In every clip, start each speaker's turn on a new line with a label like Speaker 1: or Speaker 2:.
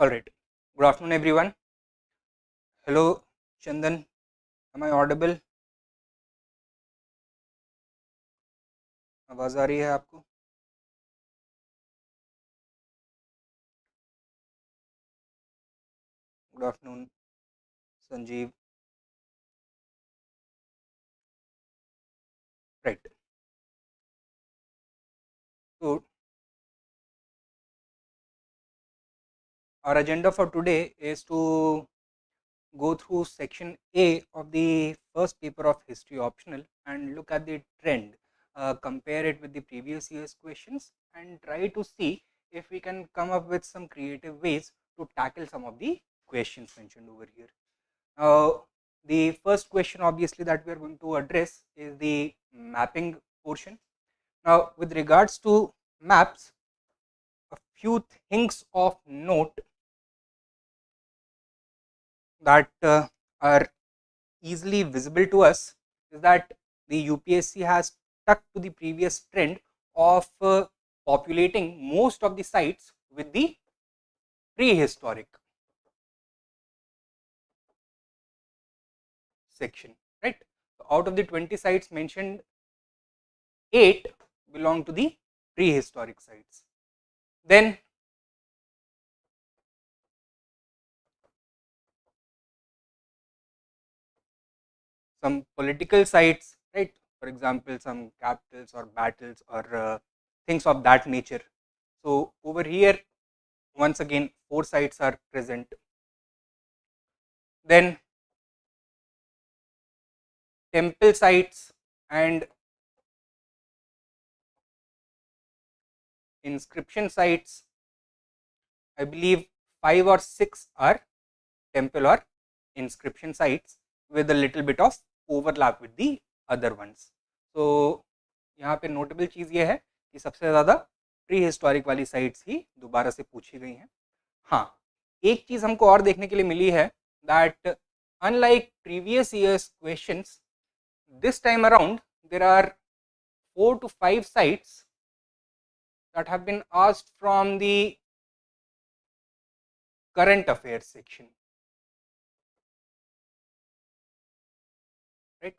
Speaker 1: All right. Good afternoon, everyone. Hello, Chandan. Am I audible? आवाज आ रही है आपको? Good afternoon, Sanjeev. Right. So, our agenda for today is to go through section A of the first paper of history optional and look at the trend, compare it with the previous year's questions, and try to see if we can come up with some creative ways to tackle some of the questions mentioned over here. Now, the first question obviously that we are going to address is the mapping portion. Now, with regards to maps, a few things of note that are easily visible to us is that the UPSC has stuck to the previous trend of populating most of the sites with the prehistoric section, right? So out of the 20 sites mentioned, 8 belong to the prehistoric sites. Then some political sites, right? For example, some capitals or battles or things of that nature. So over here, once again, 4 sites are present. Then temple sites and inscription sites, I believe 5 or 6 are temple or inscription sites with a little bit of overlap with the other ones. So यहाँ पे notable चीज़ ये है कि सबसे ज़्यादा pre historic वाली sites ही दोबारा से पूछी गई हैं. हाँ, एक चीज़ हमको और देखने के लिए मिली है that unlike previous years questions, this time around there are 4 to 5 sites that have been asked from the current affairs section, right?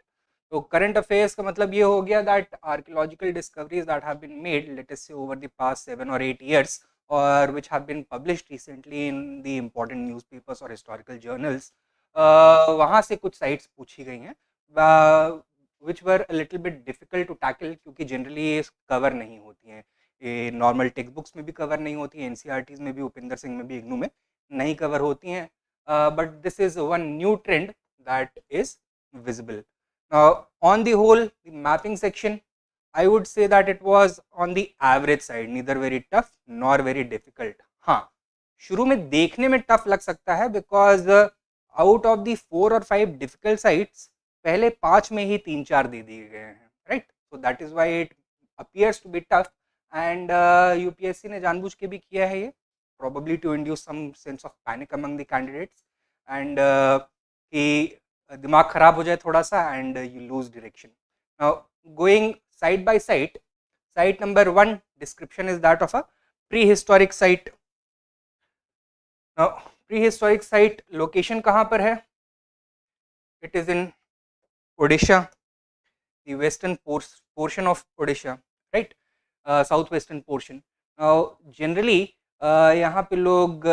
Speaker 1: So current affairs का मतलब ये हो गया that archaeological discoveries that have been made, let us say over the past 7 or 8 years, or which have been published recently in the important newspapers or historical journals, वहाँ से कुछ sites पूछी गई हैं, which were a little bit difficult to tackle क्योंकि generally ये cover नहीं होती हैं, ये normal text books में भी cover नहीं होती हैं, NCERTs में भी, उपिंदर सिंह में भी, इग्नू में नहीं cover होती हैं, but this is one new trend that is visible. Now, on the whole, the mapping section, I would say that it was on the average side, neither very tough nor very difficult. हाँ, शुरू में देखने में tough लग सकता है because out of the 4 और 5 difficult sites पहले 5 में ही 3-4 दे दिए गए हैं, right? So that is why it appears to be tough and UPSC ने जानबूझ के भी किया है ये, probably to induce some sense of panic among the candidates and कि दिमाग खराब हो जाए थोड़ा सा and you lose direction. Now going side by side, site number 1 description is that of a pre historic site. Now pre historic site location कहाँ पर है? It is in Odisha, the western portion of Odisha, right, south western portion. Now generally यहाँ पे लोग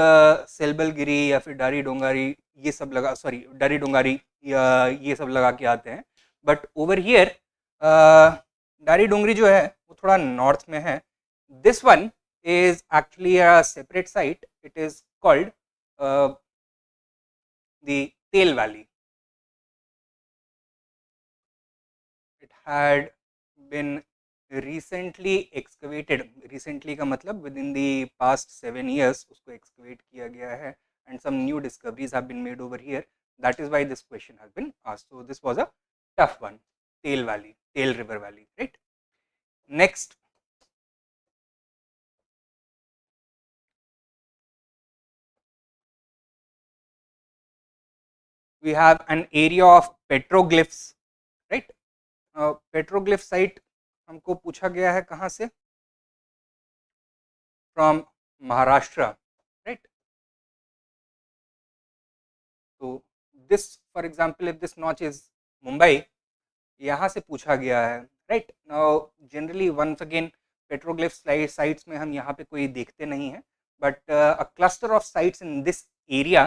Speaker 1: सेलबलगिरी या फिर डारी डोंगारी ये सब लगा, सॉरी डारी डोंगारी या ये सब लगा के आते हैं, बट ओवर हियर डारी डोंगरी जो है वो थोड़ा नॉर्थ में है. This one is actually a separate site, it is called the Tel valley. It had been recently excavated, recently का मतलब within the past 7 years उसको excavate किया गया है and some new discoveries have been made over here. That is why this question has been asked. So this was a tough one. Tail Valley, Tail River Valley, right? Next, we have an area of petroglyphs, right? Petroglyph site हमको पूछा गया है कहाँ से? From Maharashtra, right? तो this for example if this notch is Mumbai, यहाँ से पूछा गया है, right. Now generally once again petroglyph sites में हम यहाँ पे कोई देखते नहीं हैं, but a cluster of sites in this area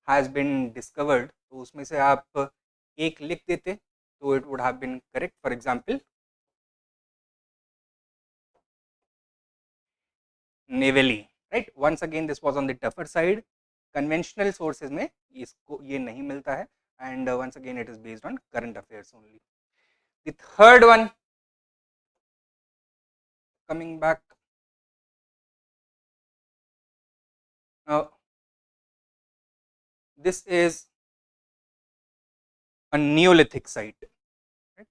Speaker 1: has been discovered, तो उसमें से आप एक लिख देते तो it would have been correct. For example Neyveli, right. Once again this was on the tougher side, conventional sources में इसको ये नहीं मिलता है, and once again it is based on current affairs only. The third one, coming back, now this is a neolithic site, right?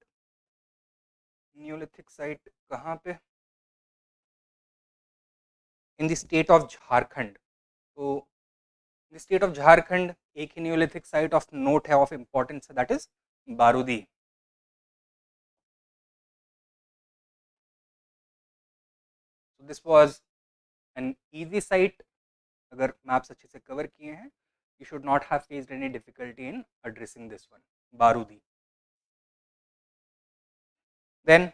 Speaker 1: neolithic site कहाँ पे? in the state of Jharkhand. तो in the state of Jharkhand एक ही neolithic site of note है, of importance, that is बारूदी। so this was an easy site, अगर maps अच्छे से cover किए हैं, you should not have faced any difficulty in addressing this one, बारूदी। then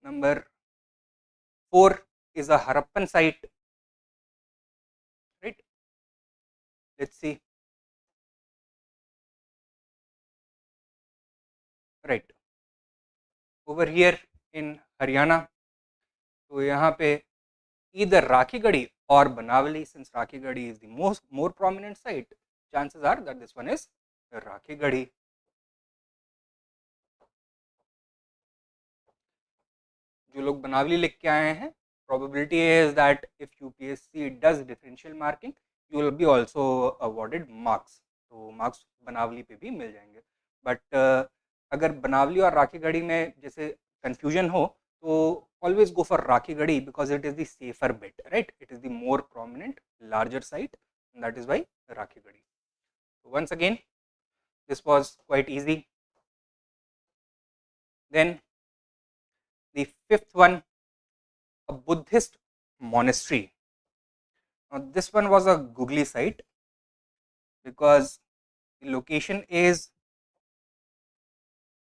Speaker 1: number 4 is a Harappan site, right? Let's see, right, over here in Haryana, तो यहाँ पे either Rakhigarhi or Banavali, since Rakhigarhi is the more prominent site, chances are that this one is Rakhigarhi। जो लोग बनावली लिख के आए हैं, probability is that if UPSC does differential marking, you will be also awarded marks, तो marks बनावली पे भी मिल जाएंगे। बट अगर बनावली और राखीगढ़ी में जैसे confusion हो, तो always go for Rakhigarhi because it is the safer bet, right? It is the more prominent, larger site, and that is why Rakhigarhi. So once again, this was quite easy. Then the fifth one, a Buddhist monastery. Now this one was a googly site because the location is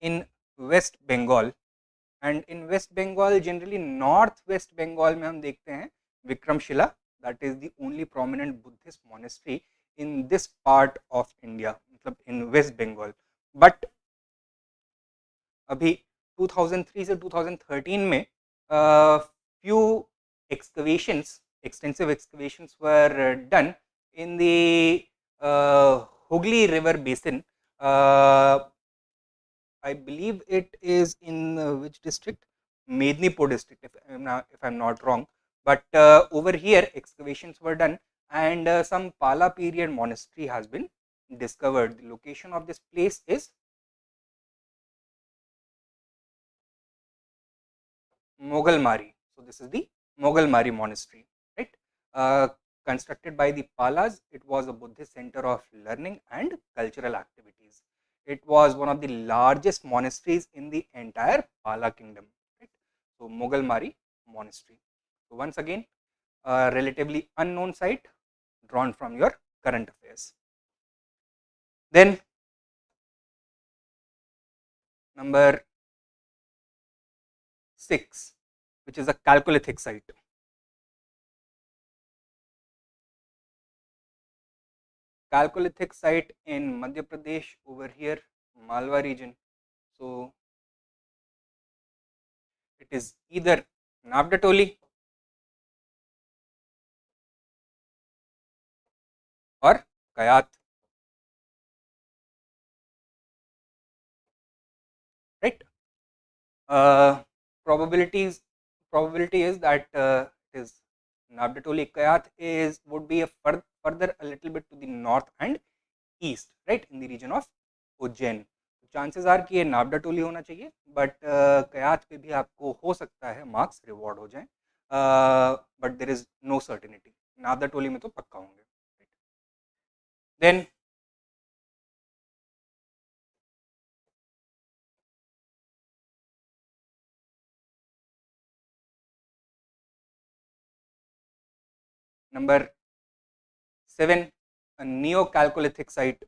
Speaker 1: in West Bengal, and in West Bengal generally North West Bengal में हम देखते हैं Vikramshila, that is the only prominent Buddhist monastery in this part of India, मतलब in West Bengal। but अभी 2003 से 2013 में few excavations, extensive excavations were done in the Hooghly River basin. I believe it is in which district? Mednipur district, if I'm not wrong. But over here, excavations were done, and some Pala period monastery has been discovered. The location of this place is Mogalmari. So this is the Mogalmari monastery, right? Constructed by the Palas, it was a Buddhist center of learning and cultural activities. It was one of the largest monasteries in the entire Pala kingdom, right? So Mogalmari monastery. So once again, a relatively unknown site drawn from your current affairs. Then number 6, which is a Chalcolithic site. Chalcolithic site in Madhya Pradesh, over here, Malwa region. So it is either Navdatoli or Kayat, right? Uh, probability is that it is Navdatoli. Kayat is would be a further a little bit to the north and east, right, in the region of Ujjain. Chances are कि ये नावडा टोली होना चाहिए, but कयात पे भी आपको हो सकता है मार्क्स रिवॉर्ड हो जाएं, but there is no certainty. Navdatoli में तो पक्का होंगे। Then number 7, a Neo-Chalcolithic site.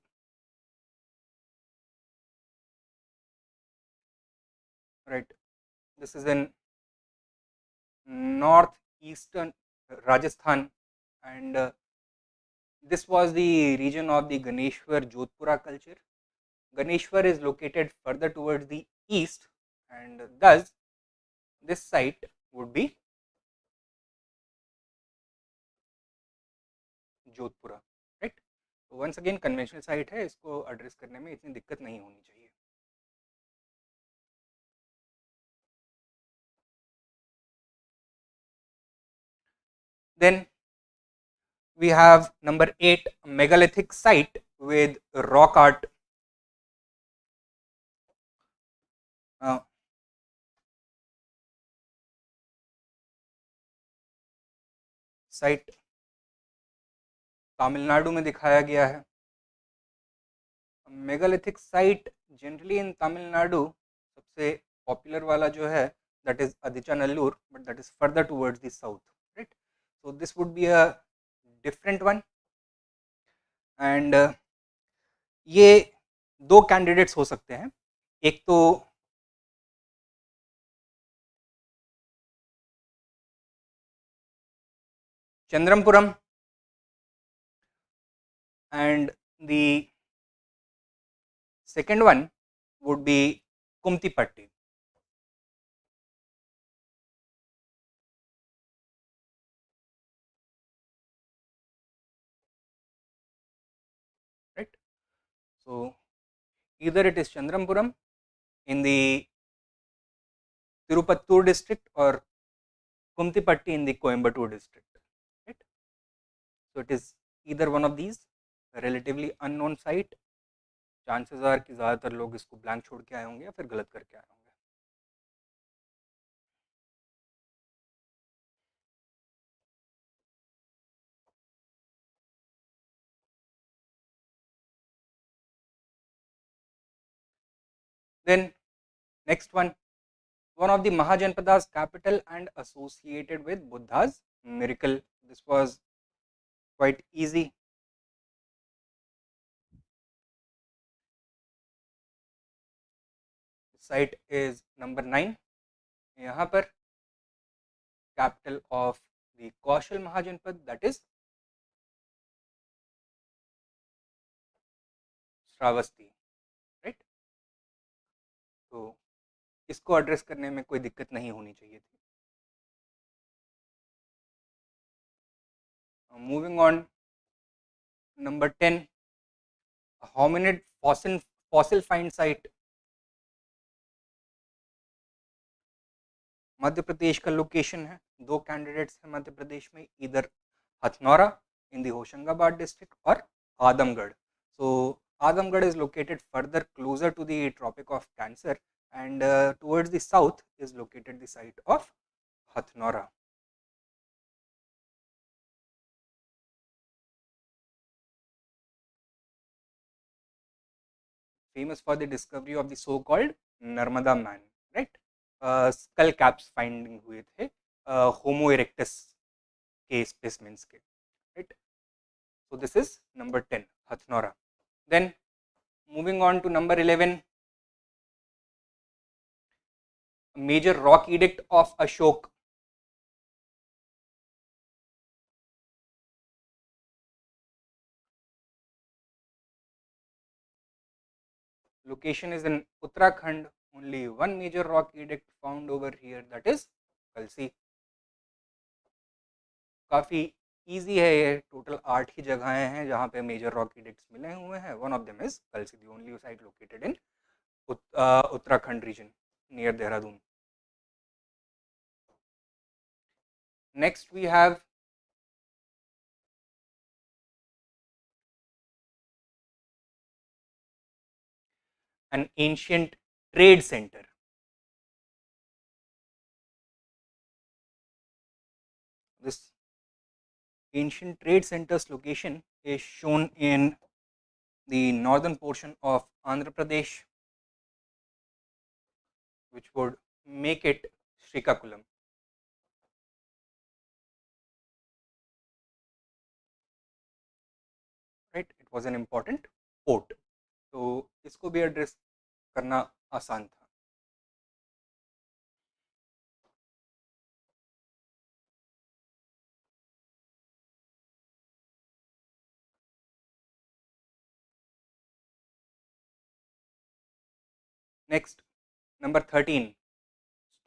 Speaker 1: Right. This is in northeastern Rajasthan, and this was the region of the Ganeshwar Jodhpura culture. Ganeshwar is located further towards the east, and thus this site would be Jodhpura, right. तो once again conventional site है, इसको address करने में इतनी दिक्कत नहीं होनी चाहिए. Then we have number 8, megalithic site with rock art. Site Tamil Nadu में दिखाया गया है. Megalithic site generally in Tamil Nadu सबसे पॉपुलर वाला जो है that is Adichanallur, but that is further towards the south, right. So this would be a different one. And ये दो कैंडिडेट्स हो सकते हैं. एक तो Chandramapuram and the second one would be Kumtipatti. Right. So either it is Chandrampuram in the Tirupattur district or Kumtipatti in the Coimbatore district. Right. So it is either one of these, a relatively unknown site. Chances are कि ज़्यादातर लोग इसको blank छोड़ के आए होंगे या फिर गलत करके आए होंगे. Then next one of the Mahajanpada's capital and associated with Buddha's miracle. This was quite easy. Site is number 9. यहाँ पर capital of the Kaushal Mahajanpad, that is Shravasti, right. तो इसको एड्रेस करने में कोई दिक्कत नहीं होनी चाहिए थी. Moving on, number 10, hominid fossil find site. Madhya Pradesh का लोकेशन है. दो कैंडिडेट्स हैं मध्य प्रदेश में, इधर Hathnora in the Hoshangabad district or Adamgarh. So Adamgarh is located further closer to the Tropic of Cancer, and towards the south is located the site of Hathnora. Famous for the discovery of the so-called Narmada man, right? Skull caps finding हुए थे Homo erectus के specimens के, right? So this is number 10, Hathnora. Then moving on to number 11, major rock edict of Ashok. Location is in Uttarakhand. Only one major rock edict found over here, that is Kalsi. काफ़ी easy है ये. Total 8 ही जगहें हैं जहाँ पे major rock edict मिले हुए हैं. One of them is Kalsi, the only site located in Uttarakhand region near Dehradun. Next we have an ancient trade center. This ancient trade center's location is shown in the northern portion of Andhra Pradesh, which would make it Srikakulam. was an important port. तो इसको भी address करना आसान था. Next, number 13,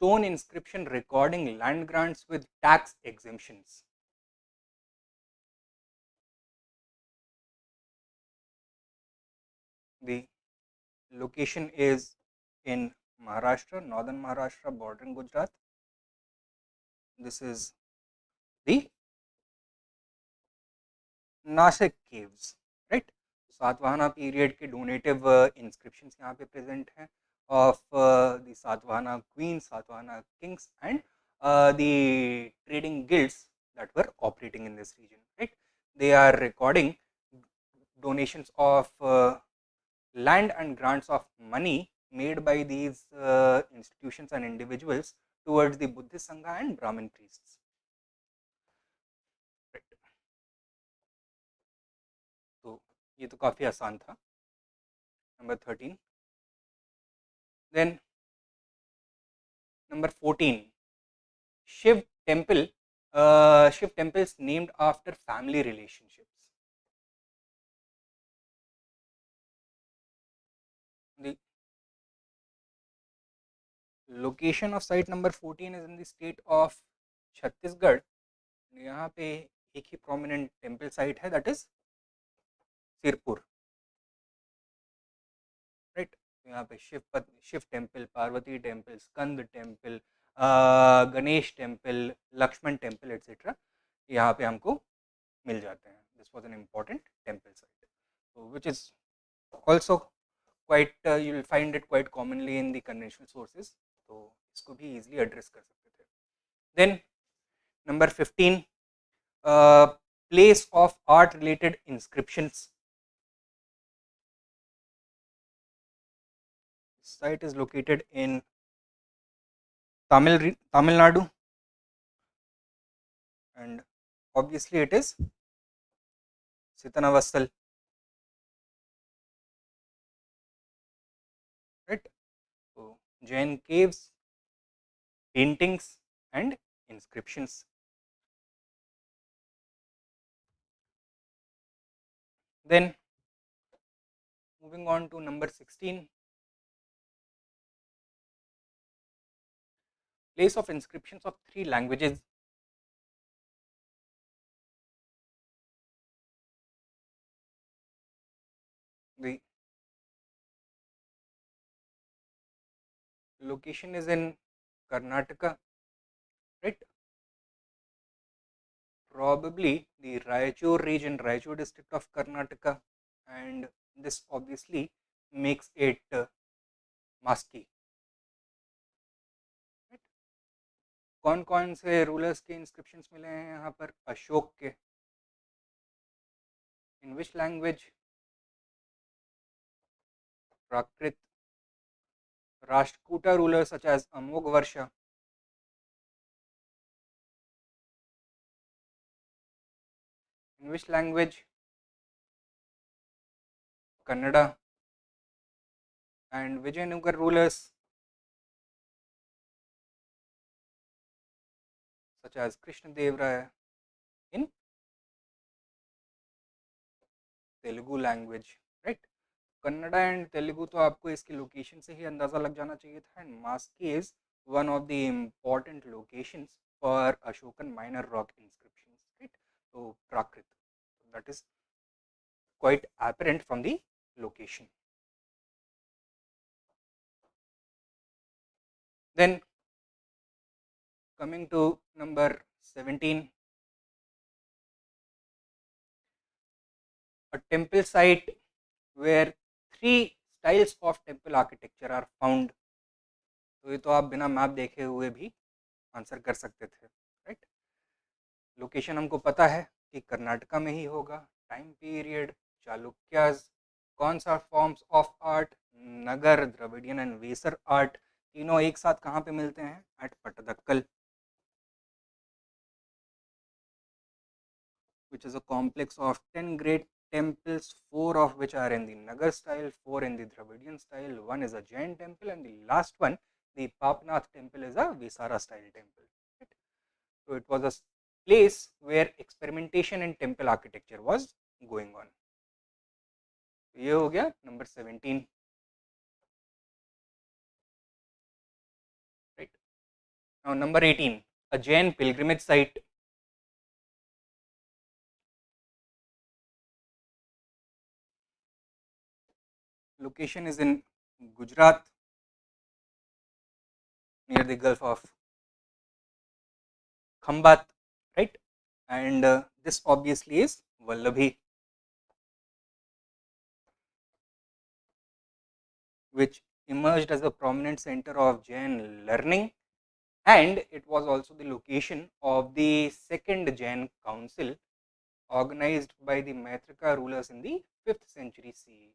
Speaker 1: stone inscription recording land grants with tax exemptions. The location is in Maharashtra, northern Maharashtra, bordering Gujarat. This is the Nasik caves, right? Satvahana period के donative inscriptions यहाँ पे present हैं of the Satvahana queens, Satvahana kings, and the trading guilds that were operating in this region, right? They are recording donations of land and grants of money made by these institutions and individuals towards the Buddhist Sangha and Brahmin priests. Right. तो ये तो काफ़ी आसान था. Number 13. Then number 14, Shiv temple, Shiv temples named after family relationships. The location of site number 14 is in the state of Chhattisgarh. यहाँ पे एक ही prominent temple site है, that is सिरपुर, right? यहाँ पे Shiv temple, Parvati temple, Skanda temple, Ganesh temple, Lakshman temple etcetera यहाँ पे हमको मिल जाते हैं. This was an important temple site, which is also quite, you will find it quite commonly in the conventional sources, तो इसको भी इजीली एड्रेस कर सकते थे. Then number 15, place of art related inscriptions. Site is located in Tamil Nadu, and obviously it is Sitanavassal, right? So Jain caves, paintings and inscriptions. Then moving on to number 16, place of inscriptions of 3 languages. The location is in Karnataka, right? Probably the Raichur region, Raichur district of Karnataka, and this obviously makes it Maski. Right? कौन कौन से rulers के inscriptions मिले हैं यहाँ पर? अशोक के. In which language? Prakrit. Rashtrakuta rulers such as Amogvarsha. In which language? Kannada. And Vijayanagar rulers such as Krishna Dev Raya in Telugu language, right? Kannada and Telugu तो आपको इसकी लोकेशन से ही अंदाज़ा लग जाना चाहिए था. And Maski is one of the important locations for Ashokan minor rock inscriptions, right? तो Prakrit, that is quite apparent from the location. Then coming to number 17, a temple site where 3 styles of temple architecture are found. तो ये तो आप बिना map देखे हुए भी answer कर सकते थे, राइट? लोकेशन हमको पता है कि कर्नाटका में ही होगा. Time period Chalukyas. कौन सा forms of art? Nagara, Dravidian and Vesara art. तीनों एक साथ कहाँ पे मिलते हैं? At Pattadakal, which is a complex of 10 great temples, 4 of which are in the Nagar style, 4 in the Dravidian style, 1 is a Jain temple, and the last one, the Papnath temple, is a Visara style temple. Right? So it was a place where experimentation in temple architecture was going on. ये हो गया number 17. Right. Now number 18, a Jain pilgrimage site. Location is in Gujarat, near the Gulf of Khambat, right? And this obviously is Vallabhi, which emerged as a prominent center of Jain learning, and it was also the location of the second Jain council organized by the Maitrika rulers in the 5th century CE.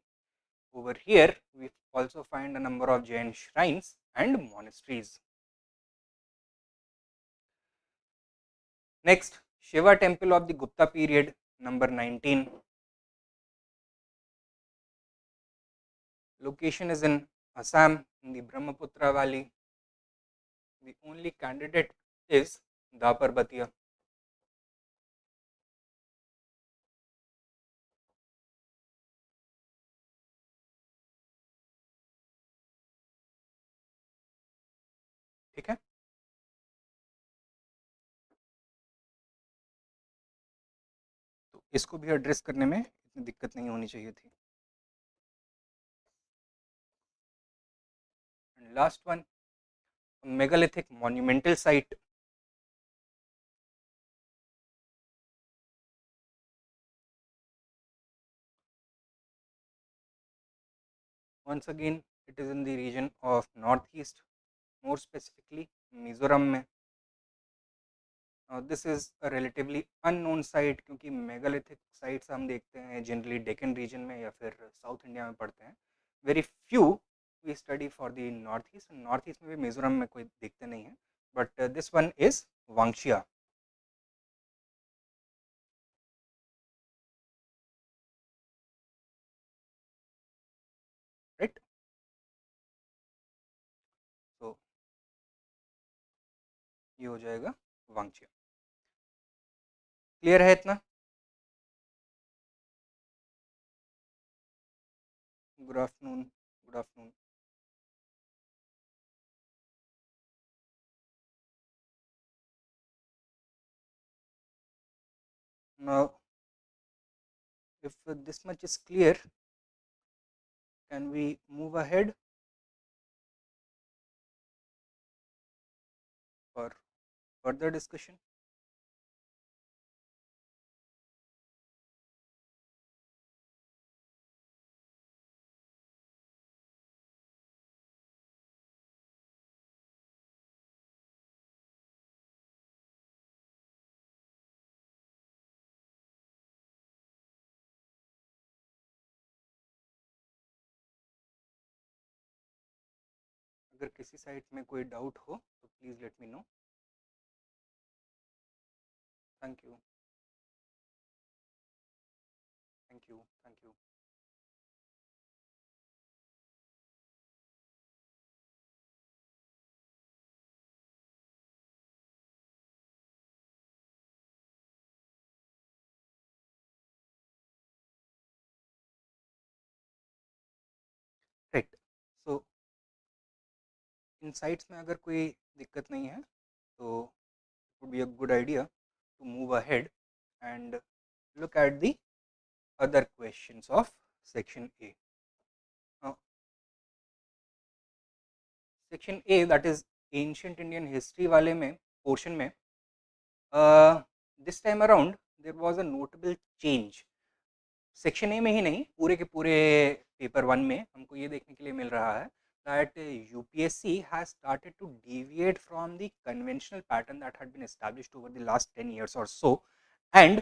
Speaker 1: Over here, we also find a number of Jain shrines and monasteries. Next, Shiva temple of the Gupta period, number 19. Location is in Assam, in the Brahmaputra valley. The only candidate is Daparbatia. ठीक है, तो इसको भी address करने में इतनी दिक्कत नहीं होनी चाहिए थी. And last one, a megalithic monumental site. Once again, it is in the region of northeast, more specifically Mizoram में. This is a relatively unknown site क्योंकि मेगालिथिक साइट्स हम देखते हैं जनरली डेक्कन रीजन में या फिर साउथ इंडिया में पढ़ते हैं. Very few we study for the north east में भी मिजोरम में कोई देखते नहीं है, but this one is Vangchhia. Right, तो ये हो जाएगा वांगशिया. क्लियर है इतना? Good afternoon. Good afternoon. Now, if this much is clear, can we move ahead for further discussion? अगर किसी साइट में कोई डाउट हो तो please let me know. Thank you. Thank you. Thank you. Right, so in sites में अगर कोई दिक्कत नहीं है तो it would be a good idea to move ahead and look at the other questions of section A. Now, section A, that is ancient Indian history वाले में portion में this time around there was a notable change. Section A में ही नहीं, पूरे के पूरे paper 1 में हमको ये देखने के लिए मिल रहा है that UPSC has started to deviate from the conventional pattern that had been established over the last 10 years or so, and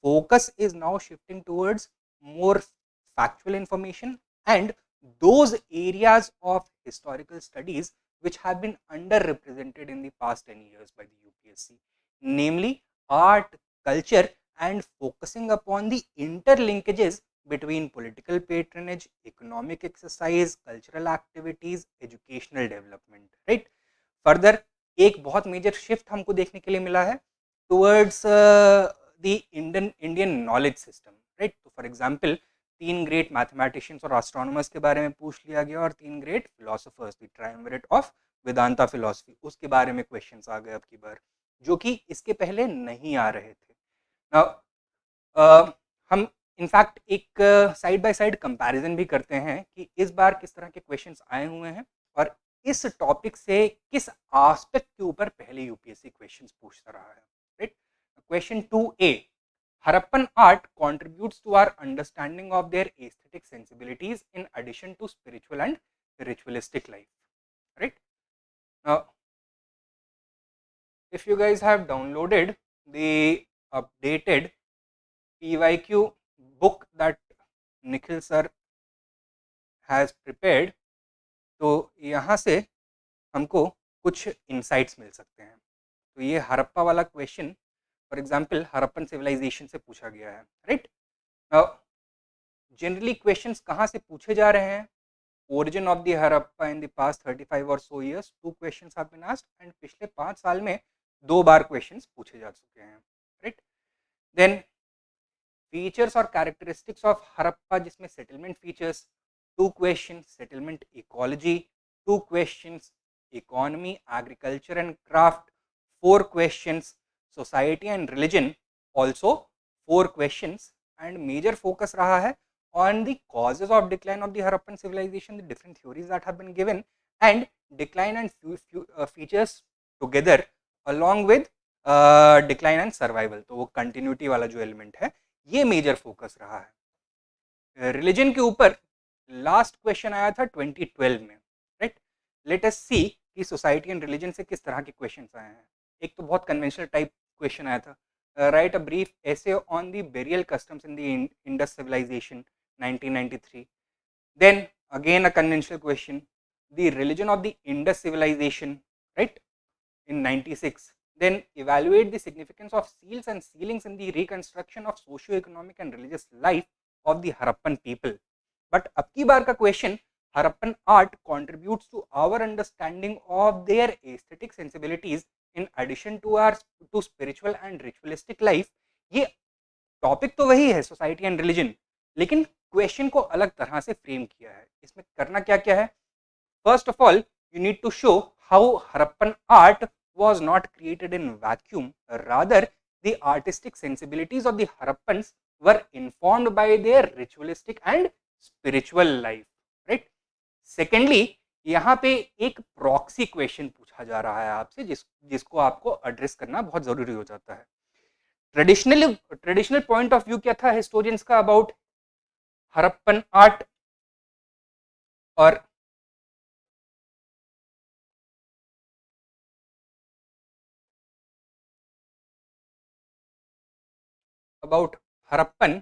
Speaker 1: focus is now shifting towards more factual information and those areas of historical studies which have been underrepresented in the past 10 years by the UPSC, namely art, culture and focusing upon the interlinkages between political patronage, economic exercise, cultural activities, educational development, right? Further, एक बहुत major shift हमको देखने के लिए मिला है towards the Indian knowledge system, right? तो for example 3 great mathematicians और एस्ट्रोनॉमर्स के बारे में पूछ लिया गया और 3 great philosophers, the triumvirate of Vedanta philosophy, उसके बारे में क्वेश्चंस आ गए अब की बार, जो कि इसके पहले नहीं आ रहे थे। Now, हम इनफैक्ट एक साइड बाय साइड कंपैरिजन भी करते हैं कि इस बार किस तरह के क्वेश्चंस आए हुए हैं और इस टॉपिक से किस एस्पेक्ट के ऊपर पहले यूपीएससी क्वेश्चंस पूछता रहा है, right? Question 2A, Harappan art contributes to our understanding of their aesthetic sensibilities in addition to spiritual and ritualistic life, right? Now, if you guys have downloaded the updated PYQ book that Nikhil sir has prepared, तो यहाँ से हमको कुछ insights मिल सकते हैं। तो ये हरप्पा वाला question for example Harappan civilisation से पूछा गया है, राइट? जनरली क्वेश्चंस कहाँ से पूछे जा रहे हैं? Origin of the Harappa in the past 35 or so years, 2 questions have been asked and पिछले 5 साल में 2 बार क्वेश्चंस पूछे जा चुके हैं, राइट? देन फीचर्स और कैरेक्टरिस्टिक्स ऑफ हरप्पा, जिसमें settlement features 2 questions, settlement ecology 2 questions, economy, agriculture and craft 4 questions, society and religion also 4 questions, and major focus रहा है on the causes of decline of the Harappan civilization, the different theories that have been given, and decline and features together along with decline and survival. तो वो continuity वाला जो element है ये major focus रहा है। रिलीजन के ऊपर लास्ट क्वेश्चन आया था 2012 में, राइट? लेट अस सी कि सोसाइटी एंड रिलीजन से किस तरह के क्वेश्चंस आए हैं। एक तो बहुत कन्वेंशनल टाइप क्वेश्चन आया था, write a brief essay on the burial customs in the Indus civilisation 1993. Then again a conventional question, the religion of the Indus civilization, right, in 96. Then evaluate the significance of seals and sealings in the reconstruction of socio-economic and religious life of the Harappan people. But अब की बार का question, Harappan art contributes to our understanding of their aesthetic sensibilities in addition to our to spiritual and ritualistic life. ये topic तो वही है society and religion, लेकिन question को अलग तरह से फ्रेम किया है। इसमें करना क्या क्या है? First of all you need to show how Harappan art was not created in vacuum, rather the artistic sensibilities of the Harappans were informed by their ritualistic and spiritual life, right? Secondly, यहाँ पे एक proxy question पूछा जा रहा है आपसे, जिसको आपको एड्रेस करना बहुत जरूरी हो जाता है। ट्रेडिशनल पॉइंट ऑफ व्यू क्या था हिस्टोरियंस का अबाउट हरप्पन आर्ट और about Harappan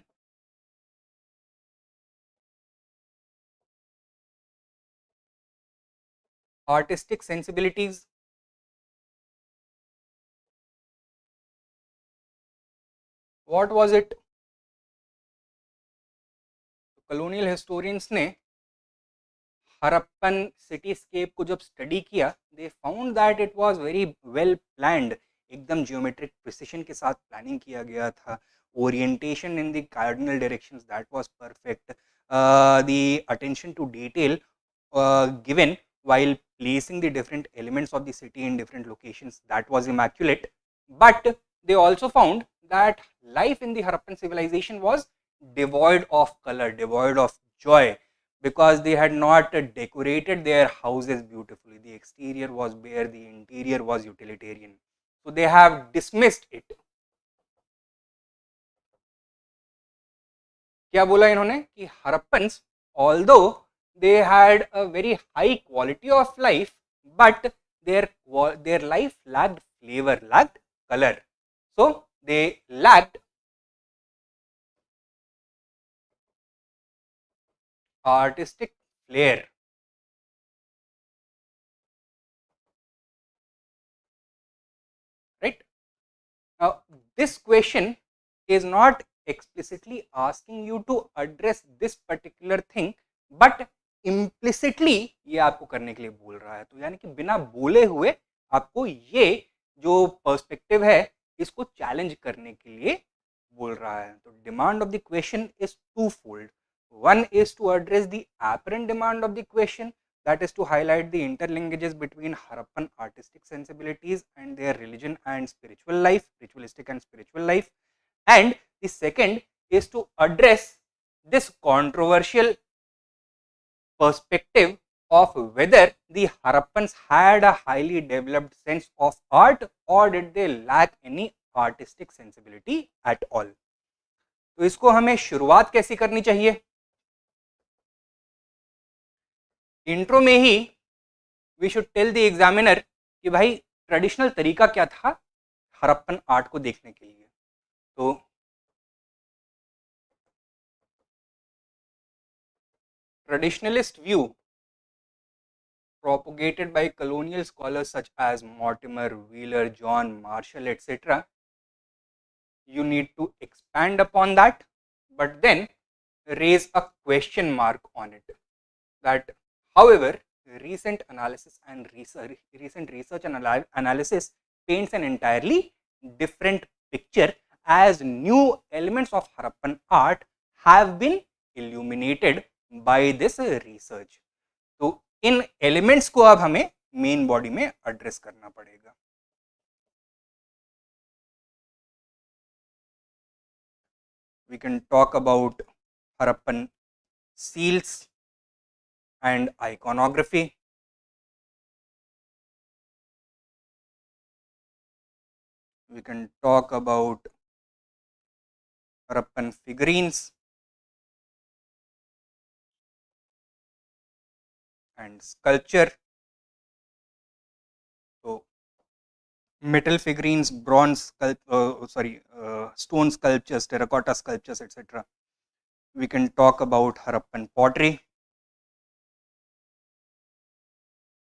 Speaker 1: artistic sensibilities, what was it? Colonial historians ने हरप्पन सिटीस्केप को जब स्टडी किया, they found that it was very well planned, एकदम जियोमेट्रिक प्रिसिशन के साथ प्लानिंग किया गया था, orientation in the cardinal directions that was perfect, the attention to detail given while placing the different elements of the city in different locations, that was immaculate. But they also found that life in the Harappan civilization was devoid of color, devoid of joy, because they had not decorated their houses beautifully. The exterior was bare, the interior was utilitarian, so they have dismissed it. क्या बोला इन्होंने कि Harappans although they had a very high quality of life, but their life lacked flavor, lacked color, so they lacked artistic flair, right? Now this question is not explicitly asking you to address this particular thing, but implicitly ये आपको करने के लिए बोल रहा है. तो यानी कि बिना बोले हुए आपको ये जो पर्सपेक्टिव है इसको चैलेंज करने के लिए बोल रहा है. तो demand of the question is twofold. One is to address the apparent demand of the question, that is to highlight the interlinkages between Harappan artistic sensibilities and their religion and spiritual life, ritualistic and spiritual life. And the second is to address this controversial perspective of whether the Harappans had a highly developed sense of art or did they lack any artistic sensibility at all. तो इसको हमें शुरुआत कैसी करनी चाहिए. Intro में ही we should tell the examiner कि भाई ट्रेडिशनल तरीका क्या था हरप्पन आर्ट को देखने के लिए. तो traditionalist view propagated by colonial scholars such as Mortimer, Wheeler, John, Marshall, etc. You need to expand upon that, but then raise a question mark on it. That, however, recent analysis and research and analysis paints an entirely different picture as new elements of Harappan art have been illuminated by this research. तो इन elements को अब हमें main body में address करना पड़ेगा. We can talk about Harappan seals and iconography. We can talk about Harappan figurines and sculpture. So metal figurines, bronze stone sculptures, terracotta sculptures, etc. We can talk about Harappan pottery,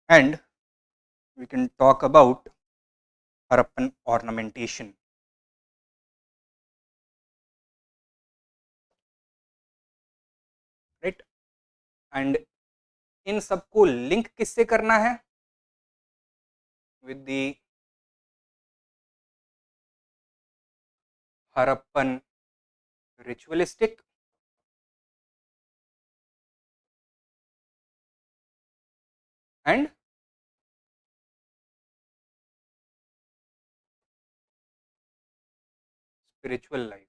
Speaker 1: and we can talk about Harappan ornamentation. Right? And इन सबको link किससे करना है? With the Harappan ritualistic and spiritual life.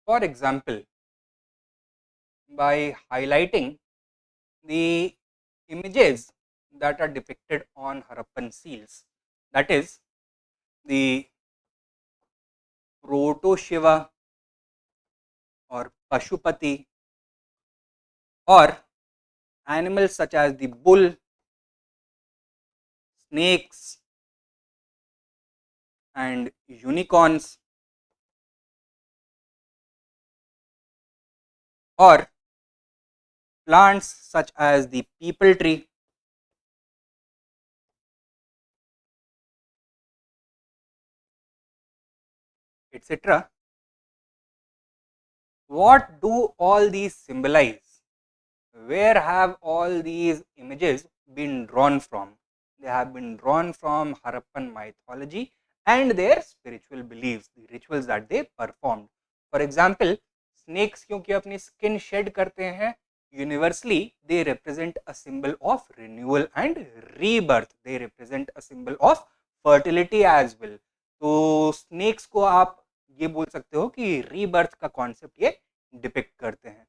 Speaker 1: For example, by highlighting the images that are depicted on Harappan seals, that is the proto Shiva or Pashupati, or animals such as the bull, snakes and unicorns, or plants such as the peepal tree, etc. What do all these symbolize? Where have all these images been drawn from? They have been drawn from Harappan mythology and their spiritual beliefs, the rituals that they performed. For example, snakes क्योंकि अपनी skin shed करते हैं, universally they represent a symbol of renewal and rebirth. They represent a symbol of fertility as well. तो snakes को आप ये बोल सकते हो कि rebirth का concept ये depict करते हैं.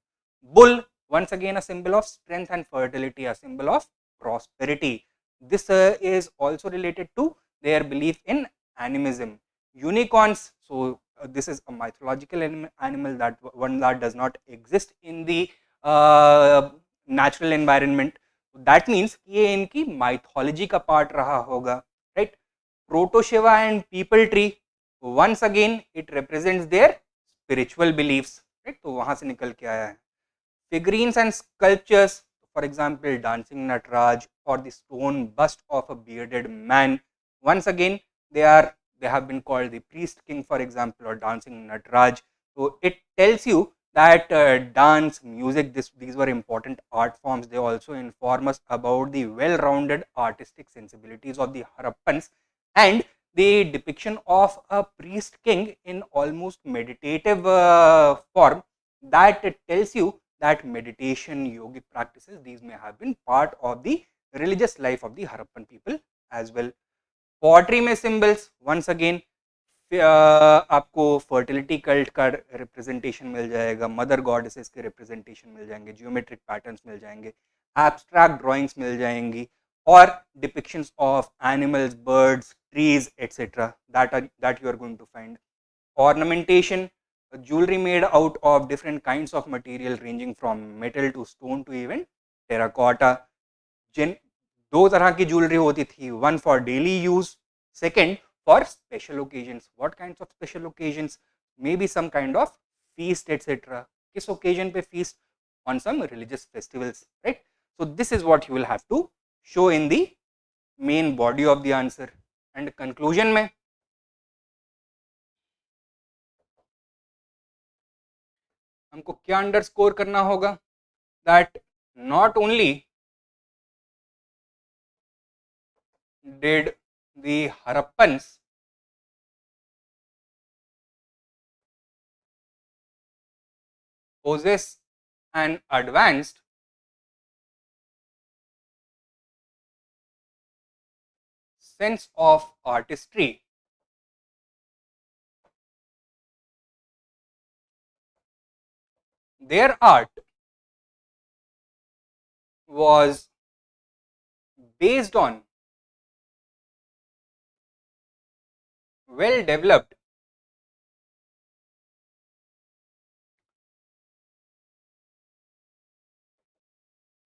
Speaker 1: Bull, once again a symbol of strength and fertility, a symbol of prosperity. This is also related to their belief in animism. Unicorns, so this is a mythological animal, that one that does not exist in the natural environment. That means ये इनकी mythology का part रहा होगा, right? Proto Shiva and peepal tree, once again it represents their spiritual beliefs, right? तो वहां से निकल के आया है. Figurines and sculptures, for example dancing Nataraj or the stone bust of a bearded man, once again they have been called the priest king, for example, or dancing Nataraj. So it tells you that dance, music, these were important art forms. They also inform us about the well-rounded artistic sensibilities of the Harappans, and the depiction of a priest king in almost meditative form, that it tells you that meditation, yogic practices, these may have been part of the religious life of the Harappan people as well. Pottery में symbols once again आपको fertility cult का representation मिल जाएगा, mother goddesses के representation मिल जाएंगे, geometric patterns मिल जाएंगे, abstract drawings मिल जाएंगी, और depictions of animals, birds, trees etcetera that you are going to find. Ornamentation, jewelry made out of different kinds of material ranging from metal to stone to even terracotta. जिन दो तरह की jewellery होती थी, one for daily use, second for special occasions. What kinds of special occasions? Maybe some kind of feast et cetera. किस occasion पे feast? On some religious festivals, right? So this is what you will have to show in the main body of the answer. And conclusion में हमको क्या underscore करना होगा? That not only did the Harappans possess an advanced sense of artistry, their art was based on well developed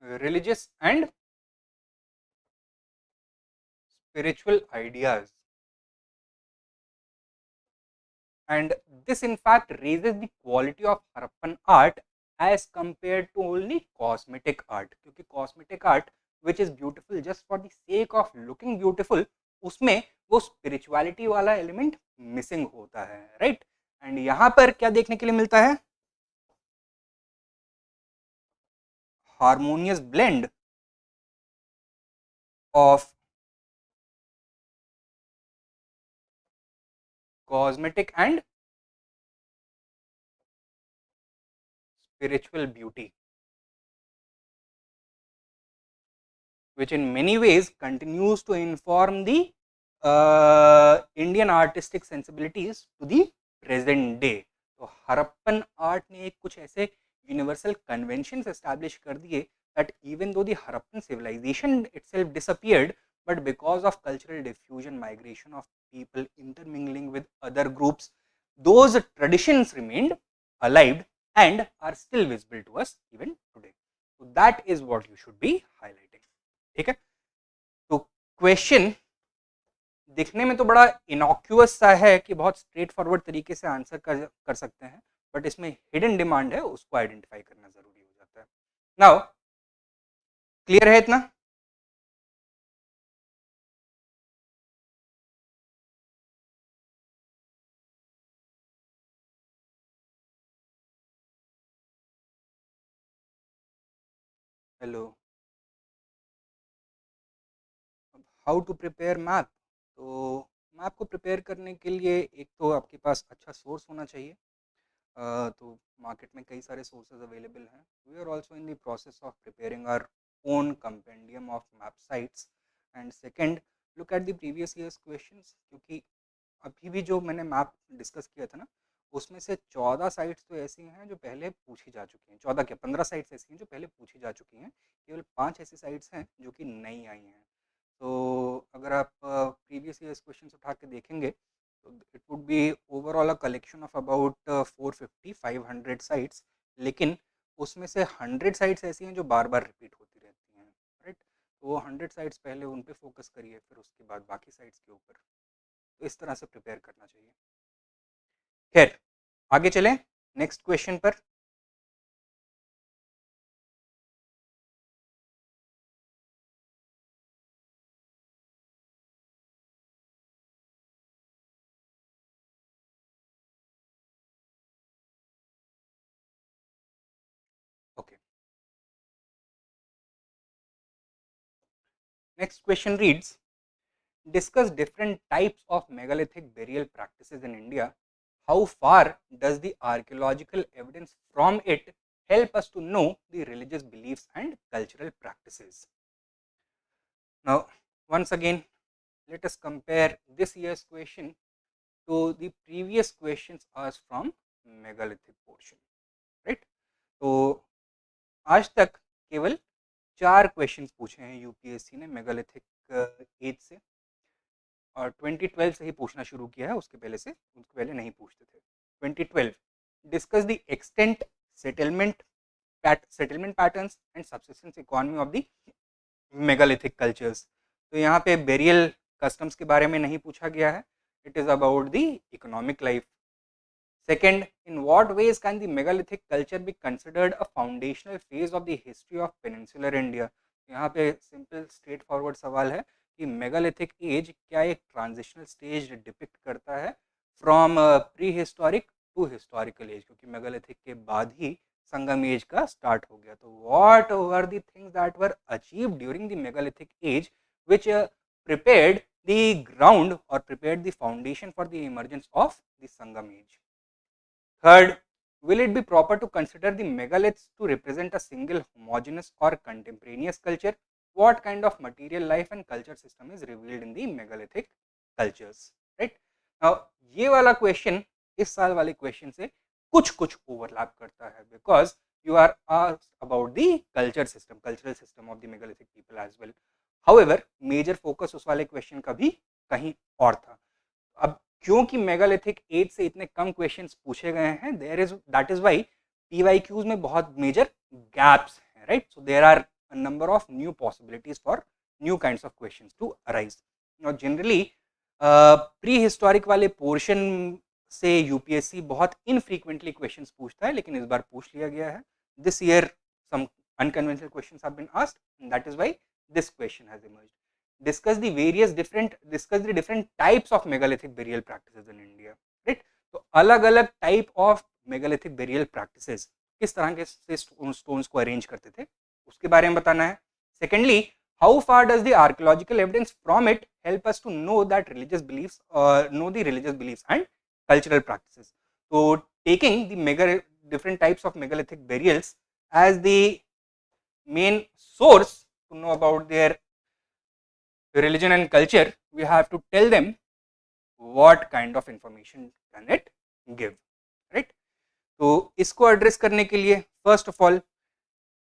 Speaker 1: religious and spiritual ideas. And this in fact raises the quality of Harappan art as compared to only cosmetic art. क्योंकि cosmetic art which is beautiful just for the sake of looking beautiful, उसमें वो spirituality वाला element missing होता है, right? And यहाँ पर क्या देखने के लिए मिलता है? Harmonious blend of cosmetic and spiritual beauty, which in many ways continues to inform the Indian artistic sensibilities to the present day. तो हरप्पन आर्ट ने एक कुछ ऐसे यूनिवर्सल कन्वेंशंस एस्टैब्लिश कर दिए that even though the Harappan civilization itself disappeared, but because of cultural diffusion, migration of people, intermingling with other groups, those traditions remained alive and are still visible to us even today. So that is what you should be highlighting. ठीक है? तो question दिखने में तो बड़ा इनॉक्यूअस सा है कि बहुत स्ट्रेट फॉरवर्ड तरीके से आंसर कर सकते हैं, बट इसमें हिडन डिमांड है, उसको आइडेंटिफाई करना जरूरी हो जाता है. नाउ क्लियर है इतना? Hello. How to prepare map? तो मैप को प्रिपेयर करने के लिए एक तो आपके पास अच्छा सोर्स होना चाहिए. तो मार्केट में कई सारे सोर्सेज अवेलेबल हैं. We are also in the process of preparing our own compendium of map sites. And second, look at the previous years questions, क्योंकि अभी भी जो मैंने मैप डिस्कस किया था ना, उसमें से 14 साइट्स तो ऐसी हैं जो पहले पूछी जा चुकी हैं. 14 क्या, 15 साइट्स ऐसी हैं जो पहले पूछी जा चुकी हैं. केवल 5 ऐसी साइट्स हैं जो कि नई आई हैं. तो अगर आप प्रीवियस ईयर्स क्वेश्चंस उठा के देखेंगे तो it would B overall a collection of about 450-500 sites. लेकिन उसमें से 100 साइट्स ऐसी हैं जो बार बार रिपीट होती रहती हैं, राइट? तो वो 100 साइट्स पहले उन पे फोकस करिए, फिर उसके बाद बाकी साइट्स के ऊपर. तो इस तरह से प्रिपेयर करना चाहिए. खैर, आगे चलें नेक्स्ट क्वेश्चन पर. Next question reads, discuss different types of megalithic burial practices in India. How far does the archaeological evidence from it help us to know the religious beliefs and cultural practices? Now, once again, let us compare this year's question to the previous questions asked from megalithic portion, right? तो आज तक केवल 4 questions पूछे हैं UPSC ने megalithic as से, और 2012 से ही पूछना शुरू किया है, उसके पहले नहीं पूछते थे. 2012, discuss the extent settlement patterns and subsistence economy of the megalithic cultures. तो यहाँ पे बेरियल कस्टम्स के बारे में नहीं पूछा गया है, it is about the economic life. Second, in what ways can the megalithic culture be considered a foundational phase of the history of peninsular India? यहाँ पे सिंपल स्ट्रेट फॉरवर्ड सवाल है कि मेगालिथिक एज क्या एक ट्रांजिशनल स्टेज डिपिक्ट करता है from pre historic to historical age, क्योंकि मेगालिथिक के बाद ही संगम एज का स्टार्ट हो गया. तो what were the things that were achieved during the megalithic age which prepared the ground or prepared the foundation for the emergence of the Sangam age. Third, will it be proper to consider the megaliths to represent a single homogeneous or contemporaneous culture? What kind of material life and culture system is revealed in the megalithic cultures? Right? Now, ये वाला question इस साल वाले question से कुछ overlap करता है, because you are asked about the cultural system of the megalithic people as well. However, major focus उस वाले question का भी कहीं और था. अब क्योंकि मेगालिथिक एज से इतने कम क्वेश्चंस पूछे गए हैं, दैट इज व्हाई पीवाईक्यूज में बहुत मेजर गैप्स हैं, right? So there are a number of new possibilities for new kinds of questions to arise. Now generally pre historic वाले पोर्शन से यूपीएससी बहुत इनफ्रीक्वेंटली क्वेश्चंस पूछता है, लेकिन इस बार पूछ लिया गया है. This year some unconventional questions have been asked, and that is why this question has emerged. Discuss the different types of megalithic burial practices in India, right? तो अलग अलग type of megalithic burial practices किस तरह के stones को arrange करते थे, उसके बारे में बताना है. Secondly, how far does the archaeological evidence from it help us to know the religious beliefs and cultural practices? So taking the different types of megalithic burials as the main source to know about their religion and culture, we have to tell them what kind of information can it give, right? तो इसको address करने के लिए first of all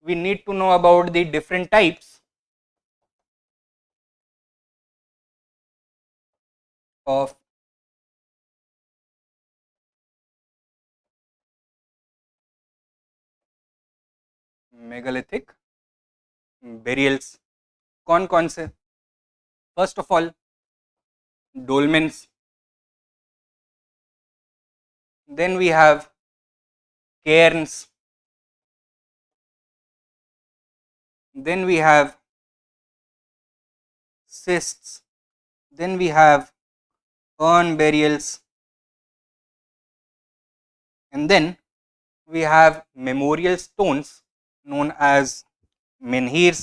Speaker 1: we need to know about the different types of megalithic burials. कौन कौन से? First of all, dolmens, then we have cairns, then we have cists, then we have urn burials, and then we have memorial stones known as menhirs,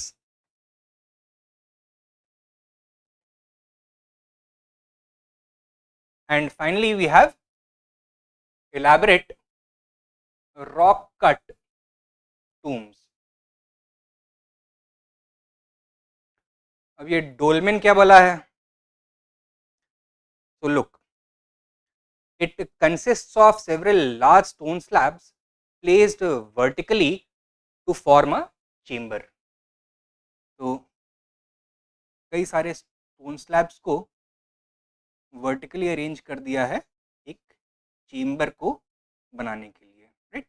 Speaker 1: and finally we have elaborate rock cut tombs. अब ये dolmen क्या बोला है? So look, it consists of several large stone slabs placed vertically to form a chamber. तो कई सारे stone slabs को vertically arrange कर दिया है एक चेम्बर को बनाने के लिए, राइट?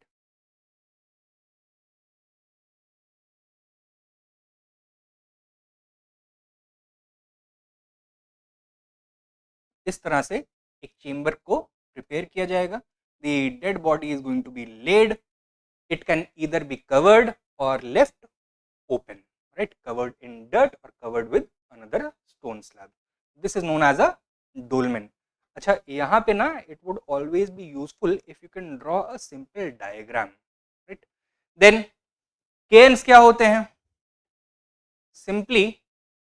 Speaker 1: इस तरह से एक चेम्बर को प्रिपेयर किया जाएगा. The dead body is going to be laid. It can either be covered or left open, right? Covered in dirt or covered with another stone slab. This is known as a dolmen. अच्छा, यहाँ पे ना it would always be useful if you can draw a simple diagram, right? Then cairns क्या होते हैं? Simply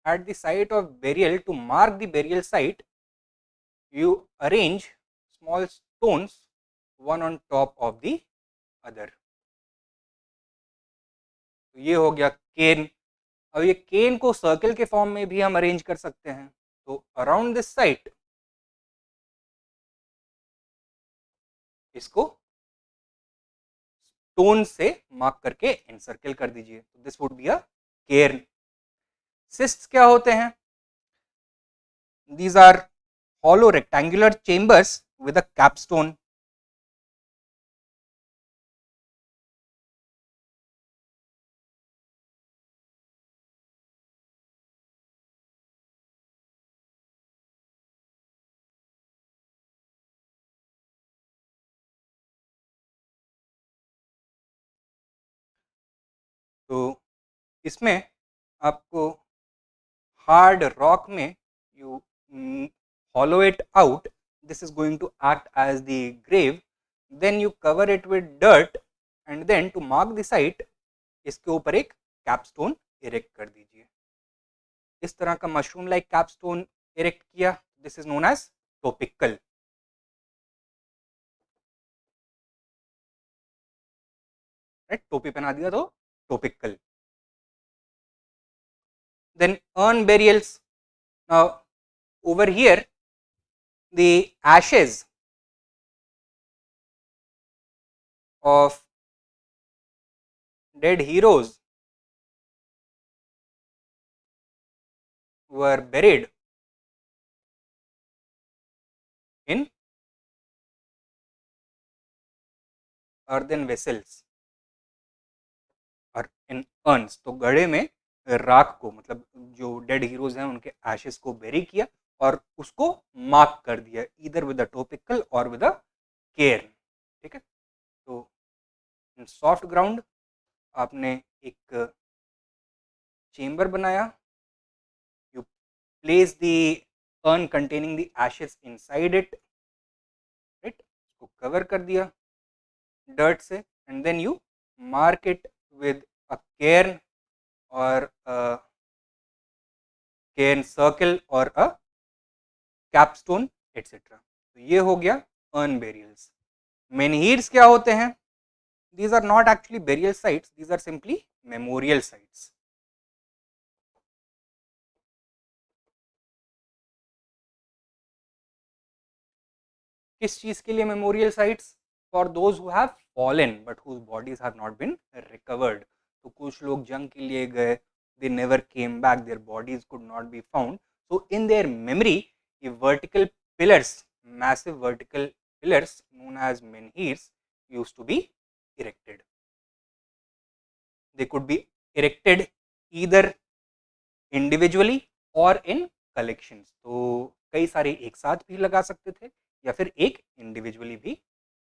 Speaker 1: at the site of burial, to mark the burial site, you arrange small stones one on top of the other. तो ये हो गया केन. अब ये केन को सर्कल के फॉर्म में भी हम अरेंज कर सकते हैं. तो अराउंड दिस साइट इसको स्टोन से मार्क करके एनसर्कल कर दीजिए. तो this would be a Cairn. Cysts क्या होते हैं? These are hollow rectangular chambers with a capstone. तो इसमें आपको हार्ड रॉक में you hollow it out. This is going to act as the grave. Then you cover it with dirt and then to mark the site इसके ऊपर एक capstone erect कर दीजिए. इस तरह का मशरूम लाइक कैपस्टोन इरेक्ट किया. This is known as topical. Right, टोपी पहना दिया तो topical. Then urn burials. Now over here the ashes of dead heroes were buried in earthen vessels और इन अर्न्स. तो गड़े में राख को, मतलब जो डेड हीरोज हैं उनके एशेस को बेरी किया और उसको मार्क कर दिया, इधर विद अ टोपिकल और विद अ केयर. ठीक है. तो इन सॉफ्ट ग्राउंड आपने एक चेम्बर बनाया. You place the urn containing the ashes inside it. Right, उसको कवर कर दिया डर्ट से and then you mark it with a cairn or a cairn circle or a capstone etc. तो ये हो गया urn burials. menhirs क्या होते हैं? These are not actually burial sites, these are simply memorial sites. किस चीज के लिए memorial sites? For those who have fallen but whose bodies have not been recovered. तो कुछ लोग जंग के लिए गए, they never came back, their bodies could not be found. So in their memory ये vertical pillars, massive vertical pillars known as menhirs used to be erected. They could be erected either individually or in collections. तो कई सारे एक साथ भी लगा सकते थे या फिर एक इंडिविजुअली भी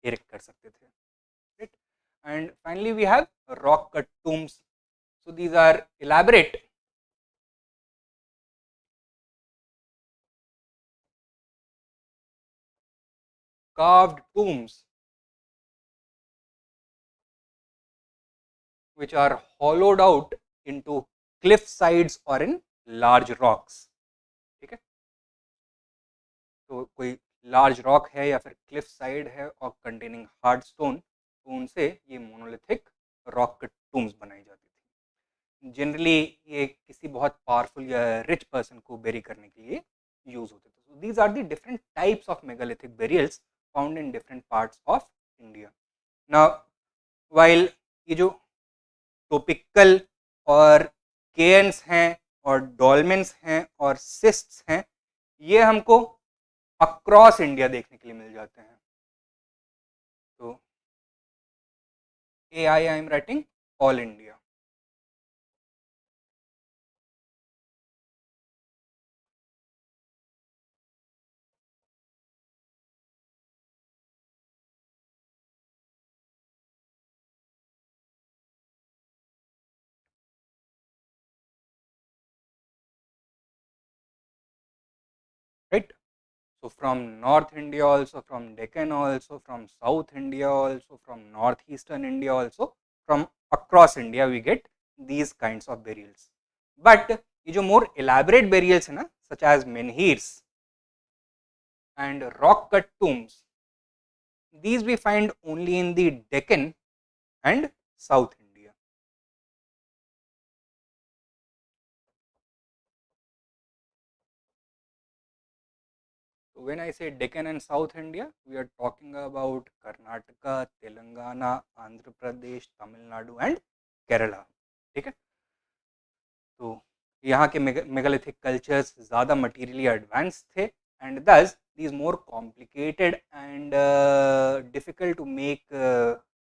Speaker 1: इरेक्ट कर सकते थे. Right. And finally we have rock cut tombs. So these are elaborate carved tombs which are hollowed out into cliff sides or in large rocks. ठीक है. तो कोई लार्ज रॉक है या फिर क्लिफ साइड है और कंटेनिंग हार्ड स्टोन, तो उनसे ये मोनोलिथिक रॉक कट टूम्स बनाई जाती थी. जनरली ये किसी बहुत पावरफुल या रिच पर्सन को बेरी करने के लिए यूज होते थे. So these are the different types of megalithic burials found in different parts of India. Now while ये जो टोपिकल और केयन्स हैं और डॉलमेंस हैं और सिस्ट्स हैं, ये हमको अक्रॉस इंडिया देखने के लिए मिल जाते हैं. तो AI I am writing all India. Right. So from North India also, from Deccan also, from South India also, from Northeastern India also, from across India we get these kinds of burials. But ये जो more elaborate burials है ना, such as menhirs and rock cut tombs, these we find only in the Deccan and South India. So when I say Deccan and South India, we are talking about Karnataka, Telangana, Andhra Pradesh, Tamil Nadu and Kerala. ठीक है, तो यहाँ के megalithic cultures ज़्यादा materially advance थे and दस these more complicated and difficult to make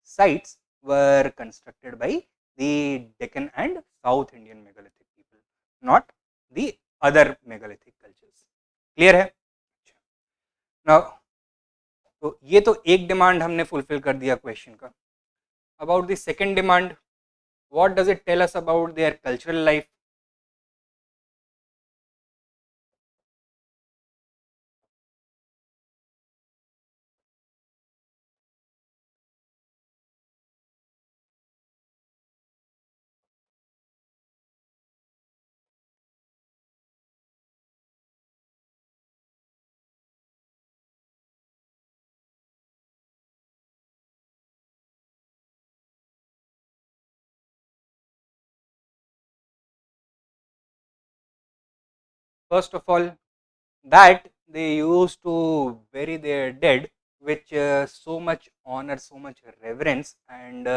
Speaker 1: sites were constructed by the Deccan and South Indian megalithic people, not the other megalithic cultures. Clear है? Now, तो ये तो एक डिमांड हमने fulfil कर दिया क्वेश्चन का. About the second demand, what does it tell us about their cultural life? First of all, that they used to bury their dead with so much honor, so much reverence, and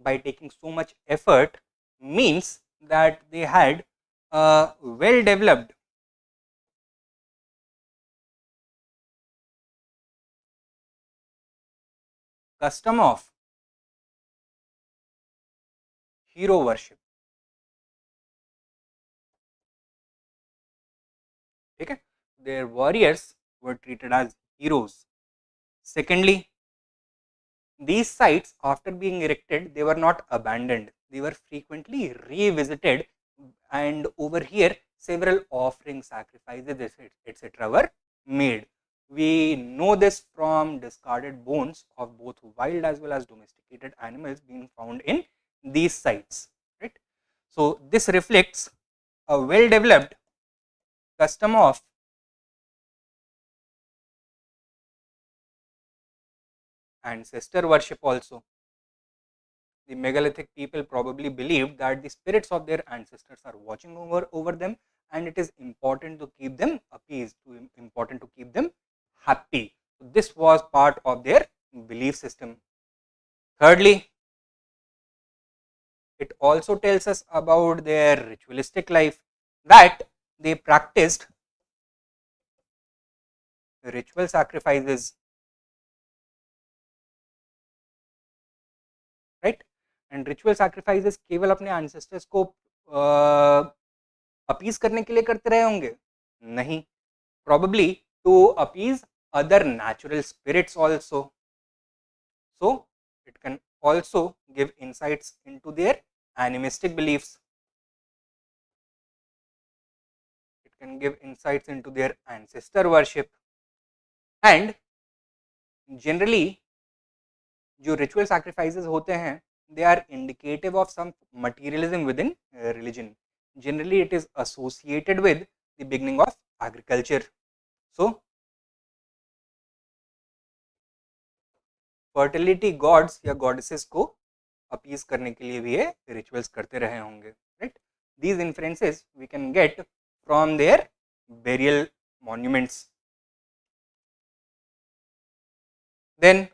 Speaker 1: by taking so much effort, means that they had a well developed custom of hero worship. Okay? Their warriors were treated as heroes. Secondly, these sites, after being erected, they were not abandoned. They were frequently revisited, and over here, several offerings, sacrifices, etc., were made. We know this from discarded bones of both wild as well as domesticated animals being found in these sites. Right? So, this reflects a well developed custom of ancestor worship also. The megalithic people probably believed that the spirits of their ancestors are watching over them, and it is important to keep them appeased, important to keep them happy. So this was part of their belief system. Thirdly, it also tells us about their ritualistic life, that they practiced ritual sacrifices, right? And ritual sacrifices केवल अपने ancestors को appease करने के लिए करते रहे होंगे? नहीं, probably to appease other natural spirits also. So it can also give insights into their animistic beliefs. It can give insights into their ancestor worship, and generally जो ritual sacrifices होते हैं, they are indicative of some materialism within religion. Generally it is associated with the beginning of agriculture. So fertility gods या goddesses को appease करने के लिए भी ये रिचुअल्स करते रहे होंगे. Right? These influences we can get from their burial monuments. Then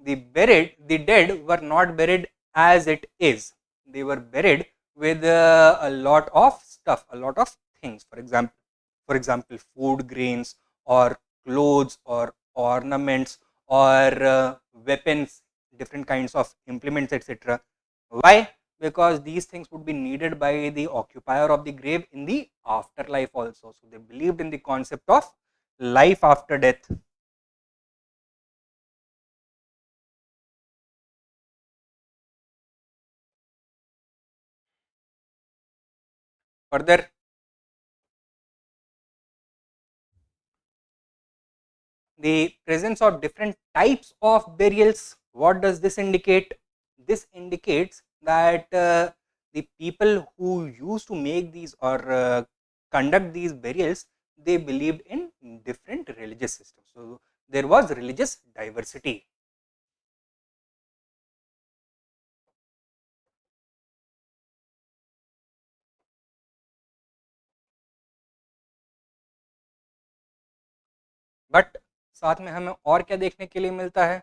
Speaker 1: the dead were not buried as it is. They were buried with a lot of stuff, a lot of things. For example, food grains or clothes or ornaments or weapons, different kinds of implements, etc. Why? Because these things would be needed by the occupier of the grave in the afterlife also. So they believed in the concept of life after death. Further, the presence of different types of burials, what does this indicate? This indicates that the the people who used to make these or conduct these burials, they believed in different religious systems. So there was religious diversity. But साथ में हमें और क्या देखने के लिए मिलता है,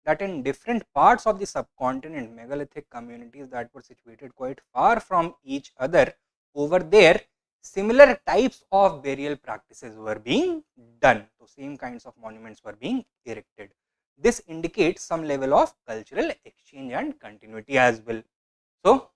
Speaker 1: that in different parts of the subcontinent, megalithic communities that were situated quite far from each other, over there similar types of burial practices were being done. So same kinds of monuments were being erected. This indicates some level of cultural exchange and continuity as well. So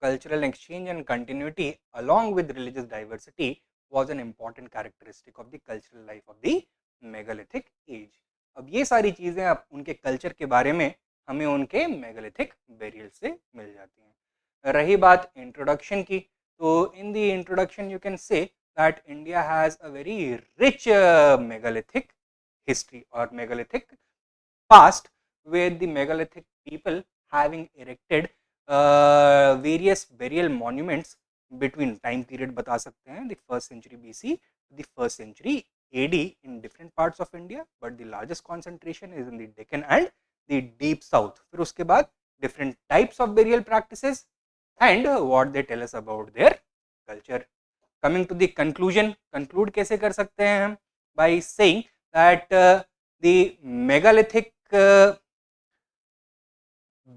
Speaker 1: cultural exchange and continuity along with religious diversity was an important characteristic of the cultural life of the megalithic age. अब ये सारी चीजें अब उनके culture के बारे में हमें उनके मेगालिथिक बेरियल से मिल जाती हैं. रही बात इंट्रोडक्शन की, तो इन the introduction you can say that India has a very rich megalithic history or megalithic past, where the megalithic people having erected various burial monuments between time period बता सकते हैं the first century BC to the first century AD in different parts of India, but the largest concentration is in the Deccan and the deep south. फिर उसके बाद different types of burial practices and what they tell us about their culture. Coming to the conclusion, conclude कैसे कर सकते हैं हम, by saying that the megalithic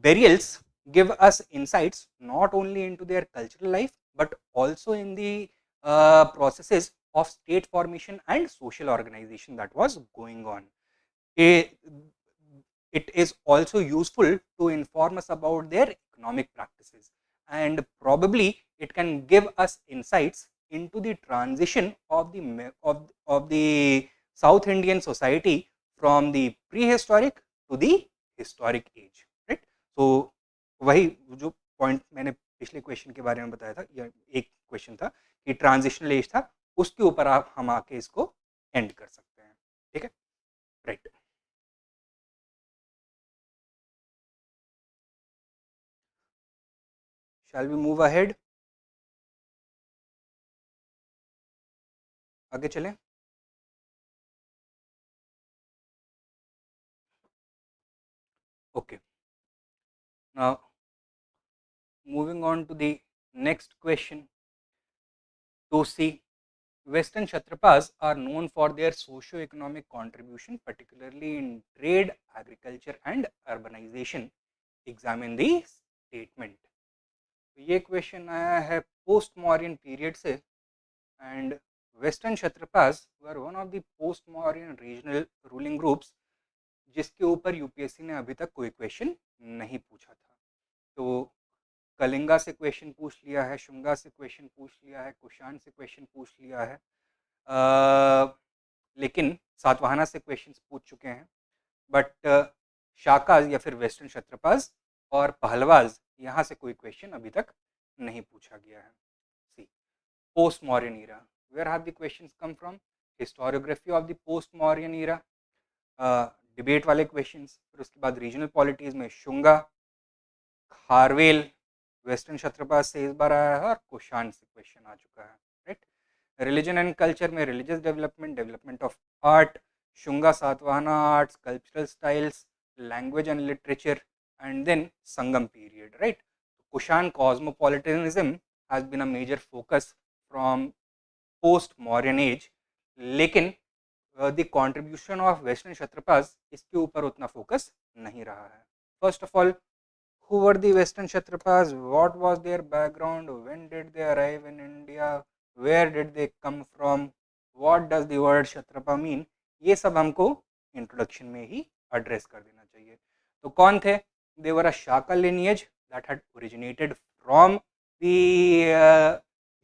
Speaker 1: burials give us insights not only into their cultural life but also in the processes of state formation and social organization that was going on. It is also useful to inform us about their economic practices, and probably it can give us insights into the transition of the South Indian society from the prehistoric to the historic age, right? So वही जो point मैंने पिछले question के बारे में बताया था, या एक क्वेश्चन था कि ट्रांजिशनल एज था, उसके ऊपर आप हम आके इसको एंड कर सकते हैं. ठीक है, right. Shall we move ahead, आगे चलें. Okay, now moving on to the next question. To see, Western Kshatrapas are known for their socio-economic contribution, particularly in trade, agriculture and urbanization. Examine the statement. तो ये question आया है post Mauryan period से, and western Kshatrapas were one of the post Mauryan regional ruling groups जिसके ऊपर UPSC ने अभी तक कोई क्वेश्चन नहीं पूछा था. तो कलिंगा से क्वेश्चन पूछ लिया है, शुंगा से क्वेश्चन पूछ लिया है, कुषाण से क्वेश्चन पूछ लिया है, लेकिन सातवाहना से क्वेश्चन पूछ चुके हैं. बट शाकाज या फिर वेस्टर्न क्षत्रपास और पहलवाज, यहाँ से कोई क्वेश्चन अभी तक नहीं पूछा गया है. See, post Mauryan era, where have the questions come from? Historiography of the post Mauryan era, debate वाले क्वेश्चंस. फिर उसके बाद रीजनल पॉलिटीज में शुंगा, खारवेल, वेस्टर्न क्षत्रपास से इस बार आया है, और कुषाण से क्वेश्चन आ चुका है, राइट. रिलीजन एंड कल्चर में religious development, development of art, Shunga Satavahana arts, cultural styles, language and literature, and then Sangam period, right. Kushan cosmopolitanism has been a major focus from post Mauryan age, लेकिन the contribution of western Kshatrapas इसके ऊपर उतना focus नहीं रहा है. First of all, who were the Western Kshatrapas, what was their background, when did they arrive in India, where did they come from, what does the word Kshatrapa mean, ये सब हमको introduction में ही address कर देना चाहिए. तो कौन थे? they were a Shaka lineage that had originated from the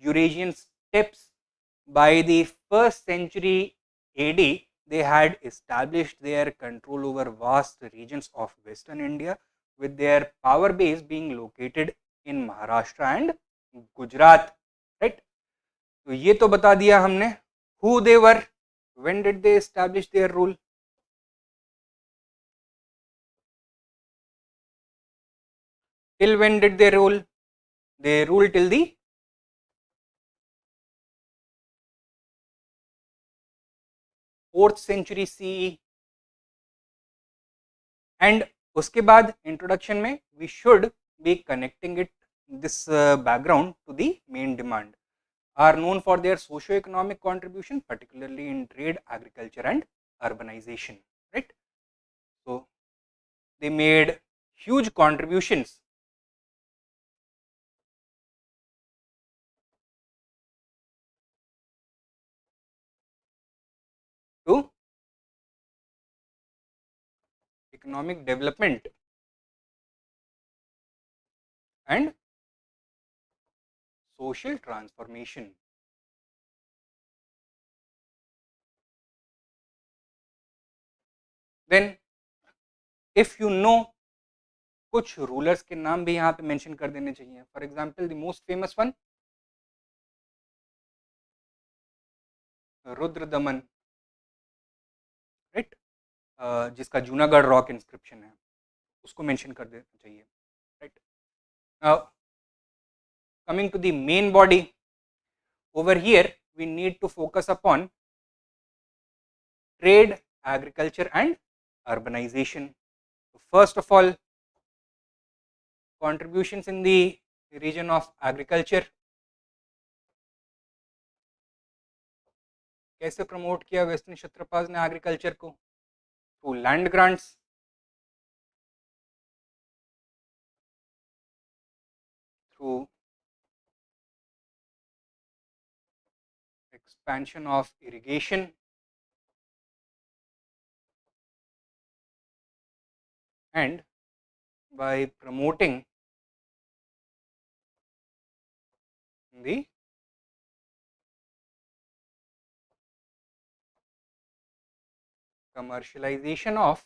Speaker 1: Eurasian steppes. By the 1st century AD, they had established their control over vast regions of Western India, with their power base being located in Maharashtra and Gujarat, right. तो ये तो बता दिया हमने who they were, When did they establish their rule? Till when did they rule? They ruled till the 4th century CE. And उसके बाद introduction में we should be connecting it this background to the main demand, are known for their socio-economic contribution, particularly in trade, agriculture, and urbanization. Right? So they made huge contributions to economic development and social transformation. Then, if you know, कुछ rulers के नाम भी यहाँ पे mention कर देने चाहिए. For example, the most famous one, Rudra Daman, right, जिसका जूनागढ़ रॉक इंस्क्रिप्शन है, उसको मेंशन कर देना चाहिए. Right. Now coming to the main body, over here we need to focus upon trade, agriculture, and urbanization. So first of all, contributions in the region of agriculture. कैसे promote किया western क्षत्रपास ने agriculture को? Through land grants, through expansion of irrigation, and by promoting the commercialization of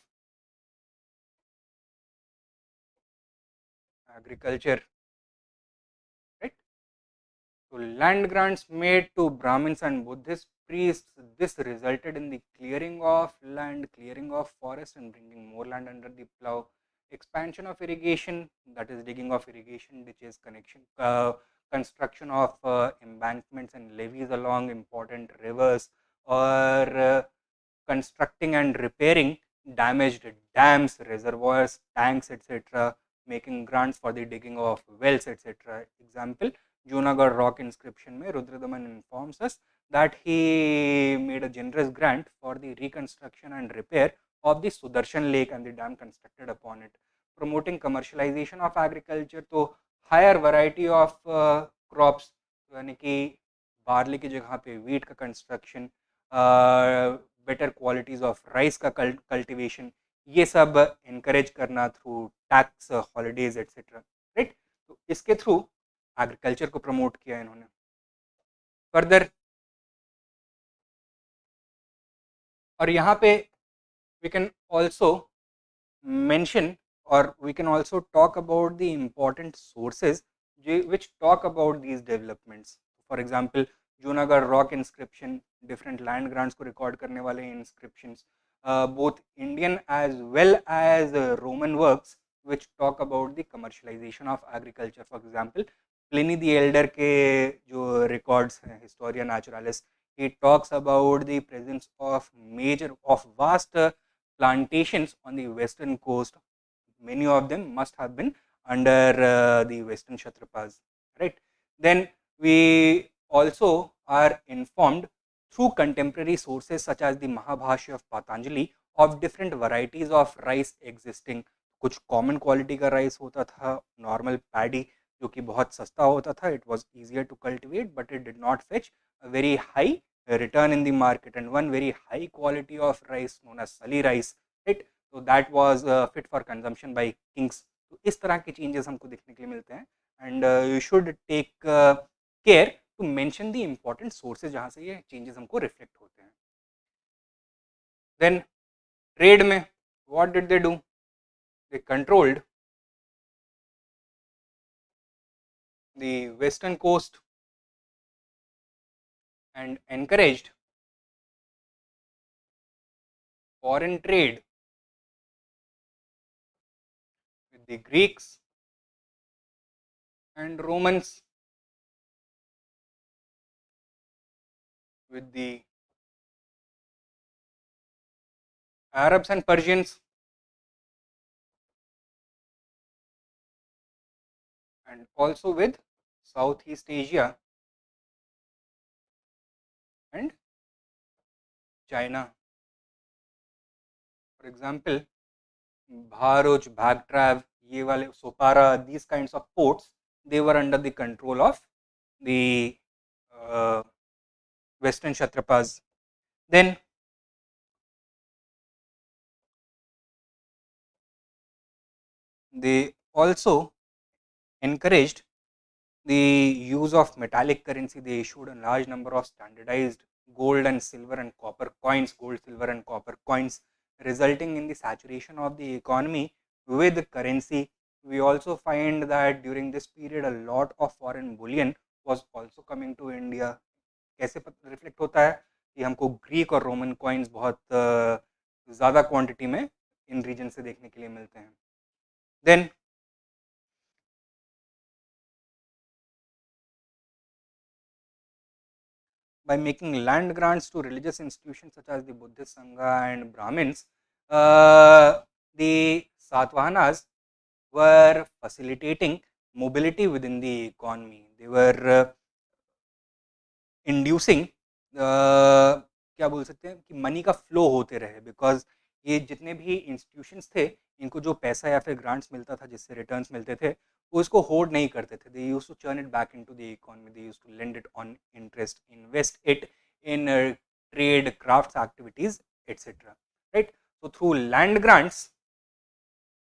Speaker 1: agriculture. Right. So land grants made to Brahmins and Buddhist priests, this resulted in the clearing of land, clearing of forest, and bringing more land under the plow. Expansion of irrigation, that is digging of irrigation ditches, construction of embankments and levees along important rivers, or constructing and repairing damaged dams, reservoirs, tanks, etc., making grants for the digging of wells, etc. Example, Junagadh rock inscription mein Rudradaman informs us that he made a generous grant for the reconstruction and repair of the Sudarshan lake and the dam constructed upon it. Promoting commercialization of agriculture, तो higher variety of crops, यानी कि barley की जगह पे wheat का construction, better qualities of rice का cultivation, ये सब इनकरेज करना through tax holidays etcetera. Right. तो इसके थ्रू एग्रीकल्चर को प्रमोट किया इन्होंने. फर्दर, और यहाँ पे we can also mention, or we can also talk about the important sources which talk about these developments. For example, Junagadh rock inscription, different land grants को record करने वाले inscriptions, both Indian as well as Roman works which talk about the commercialization of agriculture. For example, Pliny the Elder के जो records हैं, Historia Naturalis, he talks about the presence of vast plantations on the western coast. Many of them must have been under the western Kshatrapas. Right. Then we also are informed through contemporary sources such as the Mahabhashya of Patanjali of different varieties of rice existing. कुछ common quality का rice होता था, normal paddy जो कि बहुत सस्ता होता था, it was easier to cultivate but it did not fetch a very high return in the market, and one very high quality of rice known as sali rice, right? So that was fit for consumption by kings. तो इस तरह के changes हमको देखने के लिए मिलते हैं, and you should take care to mention the important sources जहाँ से ये changes हमको reflect होते हैं. Then trade में what did they do? They controlled the western coast and encouraged foreign trade with the Greeks and Romans, with the Arabs and Persians, and also with Southeast Asia and China. For example, Bharuch, Bhagtrav, ये वाले Sopara, these kinds of ports, they were under the control of the uh, Western Kshatrapas. Then they also encouraged the use of metallic currency. They issued a large number of standardized gold and silver and copper coins, gold, silver, and copper coins, resulting in the saturation of the economy with currency. We also find that during this period, a lot of foreign bullion was also coming to India. कैसे reflect होता है कि हमको Greek और Roman coins बहुत ज़्यादा quantity में इन reason से देखने के लिए मिलते हैं. Then by making land grants to religious institutions such as the Buddhist Sangha and Brahmins, the Satvahanas were facilitating mobility within the economy. They were inducing क्या बोल सकते हैं कि मनी का फ्लो होते रहे, बिकॉज ये जितने भी इंस्टीट्यूशंस थे इनको जो पैसा या फिर ग्रांट्स मिलता था जिससे रिटर्न्स मिलते थे वो इसको होल्ड नहीं करते थे. They used to turn it back into the economy, they used to lend it on interest, invest it in trade, crafts activities, etcetera. Right. So through land grants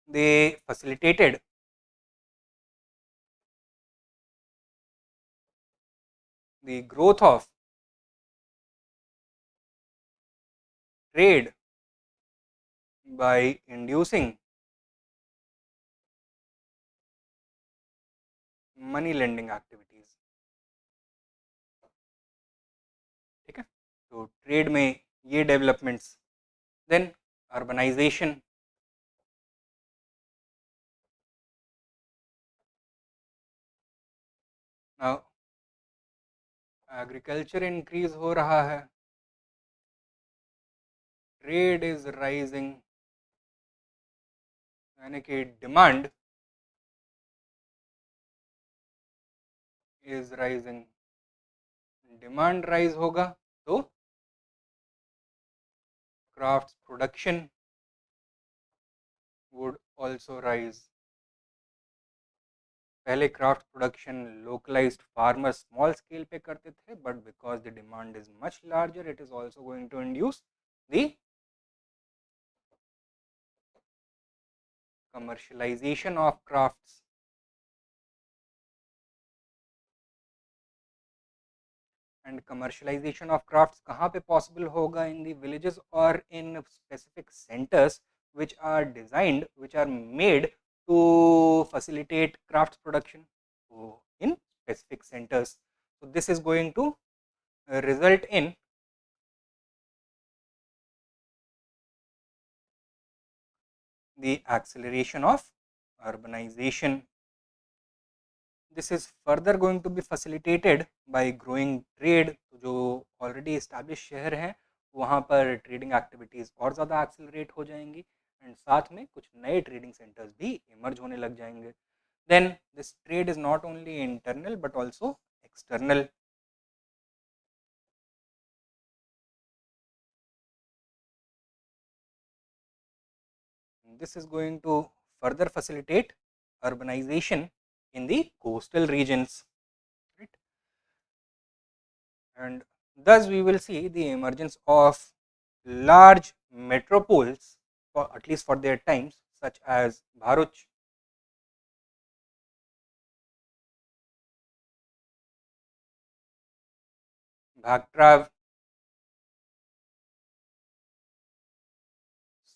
Speaker 1: they facilitated the growth of trade by inducing money lending activities. ठीक है. तो trade में ये developments. Then urbanization. Now agriculture increase हो रहा है, trade is rising, यानी कि demand is rising. Demand rise होगा तो crafts production would also rise. पहले craft production localized farmers small scale पे करते थे, but because the demand is much larger it is also going to induce the commercialization of crafts. And commercialization of crafts कहाँ पे possible होगा? In the villages or in specific centers which are designed, which are made to facilitate crafts production. So in specific centers. So this is going to result in the acceleration of urbanization. This is further going to be facilitated by growing trade. तो जो already established शहर हैं वहाँ पर trading activities और ज़्यादा accelerate हो जाएंगी एंड साथ में कुछ नए ट्रेडिंग सेंटर्स भी इमर्ज होने लग जाएंगे. Then this trade is not only internal but also external. This is going to further facilitate urbanization in the coastal regions. Right? And thus we will see the emergence of large metropoles, for at least for their times, such as Bharuch, Bhaktrav,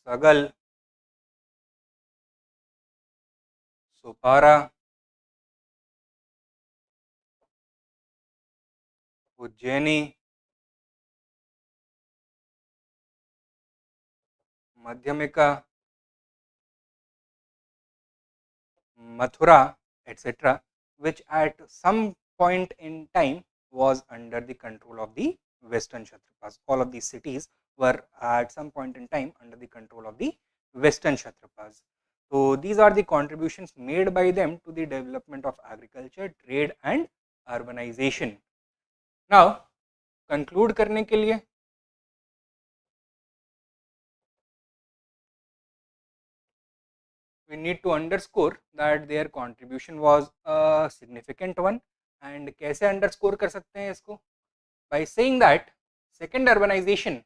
Speaker 1: Sagal, Sopara, Ujjaini, Madhyamika, Mathura, etc., which at some point in time was under the control of the Western Kshatrapas. All of these cities were at some point in time under the control of the Western Kshatrapas. So these are the contributions made by them to the development of agriculture, trade and urbanization. Now, conclude करने के लिए we need to underscore that their contribution was a significant one. And कैसे underscore कर सकते हैं इसको? By saying that second urbanization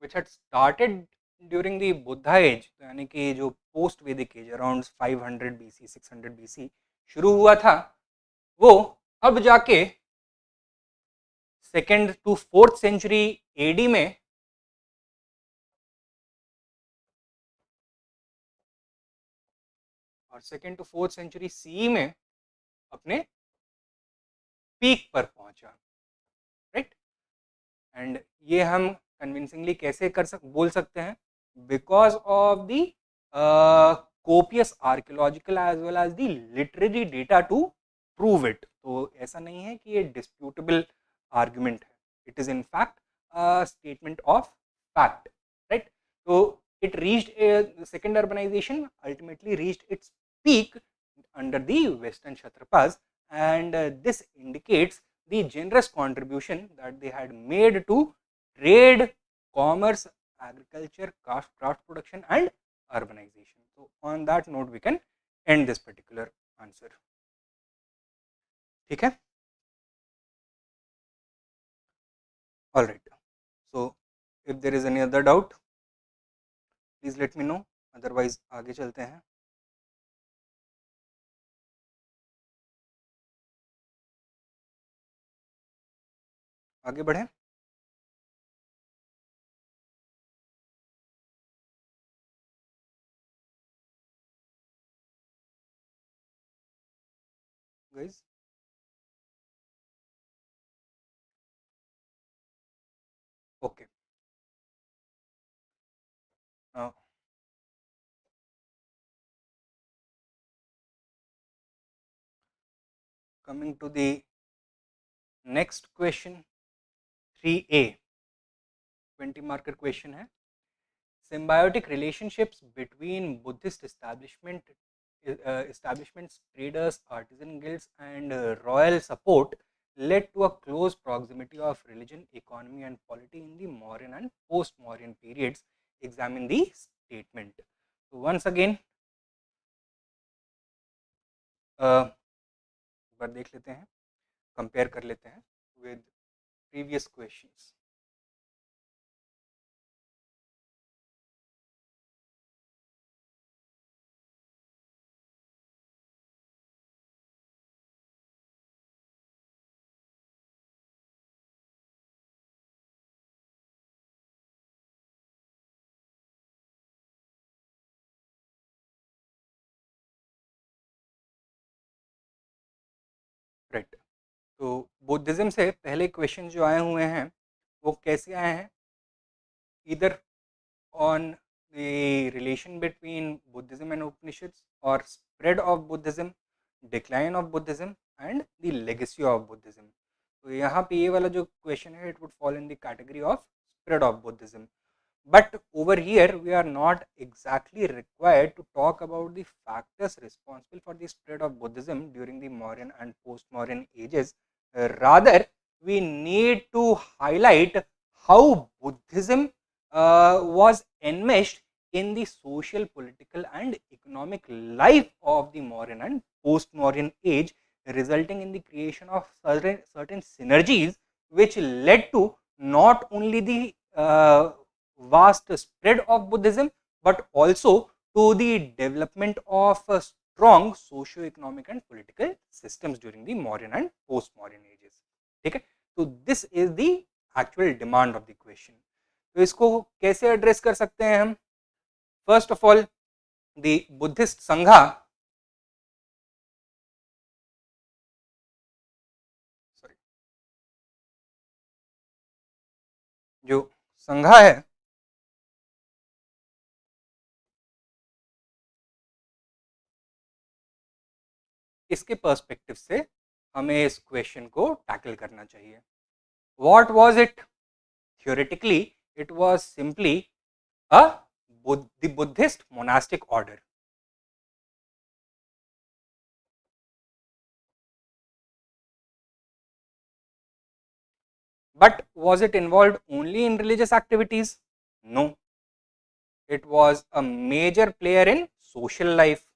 Speaker 1: which had started during the Buddha age, यानी कि जो post Vedic age around 500 BC 600 BC शुरू हुआ था, वो अब जाके second to fourth century AD में और second to fourth century C में अपने पीक पर पहुंचा, राइट। एंड ये हम कन्विंसिंगली कैसे बोल सकते हैं? Because of the copious archaeological as well as the literary data to prove it. तो ऐसा नहीं है कि ये डिस्प्यूटेबल आर्ग्यूमेंट है, it is in fact a statement of fact, right. तो it reached the second urbanization ultimately reached its peak under the Western Kshatrapas, and this indicates the generous contribution that they had made to trade, commerce, agriculture, craft production and urbanization. So on that note we can end this particular answer. ठीक है, all right. So if there is any other doubt please let me know, otherwise आगे चलते हैं। आगे बढ़े। Guys okay, now coming to the next question 3A 20 marker question है, symbiotic relationships between Buddhist establishments, traders, artisan guilds and royal support led to a close proximity of religion, economy and polity in the Mauryan and post-Mauryan periods. Examine the statement. So once again एक बार देख लेते हैं, compare कर लेते हैं with previous questions. Right, तो Buddhism से पहले क्वेश्चन जो आए हुए हैं वो कैसे आए हैं? इधर on the relation between Buddhism and Upanishads और spread of Buddhism, decline of Buddhism and the legacy of Buddhism. तो यहाँ पे ये वाला जो क्वेश्चन है it would fall in the category of spread of Buddhism. But over here we are not exactly required to talk about the factors responsible for the spread of Buddhism during the Mauryan and post-Mauryan ages. Rather, we need to highlight how Buddhism was enmeshed in the social, political and economic life of the Mauryan and post-Mauryan age, resulting in the creation of certain synergies which led to not only the vast spread of Buddhism but also to the development of strong socio-economic and political systems during the Mauryan and post-Mauryan ages. ठीक है, तो this is the actual demand of the question. तो इसको कैसे address कर सकते हैं हम? First of all the Buddhist Sangha जो संघा है इसके पर्सपेक्टिव से हमें इस क्वेश्चन को टैकल करना चाहिए. What was it? Theoretically, it was simply a the Buddhist monastic order. But was it involved only in religious activities? No, it was a major player in social life.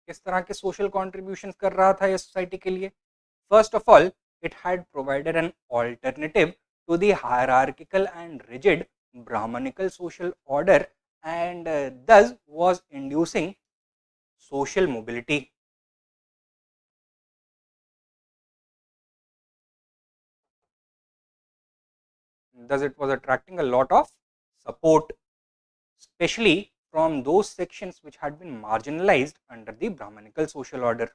Speaker 1: किस तरह के social contributions कर रहा था ये society के लिए? First of all, it had provided an alternative to the hierarchical and rigid Brahmanical social order and thus was inducing social mobility. Thus, it was attracting a lot of support, especially from those sections which had been marginalized under the Brahmanical social order.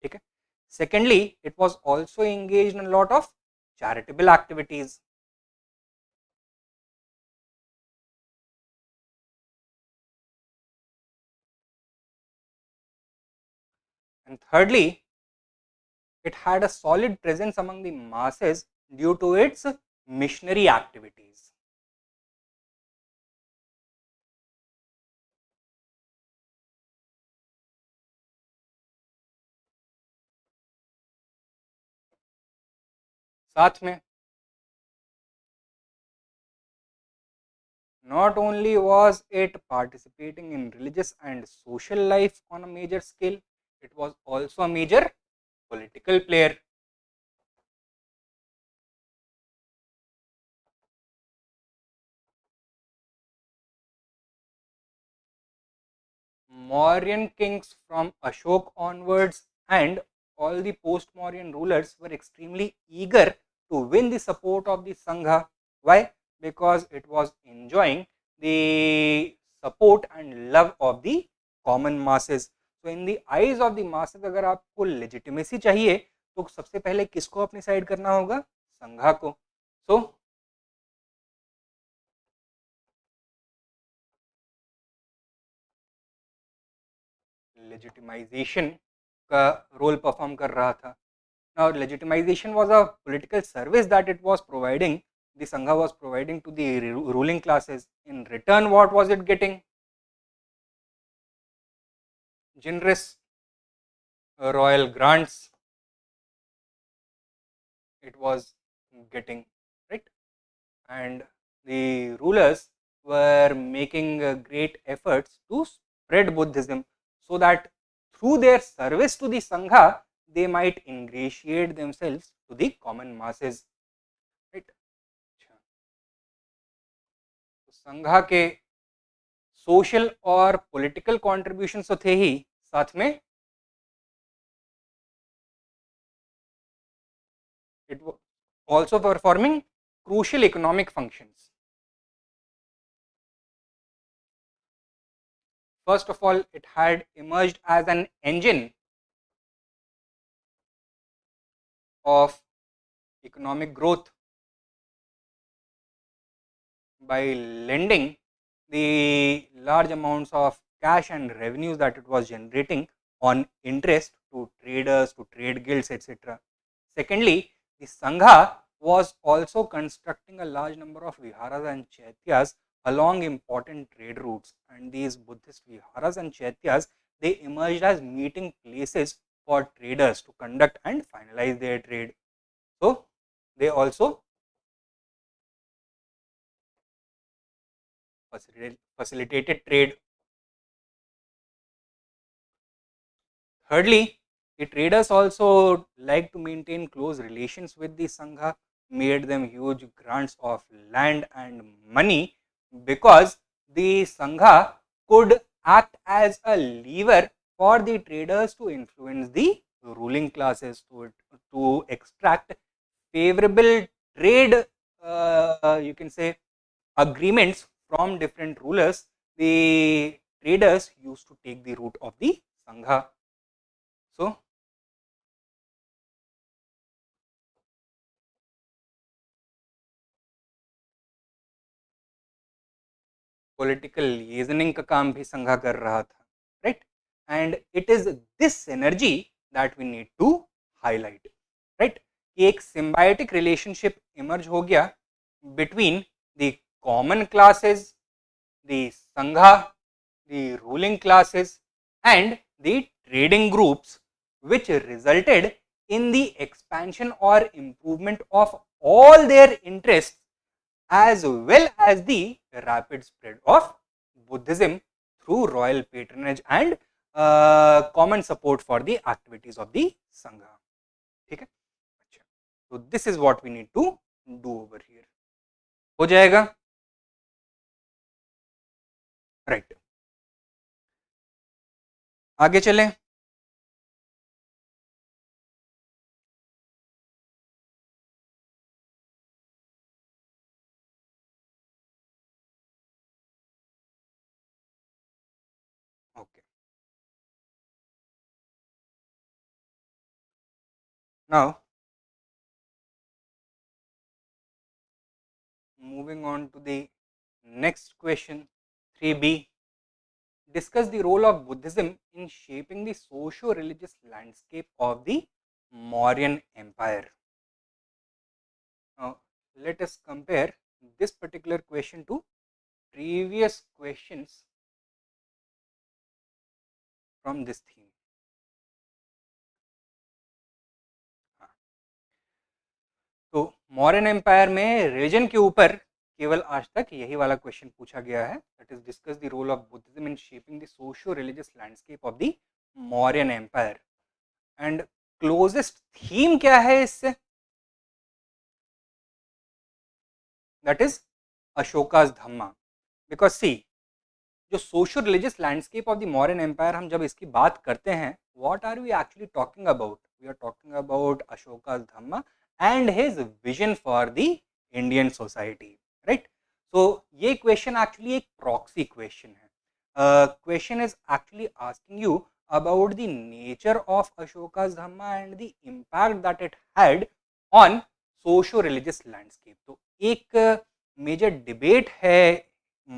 Speaker 1: Okay. Secondly, it was also engaged in a lot of charitable activities. And thirdly, it had a solid presence among the masses due to its missionary activities. साथ में not only was it participating in religious and social life on a major scale, it was also a major political player. Mauryan kings from Ashok onwards and all the post-Mauryan rulers were extremely eager to win the support of the Sangha. Why? Because it was enjoying the support and love of the common masses. So in the eyes of the masses, अगर आपको legitimacy चाहिए तो सबसे पहले किसको अपनी side करना होगा? संघा को. So लेजिटिमाइजेशन का रोल परफॉर्म कर रहा था. Now, legitimization was a political service that it was providing, the Sangha was providing to the ruling classes. In return, what was it getting? Generous royal grants it was getting, right? And the rulers were making great efforts to spread Buddhism so that through their service to the Sangha, they might ingratiate themselves to the common masses, right? तो संघा के social और political contribution तो थे ही, साथ में it was also performing crucial economic functions. First of all, it had emerged as an engine of economic growth by lending the large amounts of cash and revenues that it was generating on interest to traders, to trade guilds, etc. Secondly, the Sangha was also constructing a large number of viharas and chaityas along important trade routes, and these Buddhist viharas and chaityas, they emerged as meeting places for traders to conduct and finalize their trade. So they also facilitated trade. Thirdly, the traders also like to maintain close relations with the Sangha, made them huge grants of land and money because the Sangha could act as a lever for the traders to influence the ruling classes, to extract favorable trade, you can say, agreements from different rulers. The traders used to take the route of the Sangha. So political liaisoning का काम भी संघा कर रहा था, right. And it is this energy that we need to highlight, right. कि एक symbiotic relationship emerge हो गया between the common classes, the Sangha, the ruling classes and the trading groups, which resulted in the expansion or improvement of all their interests as well as the rapid spread of Buddhism through royal patronage and common support for the activities of the Sangha. ठीक है, अच्छा, तो this is what we need to do over here. हो जाएगा, right. आगे चलें. Okay, now moving on to the next question, 3b. Discuss the role of Buddhism in shaping the socio-religious landscape of the Mauryan Empire. Now, let us compare this particular question to previous questions from this theme. तो Mauryan empire में religion के ऊपर केवल आज तक यही वाला question पूछा गया है, that is discuss the role of Buddhism in shaping the socio religious landscape of the Mauryan empire. And closest theme क्या है इससे, that is Ashoka's Dhamma. Because see, जो socio religious landscape of the Mauryan empire हम जब इसकी बात करते हैं, what are we actually talking about? We are talking about Ashoka's Dhamma and his vision for the Indian society, right? So ये question actually एक proxy question है. Question is actually asking you about the nature of Ashoka's Dhamma and the impact that it had on socio-religious landscape. तो एक major debate है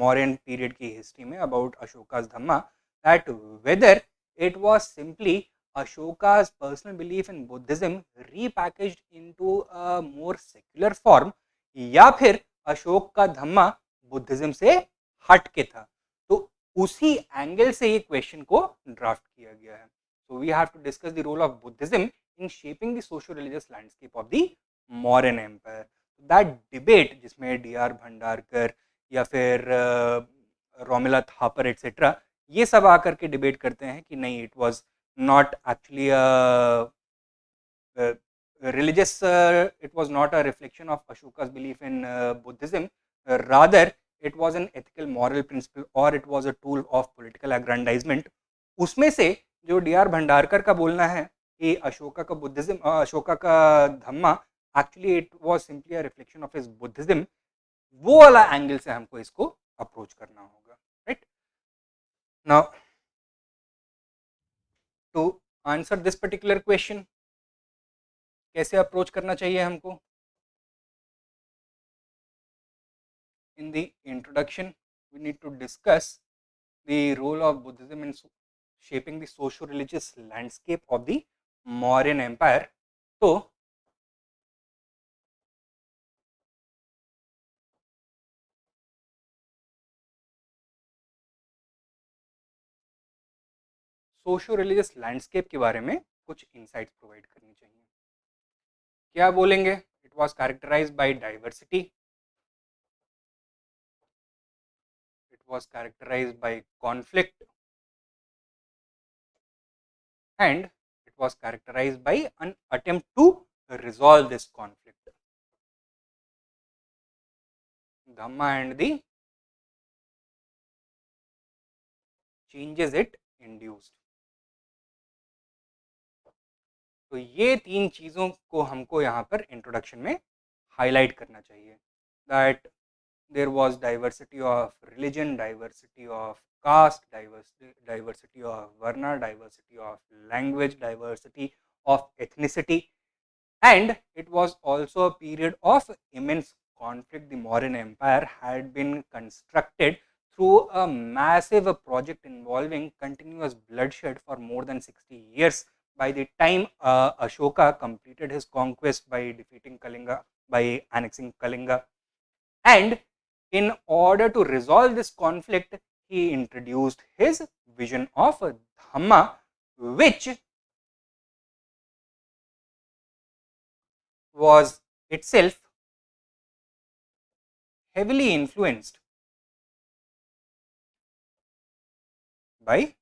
Speaker 1: Mauryan period की history में about Ashoka's Dhamma, that whether it was simply Ashoka's personal belief in Buddhism repackaged into a more secular form, या फिर अशोक का धम्मा Buddhism से हट के था. तो उसी एंगल से ये क्वेश्चन को ड्राफ्ट किया गया है. So we have to discuss the role of Buddhism in shaping the socio religious landscape of the Mauryan empire. That debate जिसमें डी.आर. भंडारकर या फिर रोमिला थापर एटसेट्रा ये सब आकर के डिबेट करते हैं कि नहीं, it was not actually a religious, it was not a reflection of Ashoka's belief in Buddhism, rather it was an ethical moral principle or it was a tool of political aggrandizement. उसमें से जो DR. Bhandarkar का बोलना है कि अशोका का Buddhism, Ashoka का Dhamma actually it was simply a reflection of his Buddhism, वो वाला एंगल से हमको इसको अप्रोच करना होगा, right. Now to answer this particular question, कैसे अप्रोच करना चाहिए हमको? In the introduction we need to discuss the role of Buddhism in shaping the socio religious landscape of the Mauryan empire. तो सोशो रिलीजियस लैंडस्केप के बारे में कुछ insights provide करनी चाहिए. क्या बोलेंगे? It was characterised by diversity, it was characterised by conflict and it was characterized by an attempt to resolve this conflict. Dhamma and the changes it induced. तो ये तीन चीज़ों को हमको यहाँ पर इंट्रोडक्शन में हाईलाइट करना चाहिए, that there was diversity of religion, diversity of caste diversity, diversity of varna, diversity of language, diversity of ethnicity, and it was also a period of immense conflict. The Mauryan Empire had been constructed through a massive project involving continuous bloodshed for more than 60 years. By the time Ashoka completed his conquest by defeating Kalinga, by annexing Kalinga, and in order to resolve this conflict, he introduced his vision of Dhamma, which was itself heavily influenced by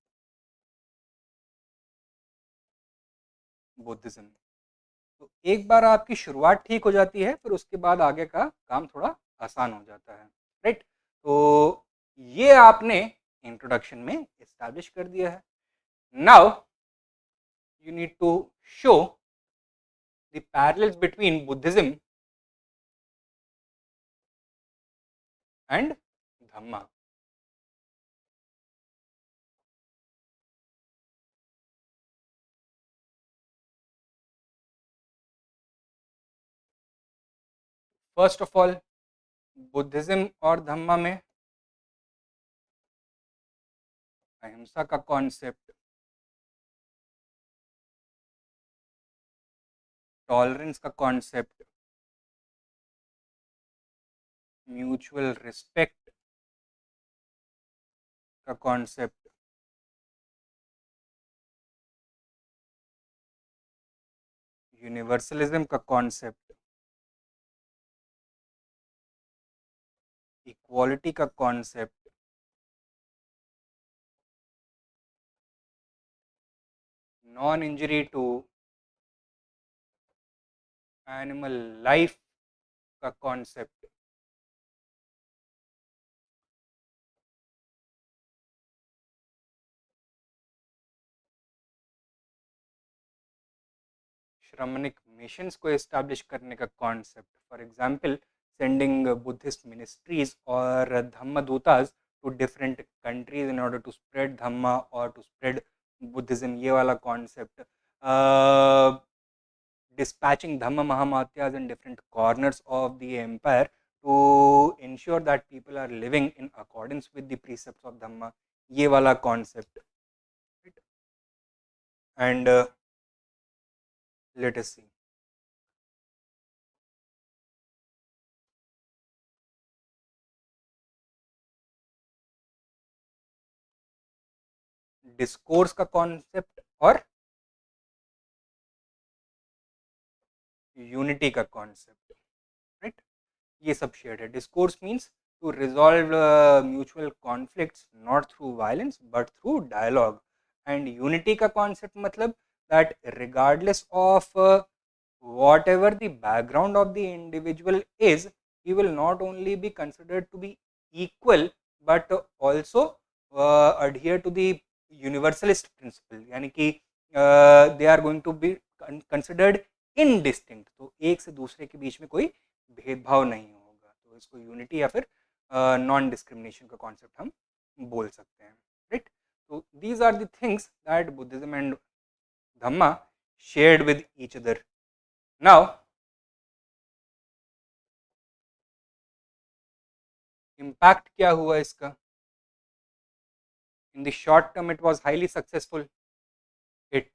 Speaker 1: Buddhism. तो एक बार आपकी शुरुआत ठीक हो जाती है, फिर उसके बाद आगे का काम थोड़ा आसान हो जाता है, राइट. तो ये आपने इंट्रोडक्शन में एस्टैब्लिश कर दिया है. Now you need to show the parallels between Buddhism and Dhamma. First of all, Buddhism और धम्मा में अहिंसा का कॉन्सेप्ट, टॉलरेंस का कॉन्सेप्ट, म्यूचुअल रिस्पेक्ट का कॉन्सेप्ट, यूनिवर्सलिज्म का कॉन्सेप्ट, इक्वालिटी का concept, non injury to animal life का कॉन्सेप्ट, श्रमणिक मिशंस को establish करने का concept, for example sending Buddhist ministries और Dhamma dutas to different countries in order to spread Dhamma और टू स्प्रेड बुद्धिज्म, ये वाला concept. dispatching Dhamma Mahamatyas in different corners of the empire to ensure that people are living in accordance with the precepts of Dhamma, ये वाला concept, right? And let us see. Discourse का concept और unity का concept, right. ये सब shared है. Discourse means to resolve mutual conflicts not through violence but through dialogue. And unity का concept मतलब that regardless of whatever the background of the individual is, he will not only be considered to be equal but also adhere to the universalist principle, यानी कि they are going to be considered indistinct. तो एक से दूसरे के बीच में कोई भेदभाव नहीं होगा. तो इसको यूनिटी या फिर नॉन डिस्क्रिमिनेशन का कॉन्सेप्ट हम बोल सकते हैं, राइट. तो these are the things that Buddhism and Dhamma shared with each other. Now, impact क्या हुआ इसका? In the short term, it was highly successful. It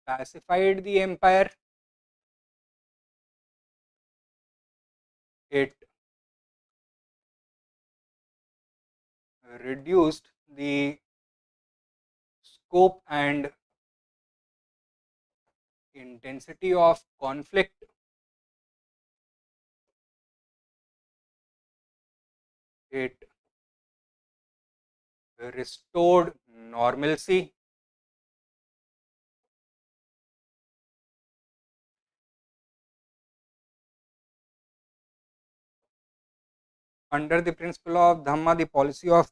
Speaker 1: pacified the empire. It reduced the scope and intensity of conflict. It restored normalcy. Under the principle of Dhamma, the policy of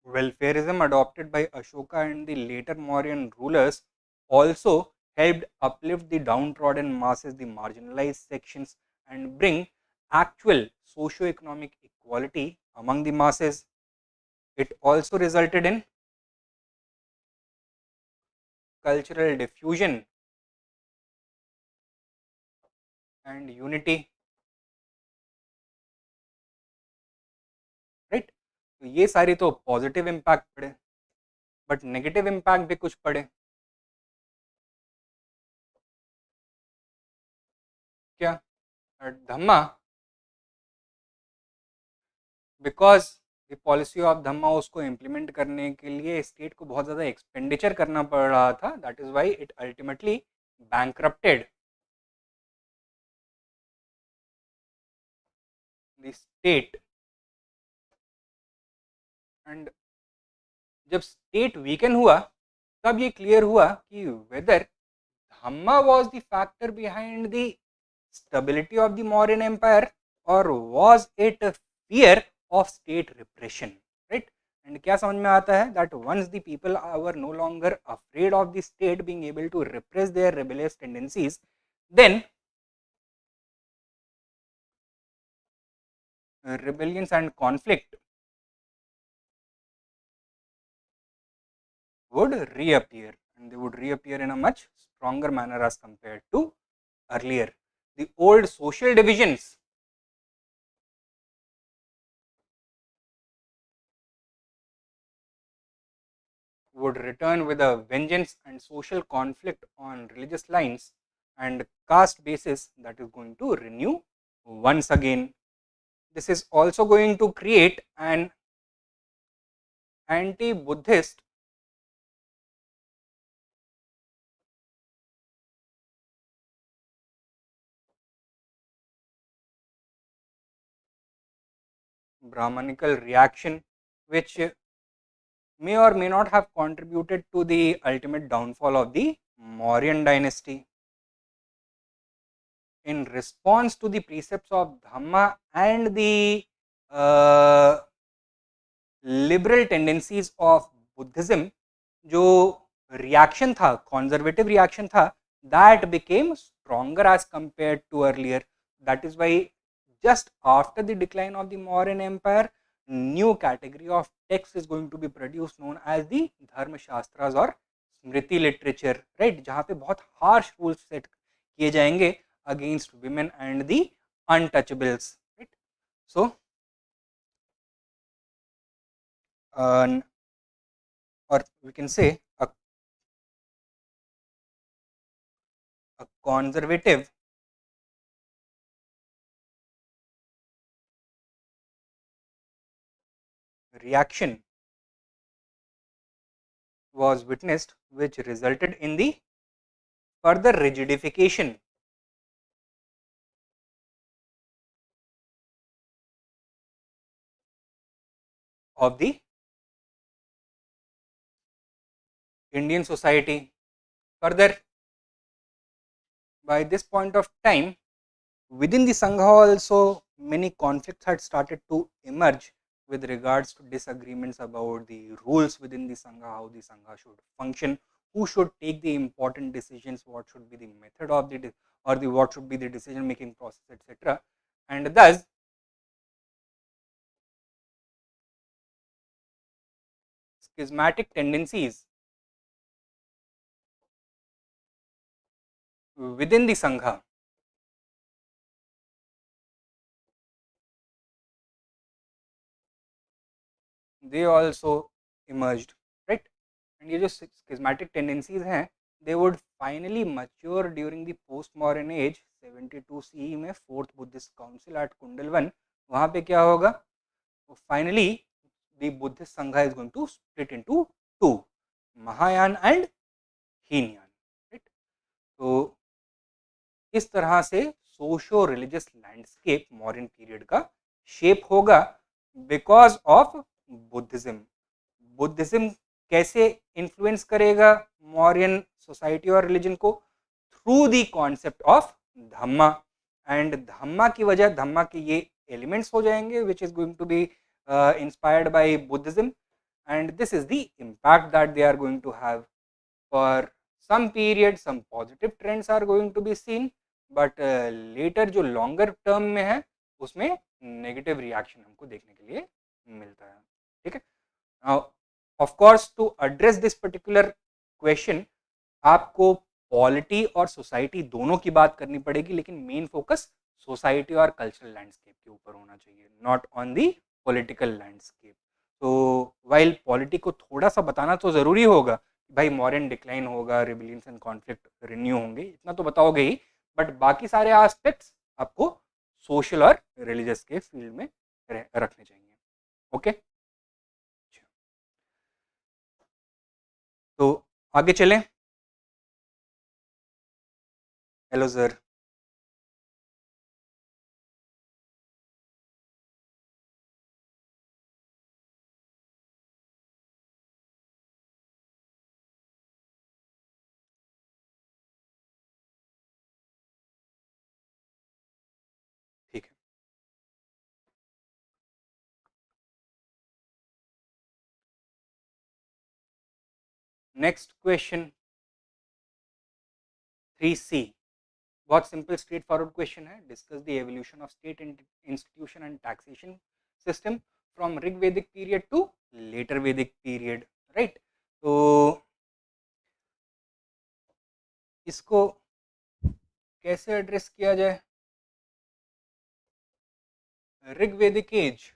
Speaker 1: welfareism adopted by Ashoka and the later Mauryan rulers also helped uplift the downtrodden masses, the marginalized sections, and bring actual socio-economic equality among the masses. It also resulted in cultural diffusion and unity, right. तो ये सारी तो positive impact पड़े, but negative impact भी कुछ पड़े. क्या? धम्मा, because the policy of धम्मा, उसको इम्प्लीमेंट करने के लिए स्टेट को बहुत ज़्यादा एक्सपेंडिचर करना पड़ रहा था. That is why it ultimately bankrupted the state. And जब स्टेट वीकन हुआ तब ये क्लियर हुआ कि whether Dhamma was the factor behind the stability of the Mauryan empire or was it fear of state repression, right. And क्या समझ में आता है? That once the people are no longer afraid of the state being able to repress their rebellious tendencies, then rebellions and conflict would reappear, and they would reappear in a much stronger manner as compared to earlier. The old social divisions would return with a vengeance, and social conflict on religious lines and caste basis that is going to renew once again. This is also going to create an anti-Buddhist Brahmanical reaction, which may or may not have contributed to the ultimate downfall of the Mauryan dynasty. In response to the precepts of Dhamma and the liberal tendencies of Buddhism, जो reaction था, conservative reaction था, that became stronger as compared to earlier. That is why just after the decline of the Mauryan Empire, new category of text is going to be produced known as the Dharma Shastras or Smriti literature, right, जहाँ पे बहुत harsh rules set किए जाएंगे against women and the untouchables, right. So or we can say a conservative reaction was witnessed, which resulted in the further rigidification of the Indian society. Further, by this point of time, within the Sangha also many conflicts had started to emerge with regards to disagreements about the rules within the Sangha, how the Sangha should function, who should take the important decisions, what should be the method of the or the what should be the decision making process, etc. And thus schismatic tendencies within the Sangha they also emerged, right. And ये जो schismatic tendencies हैं, they would finally mature during the post modern age 72 CE में fourth Buddhist council at Kundalwan. वहाँ पे क्या होगा? Finally the Buddhist Sangha is going to split into two, Mahayana and Heenyan, right. तो इस तरह से socio religious landscape modern period का शेप होगा बिकॉज ऑफ बुद्धिज्म. बुद्धिज्म कैसे इन्फ्लुएंस करेगा मौर्यन सोसाइटी और रिलीजन को? Through the concept of Dhamma. And Dhamma की वजह, धम्मा के ये एलिमेंट्स हो जाएंगे which is going to be inspired by Buddhism, and this is the impact that they are going to have. For some period some positive trends are going to be seen, but later जो longer term में है उसमें negative reaction हमको देखने के लिए मिलता है. ठीक है. Now, of course, to address this particular question, आपको पॉलिटी और सोसाइटी दोनों की बात करनी पड़ेगी, लेकिन मेन फोकस सोसाइटी और कल्चरल लैंडस्केप के ऊपर होना चाहिए, not on the political landscape. तो वाइल पॉलिटी को थोड़ा सा बताना तो ज़रूरी होगा, भाई मॉरियन डिक्लाइन होगा, रिबिलियंस एंड कॉन्फ्लिक्ट रिन्यू होंगे, इतना तो बताओगे ही, बट बाकी सारे एस्पेक्ट्स आपको सोशल और रिलीजियस के फील्ड में रखने चाहिए. ओके, तो आगे चलें. Hello sir. ठीक है. Next question 3C. बहुत सिंपल स्ट्रेट फॉरवर्ड क्वेश्चन है. Discuss the evolution of state institution and taxation system from Rig वैदिक पीरियड टू लेटर वैदिक पीरियड. राइट. तो इसको कैसे एड्रेस किया जाए? ऋग वैदिक as,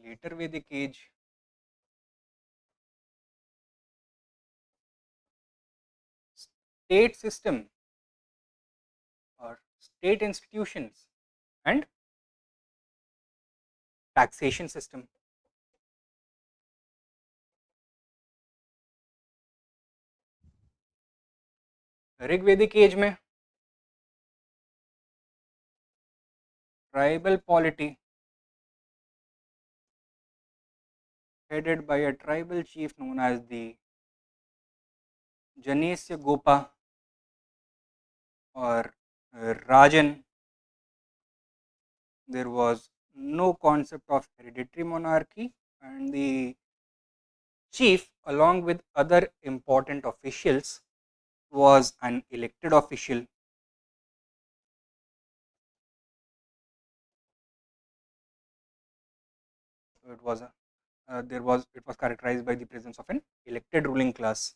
Speaker 1: letter Vedic as, state system और state institutions and taxation system. Rig वैदिक एज में tribal polity headed by a tribal chief known as the Janesya Gopa or Rajan. There was no concept of hereditary monarchy, and the chief, along with other important officials, was an elected official. So it was it was characterized by the presence of an elected ruling class.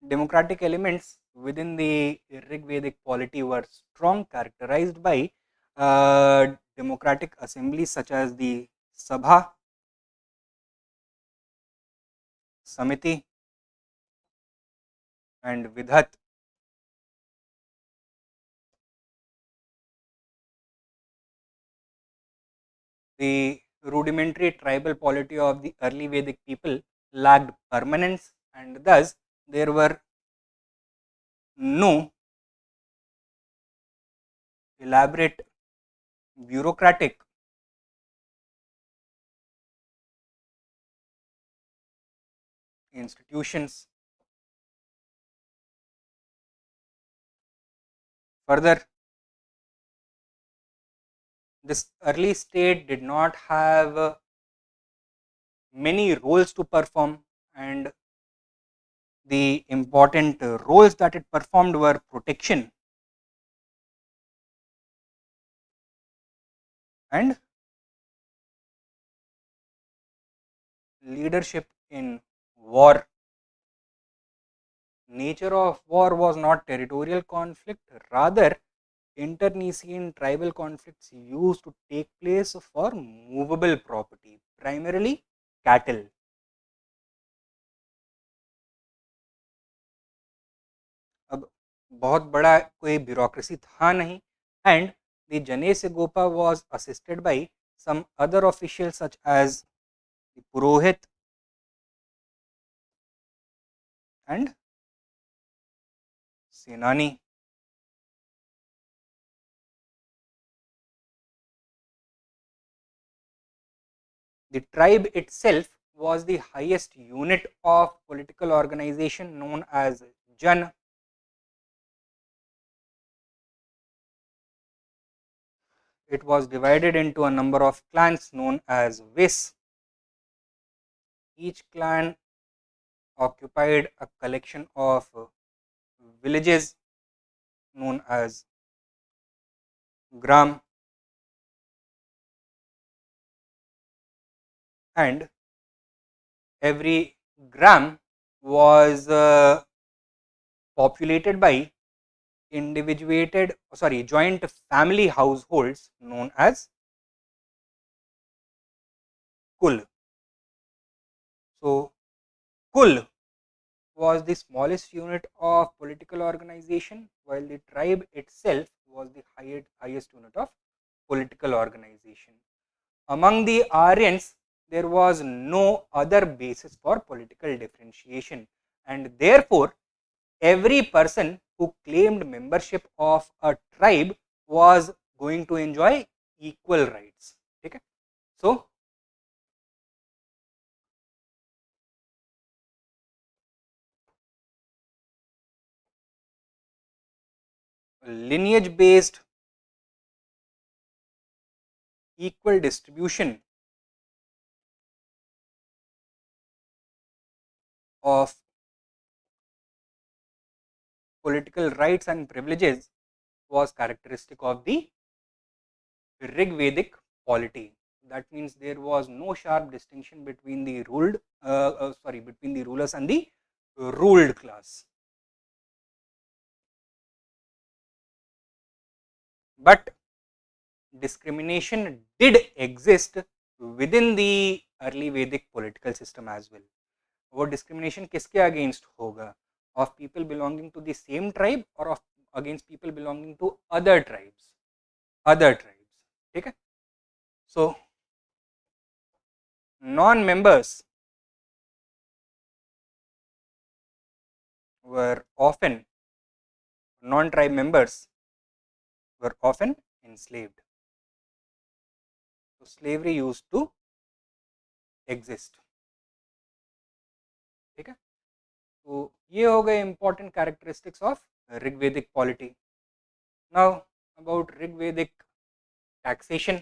Speaker 1: Democratic elements within the Rig Vedic polity were strong, characterized by democratic assemblies such as the Sabha, Samiti, and Vidhat. The rudimentary tribal polity of the early Vedic people lacked permanence, and thus there were no elaborate bureaucratic institutions. Further, this early state did not have many roles to perform, and the important roles that it performed were protection and leadership in war. Nature of war was not territorial conflict, rather internecine tribal conflicts used to take place for movable property, primarily cattle. अब बहुत बड़ा कोई bureaucracy था नहीं, and the Janesya Gopa was assisted by some other officials such as the Purohit and Senani. The tribe itself was the highest unit of political organization known as Jan. It was divided into a number of clans known as Vis. Each clan occupied a collection of villages known as Gram. and every gram was populated by joint family households known as kul. So kul was the smallest unit of political organization, while the tribe itself was the highest unit of political organization. Among the Aryans, there was no other basis for political differentiation, and therefore, every person who claimed membership of a tribe was going to enjoy equal rights. Okay? So, lineage based equal distribution of political rights and privileges was characteristic of the Rig Vedic polity. That means there was no sharp distinction between the between the rulers and the ruled class. But discrimination did exist within the early Vedic political system as well. वो discrimination किसके against होगा? Of people belonging to the same tribe or of against people belonging to other tribes? Other tribes. ठीक है? So non-members were often non-tribe members were often enslaved. So slavery used to exist. ठीक है? तो ये हो गए important characteristics of Rigvedic polity. Now about Rigvedic taxation.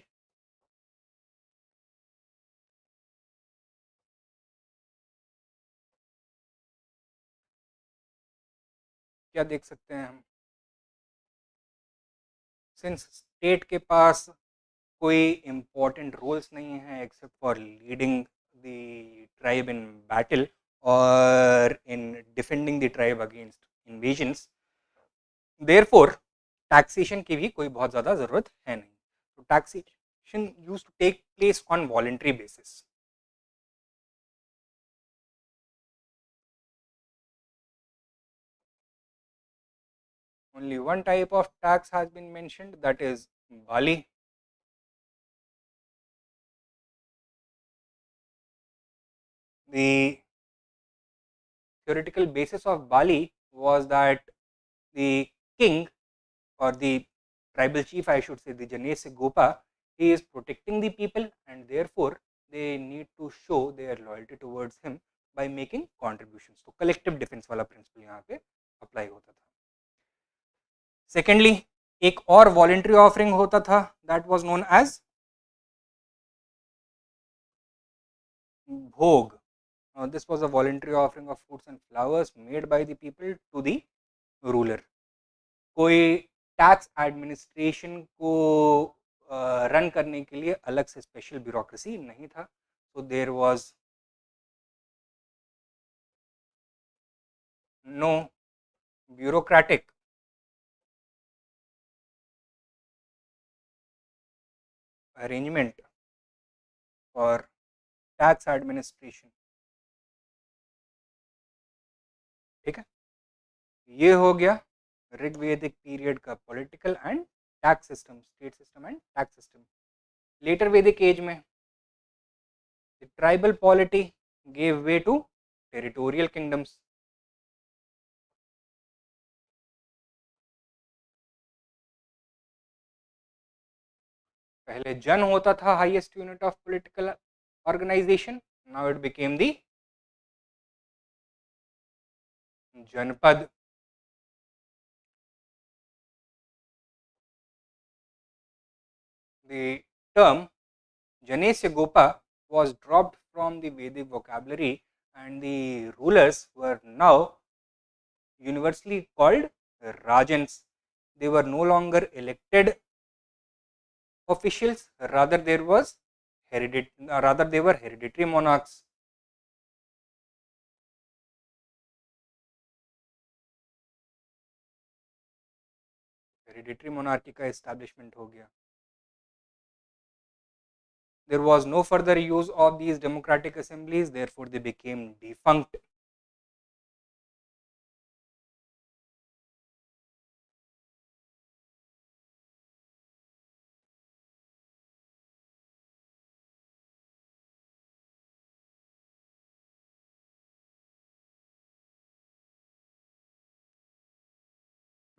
Speaker 1: क्या देख सकते हैं हम? Since state के पास कोई important roles नहीं है except for leading the tribe in battle or in defending the tribe against invasions, therefore taxation की भी कोई बहुत ज़्यादा ज़रूरत है नहीं. So taxation used to take place on voluntary basis. Only one type of tax has been mentioned, that is Bali. The theoretical basis of Bali was that the king or the tribal chief, I should say, the Janese Gopa, he is protecting the people and therefore they need to show their loyalty towards him by making contributions. So collective defense वाला principle यहाँ पे apply होता था. Secondly, एक और voluntary offering होता था, that was known as bhog. This was a voluntary offering of fruits and flowers made by the people to the ruler. कोई टैक्स एडमिनिस्ट्रेशन को रन करने के लिए अलग से स्पेशल ब्यूरोक्रेसी नहीं था. So there was no bureaucratic arrangement for tax administration. ठीक है, ये हो गया ऋग्वेदिक पीरियड का political and tax system, state system and tax system. Later Vedic age में the tribal polity gave way to territorial kingdoms. पहले जन होता था highest unit of political organisation, now it became the janapada. The term Janesya Gopa was dropped from the Vedic vocabulary and the rulers were now universally called Rajans. They were no longer elected officials, rather there was they were hereditary monarchs. Hereditary monarchy का establishment हो गया. There was no further use of these democratic assemblies, therefore they became defunct.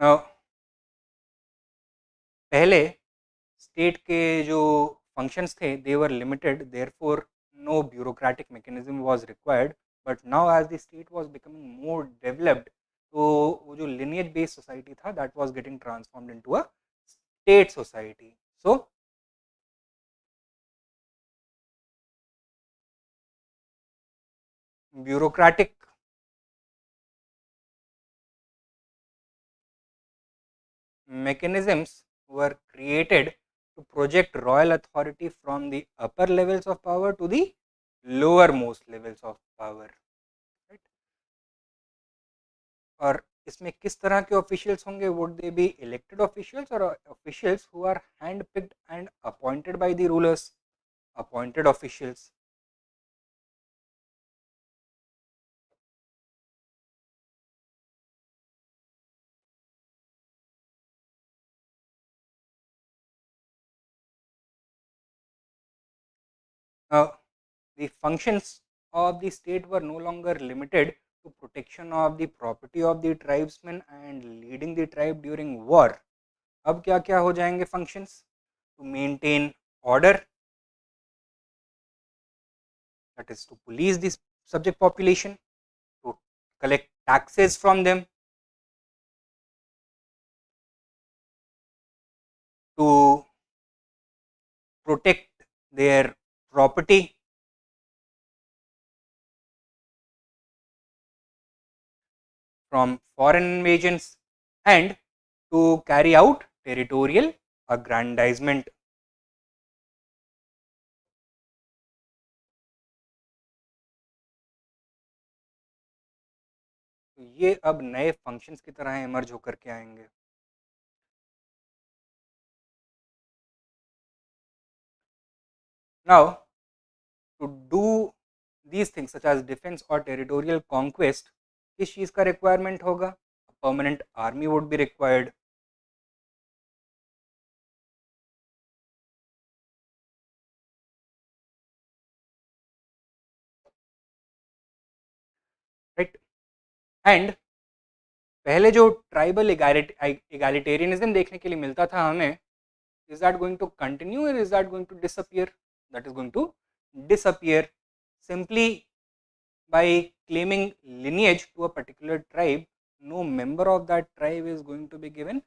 Speaker 1: Now, पहले state के जो functions थे, they were limited, therefore no bureaucratic mechanism was required. But now as the state was becoming more developed, तो वो जो lineage based society था, that was getting transformed into a state society. So bureaucratic mechanisms were created to project royal authority from the upper levels of power to the lowermost levels of power, right? और इसमें किस तरह के officials होंगे? Would they be elected officials or officials who are hand picked and appointed by the rulers? Appointed officials. The functions of the state were no longer limited to protection of the property of the tribesmen and leading the tribe during war. अब क्या क्या हो जाएंगे functions? To maintain order, that is to police the subject population, to collect taxes from them, to protect their property, from foreign invasions, and to carry out territorial aggrandizement. तो ये अब नए functions की तरह इमर्ज होकर के आएंगे. Now, to do these things such as defense or territorial conquest, किस चीज का रिक्वायरमेंट होगा? Permanent army would be required. Right. And पहले जो ट्राइबल इगैलिटेरियनिज्म देखने के लिए मिलता था हमें, is that going to continue or is that going to disappear? That is going to disappear. Simply by claiming lineage to a particular tribe, no member of that tribe is going to be given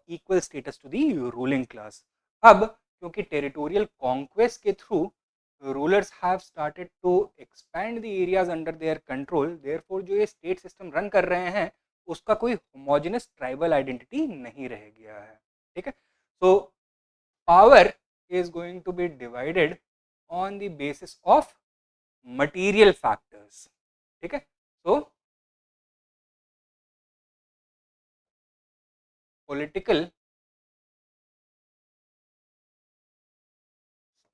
Speaker 1: equal status to the ruling class. अब क्योंकि territorial conquest के through rulers have started to expand the areas under their control, therefore जो ये state system run कर रहे हैं उसका कोई homogeneous tribal identity नहीं रह गया है. ठीक है. So power is going to be divided on the basis of material factors. ठीक है. So political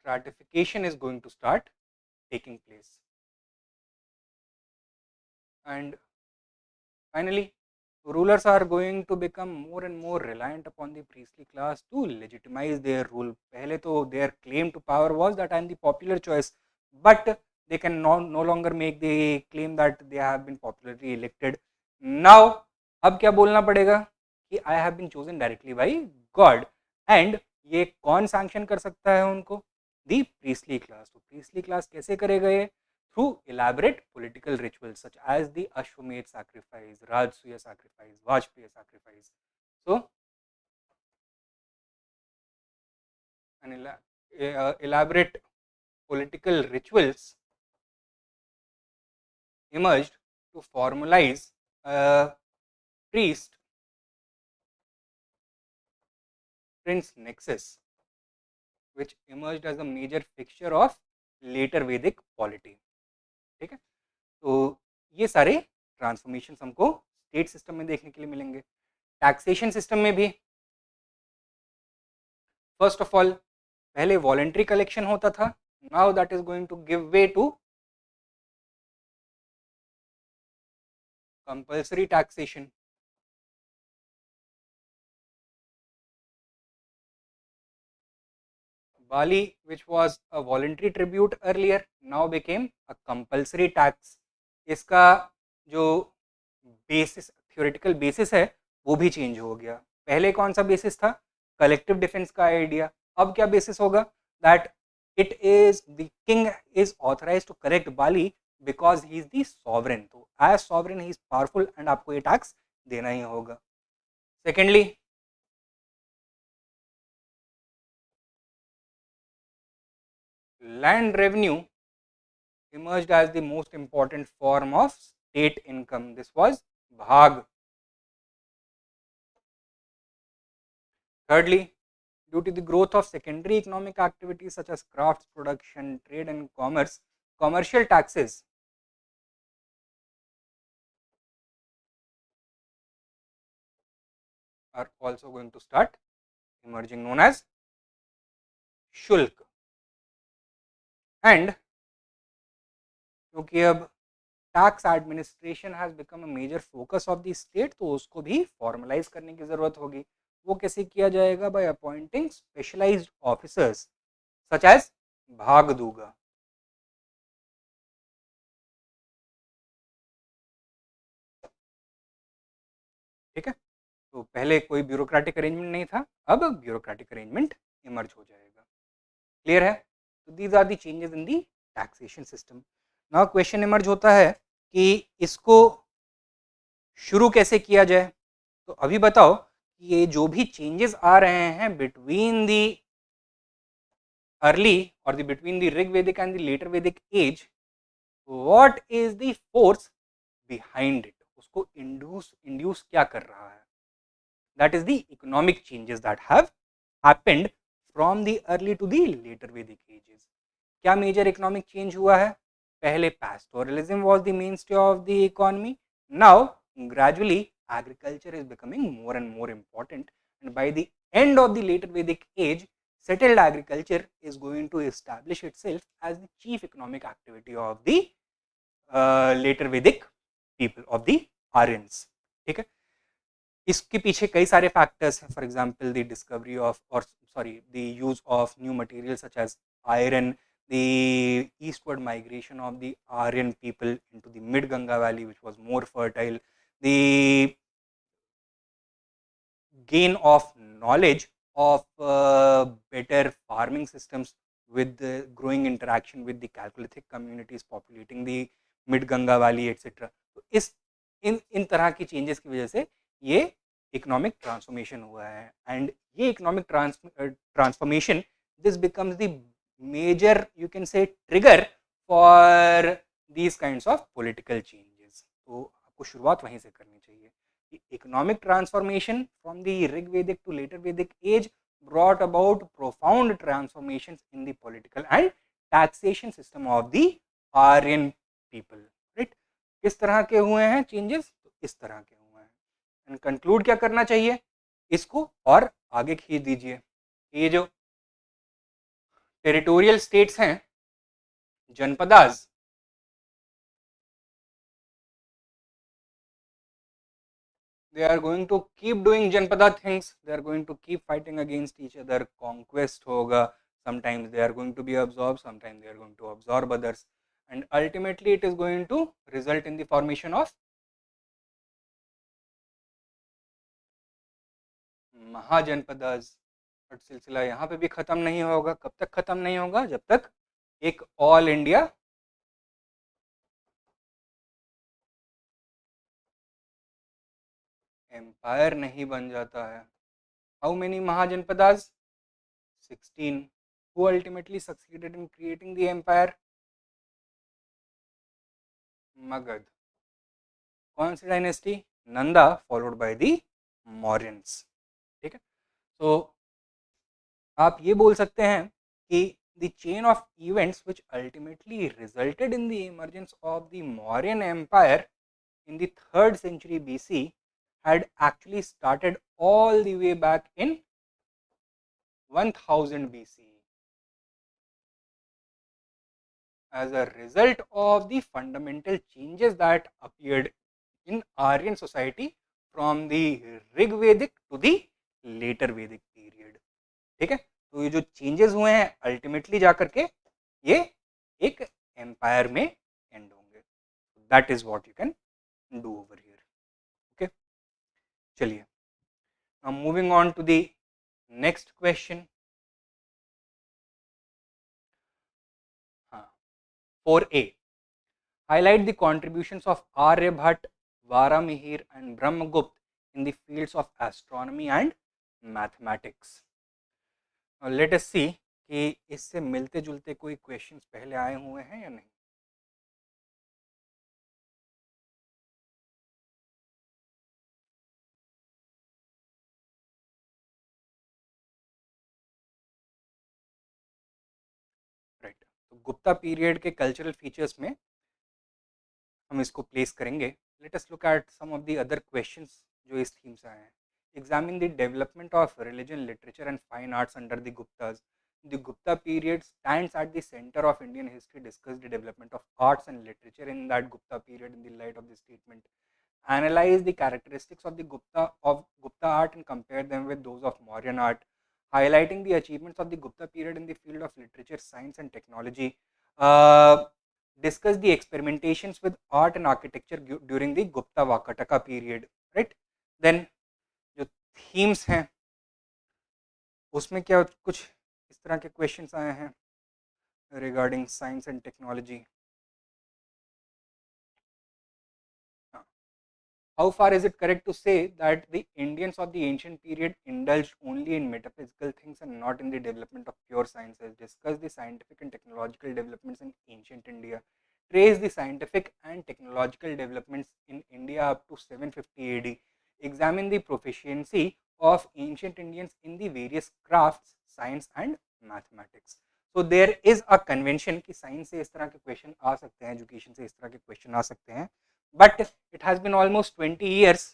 Speaker 1: stratification is going to start taking place. And finally, rulers are going to become more and more reliant upon the priestly class to legitimize their rule. पहले तो their claim to power was that I am the popular choice, but they can no longer make the claim that they have been popularly elected. Now, अब क्या बोलना पड़ेगा कि I have been chosen directly by God. And ये कौन sanction कर सकता है उनको? The priestly class. तो priestly class कैसे करेगा ये? Through elaborate political rituals such as the Ashwamedh sacrifice, Rajasuya sacrifice, Vajpayee sacrifice. So, an elaborate political rituals emerged to formalize a priest prince nexus which emerged as a major fixture of later Vedic polity. ठीक है, तो ये सारे transformation हमको state system में देखने के लिए मिलेंगे. टैक्सेशन सिस्टम में भी फर्स्ट ऑफ ऑल पहले वॉलेंट्री कलेक्शन होता था, now that is going to give way to compulsory taxation. Bali, which was a voluntary tribute earlier, now became a compulsory tax. इसका जो बेसिस, थ्योरेटिकल बेसिस है, वो भी चेंज हो गया. पहले कौन सा बेसिस था? कलेक्टिव डिफेंस का आइडिया. अब क्या बेसिस होगा? That it is the king is authorised to collect bali because he is the sovereign. तो as sovereign he is powerful and आपको ये टैक्स देना ही होगा. Secondly, land revenue emerged as the most important form of state income. This was Bhag. Thirdly, due to the growth of secondary economic activities such as crafts production, trade and commerce, commercial taxes are also going to start emerging, known as Shulk. And क्योंकि अब tax administration has become a major focus of the state, तो उसको भी formalise करने की जरूरत होगी. वो कैसे किया जाएगा? By appointing specialised officers such as bhagadugha. ठीक है, तो पहले कोई ब्यूरोक्रेटिक अरेंजमेंट नहीं था, अब ब्यूरोक्रेटिक अरेंजमेंट इमर्ज हो जाएगा. क्लियर है? तो these are the changes in the taxation system. Now question emerge होता है कि इसको शुरू कैसे किया जाए. तो अभी बताओ कि ये जो भी चेंजेस आ रहे हैं बिटवीन द अर्ली और the between the Rig Vedic and the later Vedic age, what is the force behind it? उसको इंड्यूस क्या कर रहा है? That is the economic changes that have happened from the early to the later Vedic ages. क्या major economic change हुआ है? पहले pastoralism was the mainstay of the economy. Now gradually agriculture is becoming more and more important, and by the end of the later Vedic age, settled agriculture is going to establish itself as the chief economic activity of the later Vedic people, of the Aryans. ठीक है, इसके पीछे कई सारे factors हैं. For example the discovery of, or sorry, the use of new material such as iron, the eastward migration of the Aryan people into the mid Ganga valley, which was more fertile, the gain of knowledge of better farming systems with the growing interaction with the Chalcolithic communities populating the mid Ganga valley, etc. तो इस इन तरह की changes की वजह से ये economic transformation हुआ है. एंड ये economic transformation, this becomes the major, you can say, trigger for these kinds of political changes. तो आपको शुरुआत वहीं से करनी चाहिए. Economic transformation from the Rig Vedic to later Vedic age brought about profound transformations in the political and taxation system of the Aryan people. Right? किस तरह के हुए हैं चेंजेस? तो इस तरह के हुए हैं. एंड कंक्लूड क्या करना चाहिए? इसको और आगे खींच दीजिए. ये जो टेरिटोरियल स्टेट्स हैं, Janapadas, they are going to keep doing janpada things. They are going to keep fighting against each other. Conquest hoga. Sometimes they are going to be absorbed, sometimes they are going to absorb others, and ultimately it is going to result in the formation of mahajanapadas. But सिलसिला यहाँ पे भी खत्म नहीं होगा. कब तक खत्म नहीं होगा? जब तक एक ऑल इंडिया एम्पायर नहीं बन जाता है. How many mahajanapadas? 16. Who ultimately succeeded in creating the empire? Magad. कौन सी dynasty? Nanda, followed by the Mauryans. ठीक है, तो आप ये बोल सकते हैं the chain of events which ultimately resulted in the emergence of the Mauryan Empire in the 3rd century BC had actually started all the way back in 1000 BC as a result of the fundamental changes that appeared in Aryan society from the Rig Vedic to the later Vedic period. ठीक है, तो ये जो changes हुए हैं ultimately जाकर के ये एक एम्पायर में एंड होंगे. That is what you can do over here. Okay, चलिए, now moving on to the next question. हाँ, 4A. Highlight the contributions of Aryabhat, Varamihir and Brahmagupta in the fields of astronomy and mathematics. Now let us see कि इससे मिलते जुलते कोई questions पहले आए हुए हैं या नहीं. राइट, तो गुप्ता पीरियड के कल्चरल फीचर्स में हम इसको प्लेस करेंगे. Let us look at some of the other questions जो इस थीम से आए हैं. Examine the development of religion, literature and fine arts under the Guptas. The Gupta period stands at the center of Indian history. Discuss the development of arts and literature in that Gupta period in the light of this statement. Analyze the characteristics of the Gupta art and compare them with those of Mauryan art. Highlighting the achievements of the Gupta period in the field of literature, science, and technology. Uh, Discuss the experimentations with art and architecture during the Gupta Vakataka period. Right? Then जो themes हैं उसमें क्या कुछ इस तरह के questions आए हैं regarding science and technology. How far is it correct to say that the Indians of the ancient period indulged only in metaphysical things and not in the development of pure sciences? Discuss the scientific and technological developments in ancient India. Trace the scientific and technological developments in India up to 750 AD. Examine the proficiency of ancient Indians in the various crafts, science and mathematics. So there is a convention कि science से इस तरह के question आ सकते हैं, education से इस तरह के क्वेश्चन आ सकते हैं, but it has been almost 20 years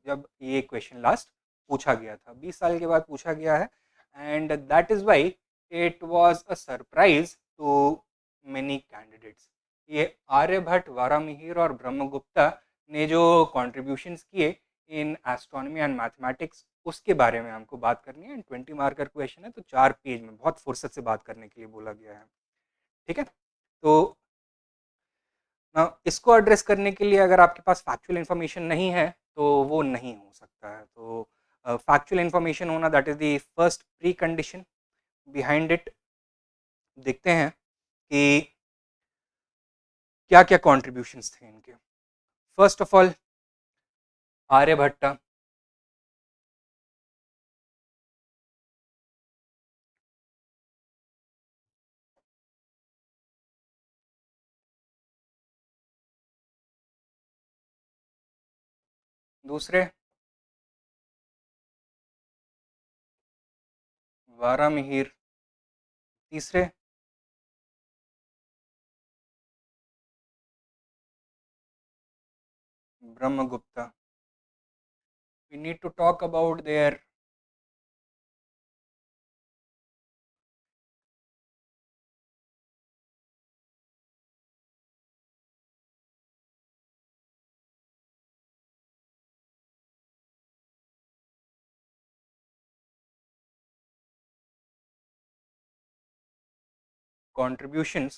Speaker 1: जब ये क्वेश्चन लास्ट पूछा गया था. 20 साल के बाद पूछा गया है and that is why it was a surprise to many candidates. ये आर्यभट्ट, वारामिहिर और ब्रह्मगुप्ता ने जो कॉन्ट्रीब्यूशंस किए इन एस्ट्रोनॉमी एंड मैथमेटिक्स उसके बारे में हमको बात करनी है. 20 मार्कर क्वेश्चन है तो 4 पेज में बहुत फुर्सत से बात करने के लिए बोला गया है. ठीक है, तो इसको एड्रेस करने के लिए अगर आपके पास फैक्चुअल इन्फॉर्मेशन नहीं है तो वो नहीं हो सकता है. तो फैक्चुअल इन्फॉर्मेशन होना that is the first pre condition. Behind it देखते हैं कि क्या क्या कॉन्ट्रीब्यूशंस थे इनके. फर्स्ट ऑफ ऑल आर्यभट्ट, दूसरे वारामिहिर, तीसरे Brahmagupta. We need to talk about their contributions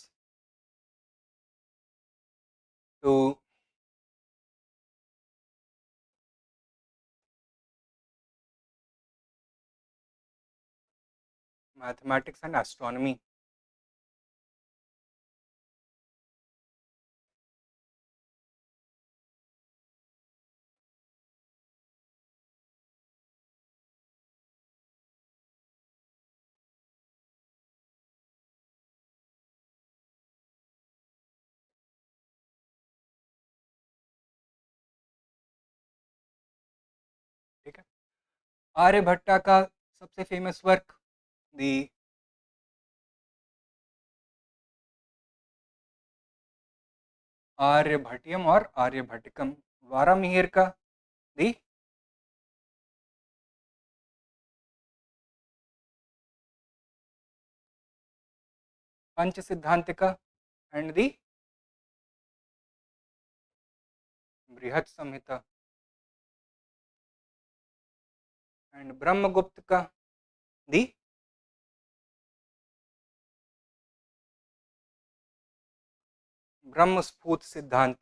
Speaker 1: to mathematics and astronomy. ठीक है, आर्यभट्टा का सबसे फेमस वर्क दी आर्यभट्टियम और आर्यभट्टिकम. वारामिहिर का the punch Siddhantika and the बृहत संहिता and ब्रह्मगुप्त का the ब्रह्मस्फूत सिद्धांत.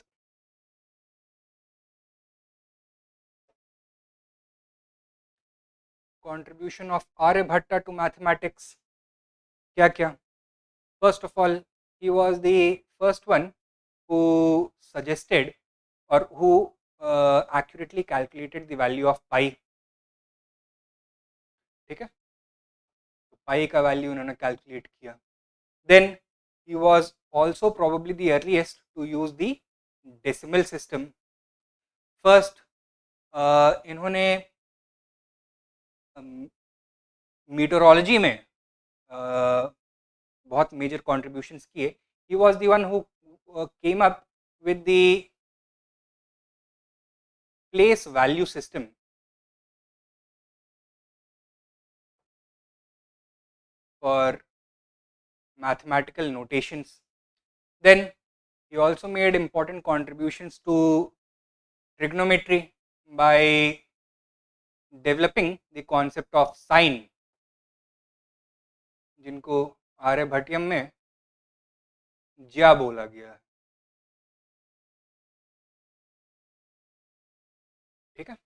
Speaker 1: Contribution of Aryabhatta to mathematics. क्या क्या? First of all, he was the first one who suggested or who accurately calculated the value of pi. ठीक है, तो पाई का वैल्यू उन्होंने कैलकुलेट किया. Then he was also probably the earliest to use the decimal system. First इन्होंने metrology में बहुत major contributions किए. He was the one who came up with the place value system for mathematical notations. Then he also made important contributions to trigonometry by developing the concept of sine, जिनको आर्यभट्टियम में ज्या बोला गया है. ठीक है,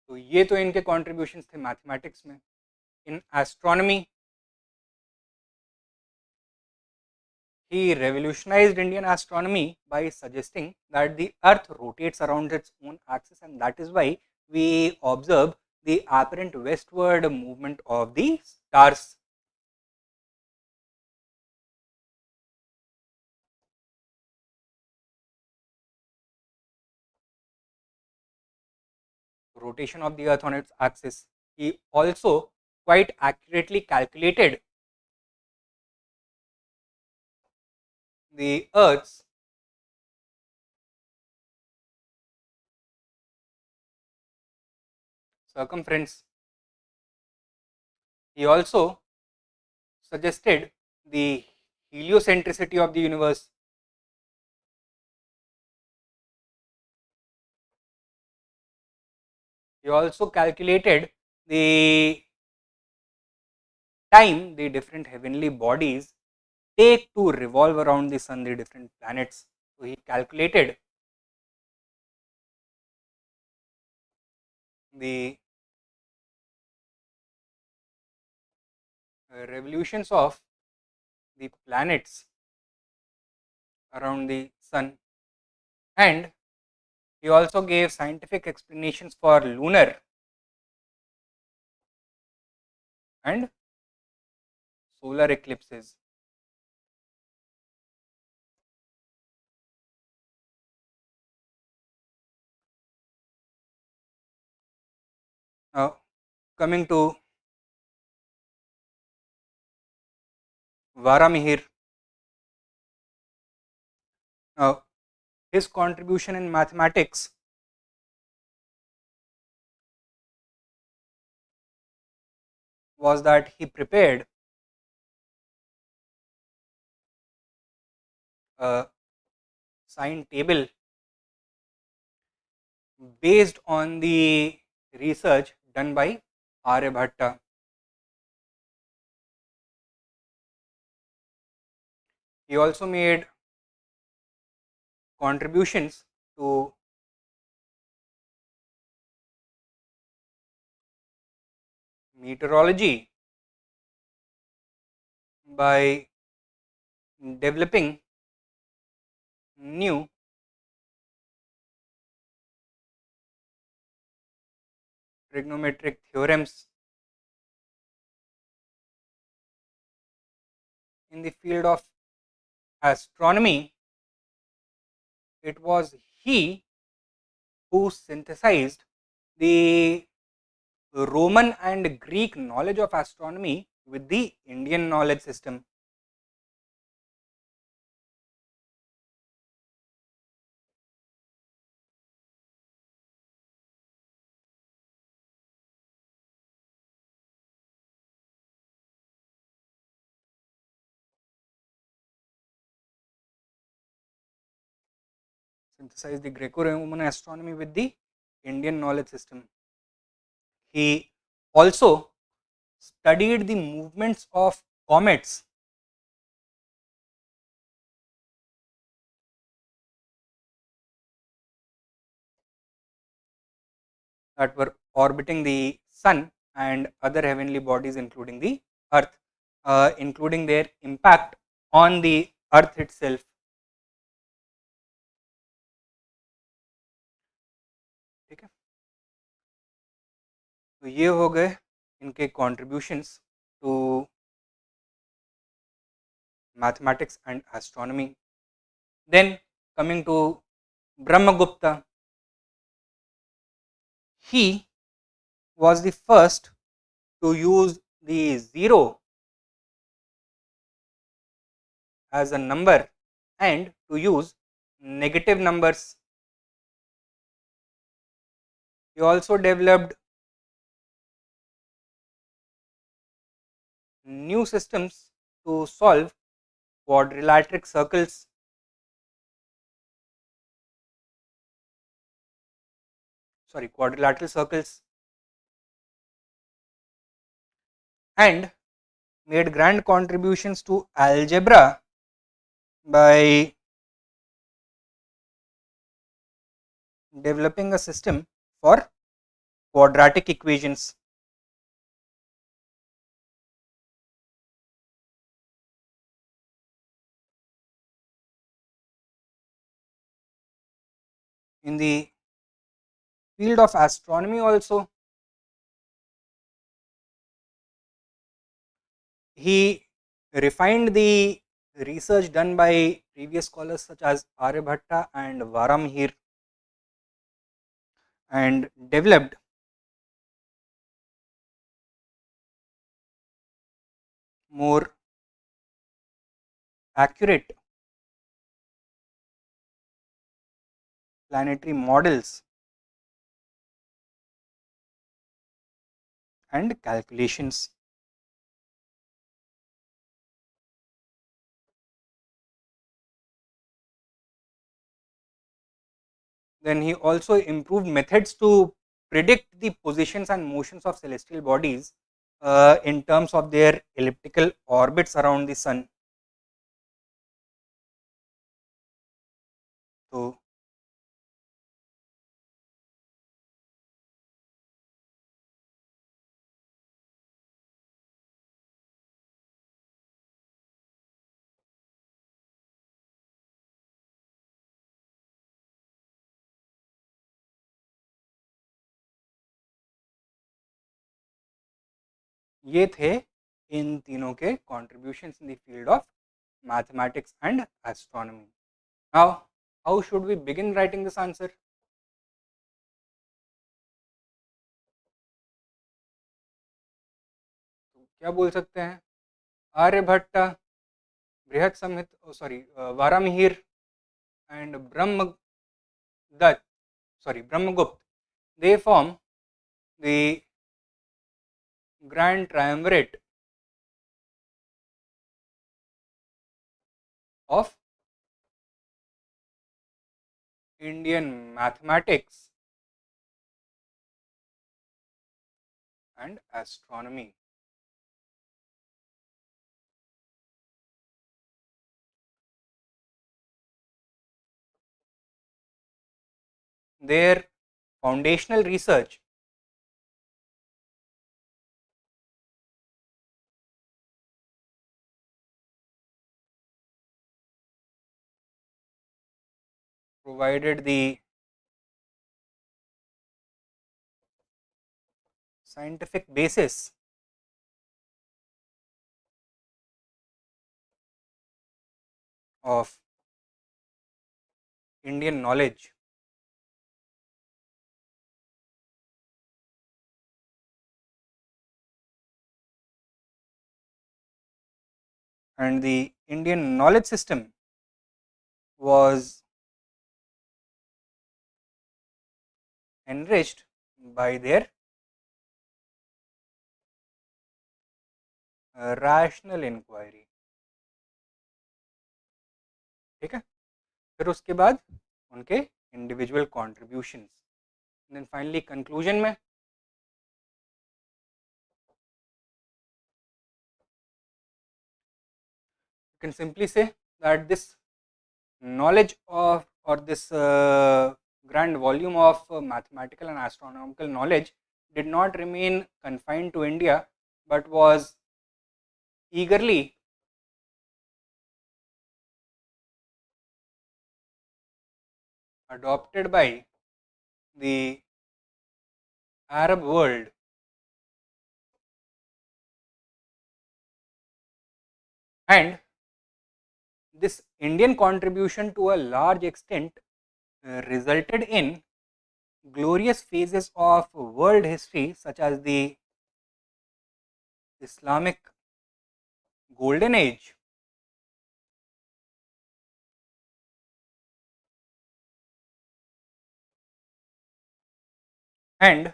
Speaker 1: तो ये तो इनके कॉन्ट्रीब्यूशंस थे मैथमेटिक्स में. इन astronomy he revolutionized Indian astronomy by suggesting that the earth rotates around its own axis, and that is why we observe the apparent westward movement of the stars. Rotation of the earth on its axis. He also quite accurately calculated the earth's circumference. He also suggested the heliocentricity of the universe. He also calculated the time the different heavenly bodies take to revolve around the sun, the different planets. So he calculated the revolutions of the planets around the sun, and he also gave scientific explanations for lunar and solar eclipses. Now coming to Varamihir. Now his contribution in mathematics was that he prepared a sine table based on the research done by Aryabhatta. He also made contributions to meteorology by developing new trigonometric theorems. In the field of astronomy, it was he who synthesized the Roman and Greek knowledge of astronomy with the Indian knowledge system. synthesized the Greco-Roman astronomy with the Indian knowledge system. He also studied the movements of comets that were orbiting the sun and other heavenly bodies, including the earth, including their impact on the earth itself. ठीक है, तो ये हो गए इनके contributions to mathematics and astronomy. Then coming to Brahmagupta, he was the first to use the zero as a number and to use negative numbers. He also developed new systems to solve quadrilateral circles. Quadrilateral circles, and made grand contributions to algebra by developing a system for quadratic equations. In the field of astronomy also, he refined the research done by previous scholars such as Aryabhatta and Varamihir and developed more accurate planetary models and calculations. Then he also improved methods to predict the positions and motions of celestial bodies in terms of their elliptical orbits around the sun. तो ये थे इन तीनों के contributions in the field of mathematics and astronomy. Now, how should we begin writing this answer? तो क्या बोल सकते हैं? आर्यभट्ट, बृहत संहित, वारामिहिर and Brahmagupta, they form the grand triumvirate of Indian mathematics and astronomy. Their foundational research provided the scientific basis of Indian knowledge. And the Indian knowledge system was enriched by their rational inquiry. ठीक है, फिर उसके बाद उनके individual contributions. Then finally conclusion में you can simply say that this knowledge of, or this grand volume of mathematical and astronomical knowledge did not remain confined to India, but was eagerly adopted by the Arab world, and this Indian contribution to a large extent resulted in glorious phases of world history such as the Islamic Golden Age, and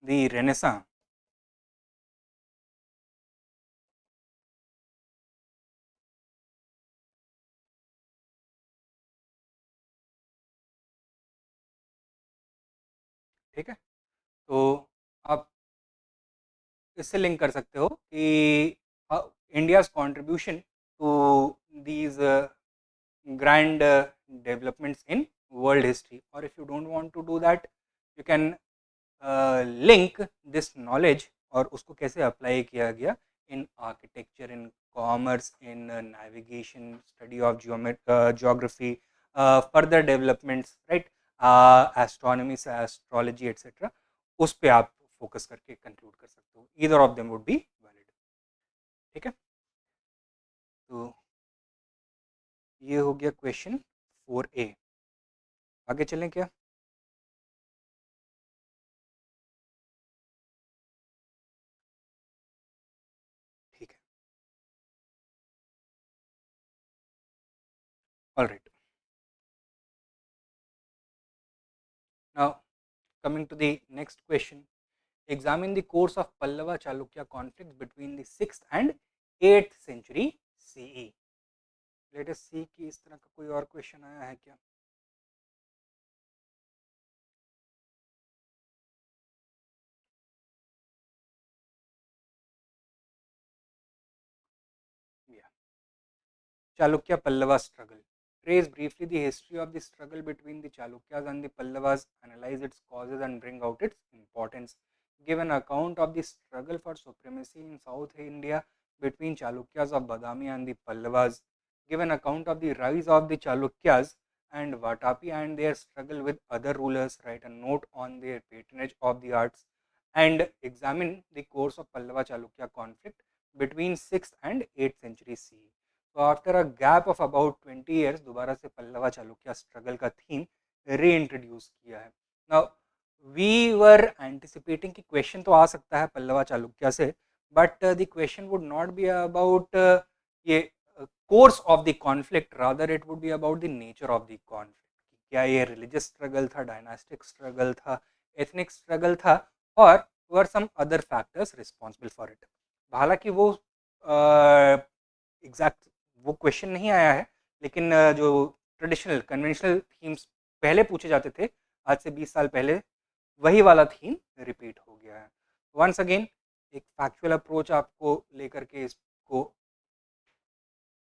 Speaker 1: the Renaissance. ठीक है, तो आप इससे link कर सकते हो कि India's contribution to these grand developments in world history, or if you don't want to do that, you can link this knowledge और उसको कैसे अप्लाई किया गया in architecture, in commerce, in navigation, study of geography, further developments, right, astronomy, astrology, etc. उस पे आप focus करके conclude कर सकते हो. either of them would be valid. ठीक है, तो ये हो गया क्वेश्चन 4A. आगे चलें क्या? ठीक है, all right. Now coming to the next question, examine the course of Pallava-Chalukya conflicts between the 6th and 8th century CE. Let us see कि इस तरह का कोई और क्वेश्चन आया है क्या. Yeah. Chalukya Pallava struggle. Trace briefly the history of the struggle between the Chalukyas and the Pallavas, analyze its causes and bring out its importance. Give an account of the struggle for supremacy in South India between Chalukyas of Badami and the Pallavas. Give an account of the rise of the Chalukyas and Vatapi and their struggle with other rulers. Write a note on their patronage of the arts and examine the course of Pallava-Chalukya conflict between 6th and 8th century CE. तो after a gap of about 20 years दोबारा से Pallava Chalukya struggle का theme re introduce किया है. Now we were anticipating कि question तो आ सकता है पल्लवा चालुक्य से, but the question would not be about ये course of the conflict, rather it would be about the nature of the conflict. क्या ये रिलीजियस स्ट्रगल था, डायनास्टिक स्ट्रगल था, एथनिक स्ट्रगल था, or were some other factors responsible for it. हालांकि वो exact वो question नहीं आया है, लेकिन जो ट्रेडिशनल कन्वेंशनल थीम्स पहले पूछे जाते थे आज से 20 साल पहले, वही वाला थीम रिपीट हो गया है. वंस अगेन एक फैक्चुअल अप्रोच आपको लेकर के इसको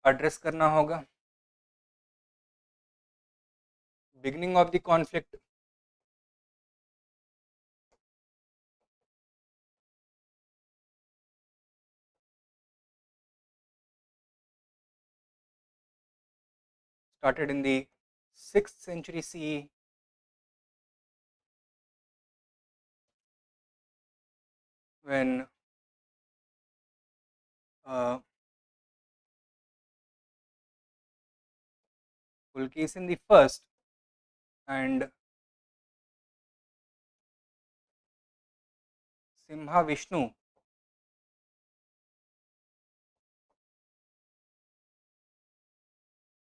Speaker 1: एड्रेस करना होगा. Beginning of the conflict, started in the 6th century CE, when Pulkesin the first and Simha Vishnu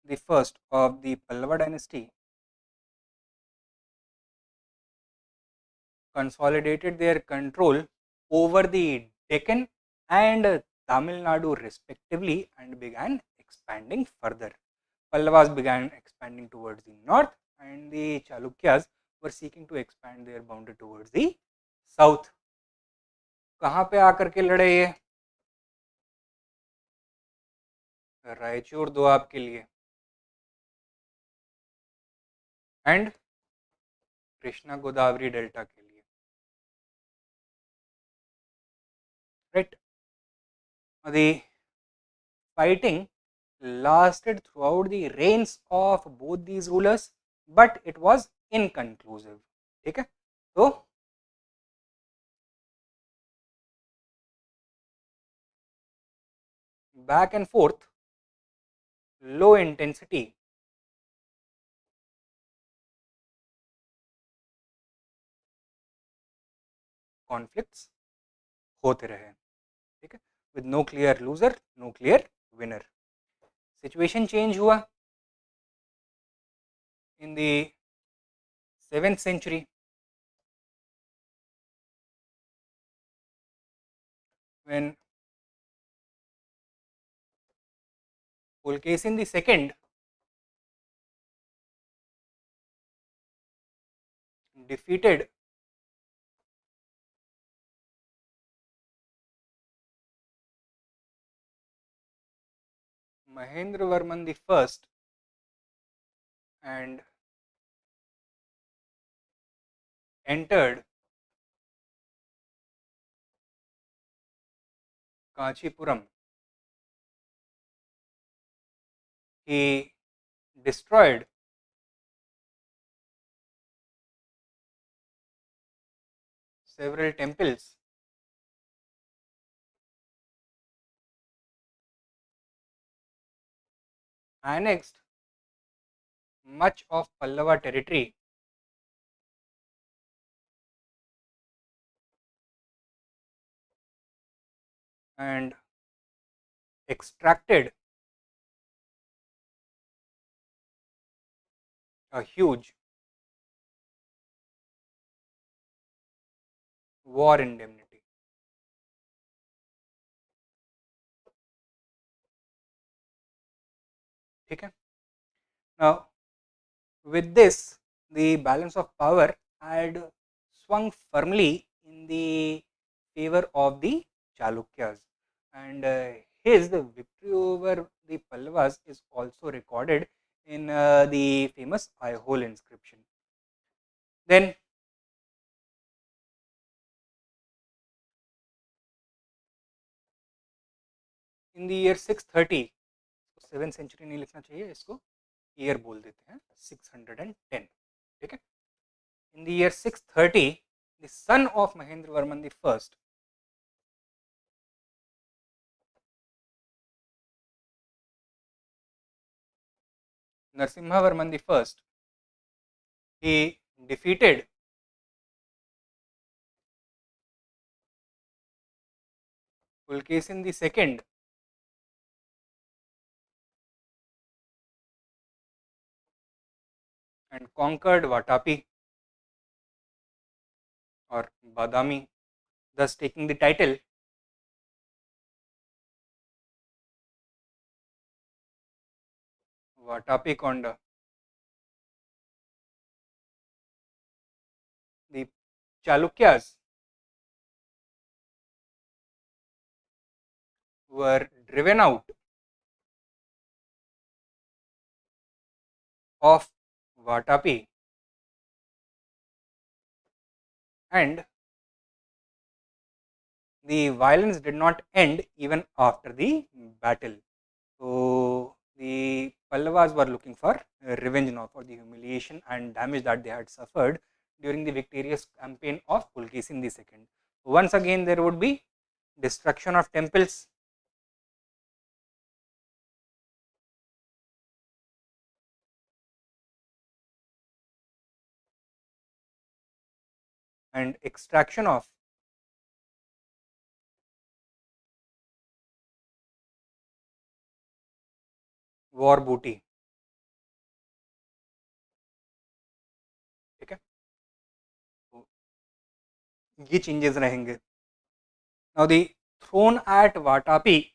Speaker 1: the first of the Pallava dynasty consolidated their control over the Deccan and Tamil Nadu respectively and began expanding further. Pallavas began expanding towards the north, and the Chalukyas were seeking to expand their boundary towards the south. कहाँ पे आकर के लड़े ये? रायचूर दोआब के लिए and Krishna Godavari delta के लिए, right. The fighting lasted throughout the reigns of both these rulers, but it was inconclusive. ठीक है, तो back and forth, low intensity conflicts होते रहे. ठीक है, with no clear loser, no clear winner. Situation change हुआ in the 7th century when Pulkesin II defeated Mahendravarman I and entered Kanchipuram. He destroyed several temples, annexed much of Pallava territory, and extracted a huge war indemnity. ठीक है. Now, with this, the balance of power had swung firmly in the favor of the Chalukyas, and his victory over the Pallavas is also recorded in the famous Aihole inscription. Then in the year 630, 7th century नहीं लिखना चाहिए, इसको year बोल देते हैं, 610. ठीक है. In the year 630, the son of Mahendravarman I, Narasimhavarman I, he defeated Pulkesin II and conquered Vatapi or Badami, thus taking the title Vatapi Konda. The Chalukyas were driven out of Vatapi and the violence did not end even after the battle. So the Pallavas were looking for revenge now for the humiliation and damage that they had suffered during the victorious campaign of Pulkesin II. Once again, there would be destruction of temples, and extraction of war booty. ठीक है, ये changes रहेंगे. Now the throne at Vatapi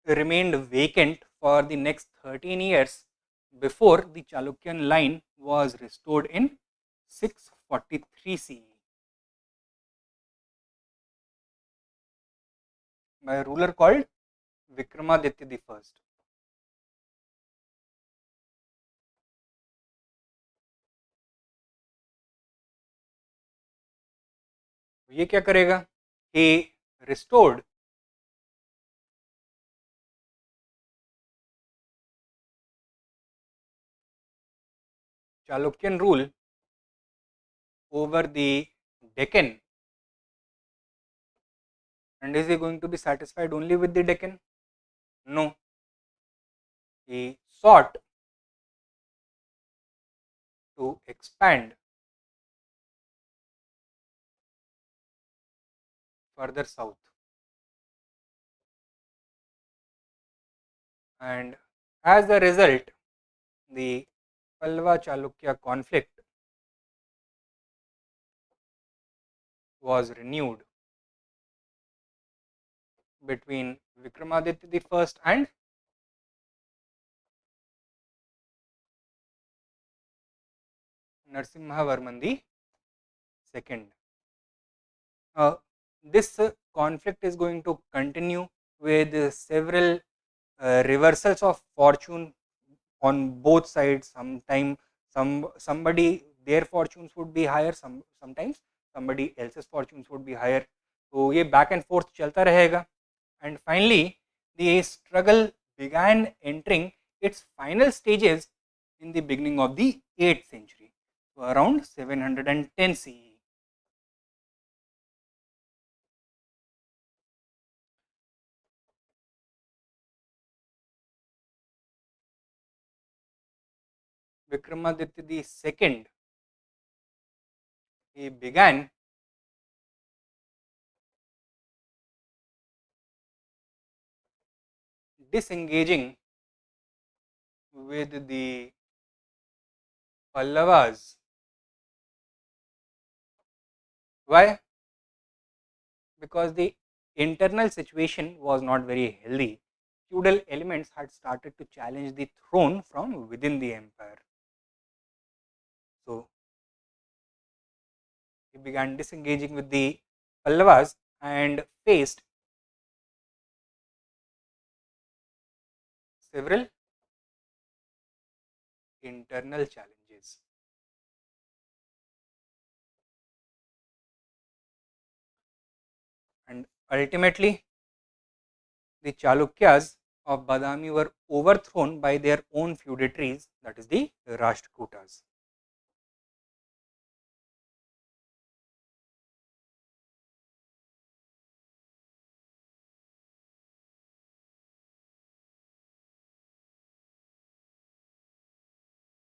Speaker 1: remained vacant for the next 13 years before the Chalukyan line was restored in 643 CE by a ruler called Vikramaditya the First. ये क्या करेगा? He restored Chalukyan rule over the Deccan. And is he going to be satisfied only with the Deccan? No. He sought to expand further south. And as a result, the Pallava-Chalukya conflict was renewed between Vikramaditya the First and Narasimhavarman the Second. This conflict is going to continue with several reversals of fortune on both sides. Somebody their fortunes would be higher, sometimes somebody else's fortunes would be higher. तो ये back and forth चलता रहेगा. And finally, the struggle began entering its final stages in the beginning of the 8th century, so around 710 CE. Vikramaditya the Second, he began disengaging with the Pallavas. Why? Because the internal situation was not very healthy. Feudal elements had started to challenge the throne from within the empire. So he began disengaging with the Pallavas and faced several internal challenges. And ultimately, the Chalukyas of Badami were overthrown by their own feudatories, that is the Rashtrakutas.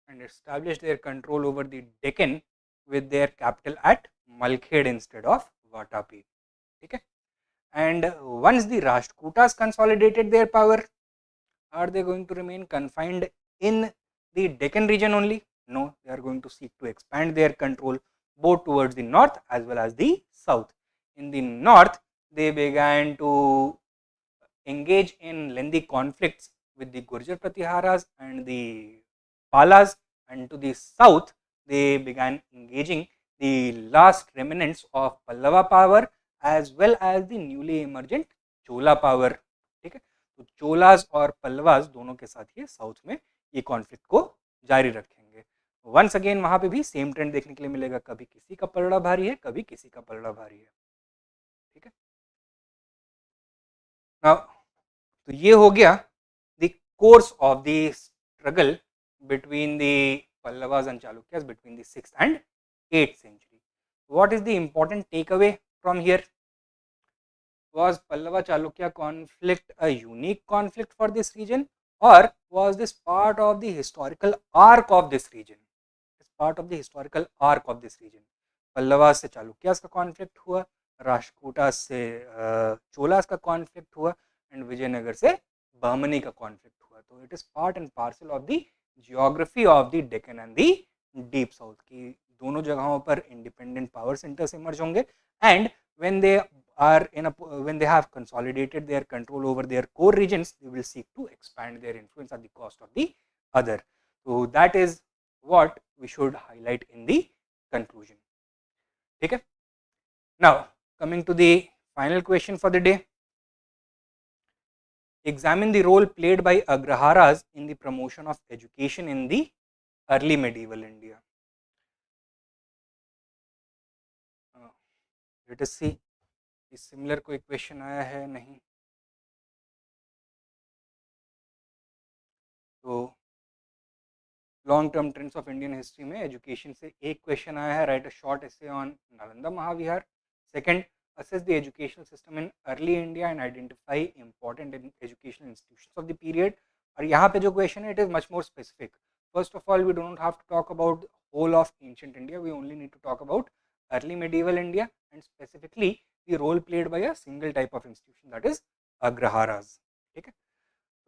Speaker 1: And established their control over the Deccan with their capital at Malkhed instead of Vatapi. Okay? And once the Rashtrakutas consolidated their power, are they going to remain confined in the Deccan region only? No, they are going to seek to expand their control both towards the north as well as the south. In the north, they began to engage in lengthy conflicts with the Gurjar Pratiharas and the Palas, and to the south they began engaging the last remnants of Pallava power as well as the newly emergent Chola power. ठीक है, तो चोलास और पल्लवास दोनों के साथ ये south में ये कॉन्फ्लिक्ट को जारी रखेंगे. वंस अगेन वहां पे भी सेम ट्रेंड देखने के लिए मिलेगा, कभी किसी का पलड़ा भारी है, कभी किसी का पलड़ा भारी है. ठीक है. Now, तो ये हो गया the course of the struggle between the Pallavas and Chalukyas between the 6th and 8th century. What is the important takeaway from here? Was Pallava-Chalukya conflict a unique conflict for this region, or was this part of the historical arc of this region? It's part of the historical arc of this region. Pallavas से Chalukyas का conflict हुआ, राष्ट्रकूटास से चोलास का conflict हुआ, and Vijayanagar से बहमनी का conflict हुआ. तो it is part and parcel of the geography of the Deccan and the deep south की दोनों जगहों पर independent power centers emerge होंगे, and when they are when they have consolidated their control over their core regions, they will seek to expand their influence at the cost of the other. So that is what we should highlight in the conclusion. Okay. Now coming to the final question for the day. Examine the role played by Agraharas in the promotion of education in the early medieval India. Let us see इस similar कोई question आया है नहीं. तो long term trends of Indian history में education से एक question आया है. Write a short essay on Nalanda Mahavihara. Second, assess the educational system in early India and identify important educational institutions of the period. और यहाँ पे जो क्वेश्चन है it is much more specific. First of all we don't have to talk about whole of ancient India, we only need to talk about early medieval India and specifically the role played by a single type of institution, that is Agraharas. ठीक है.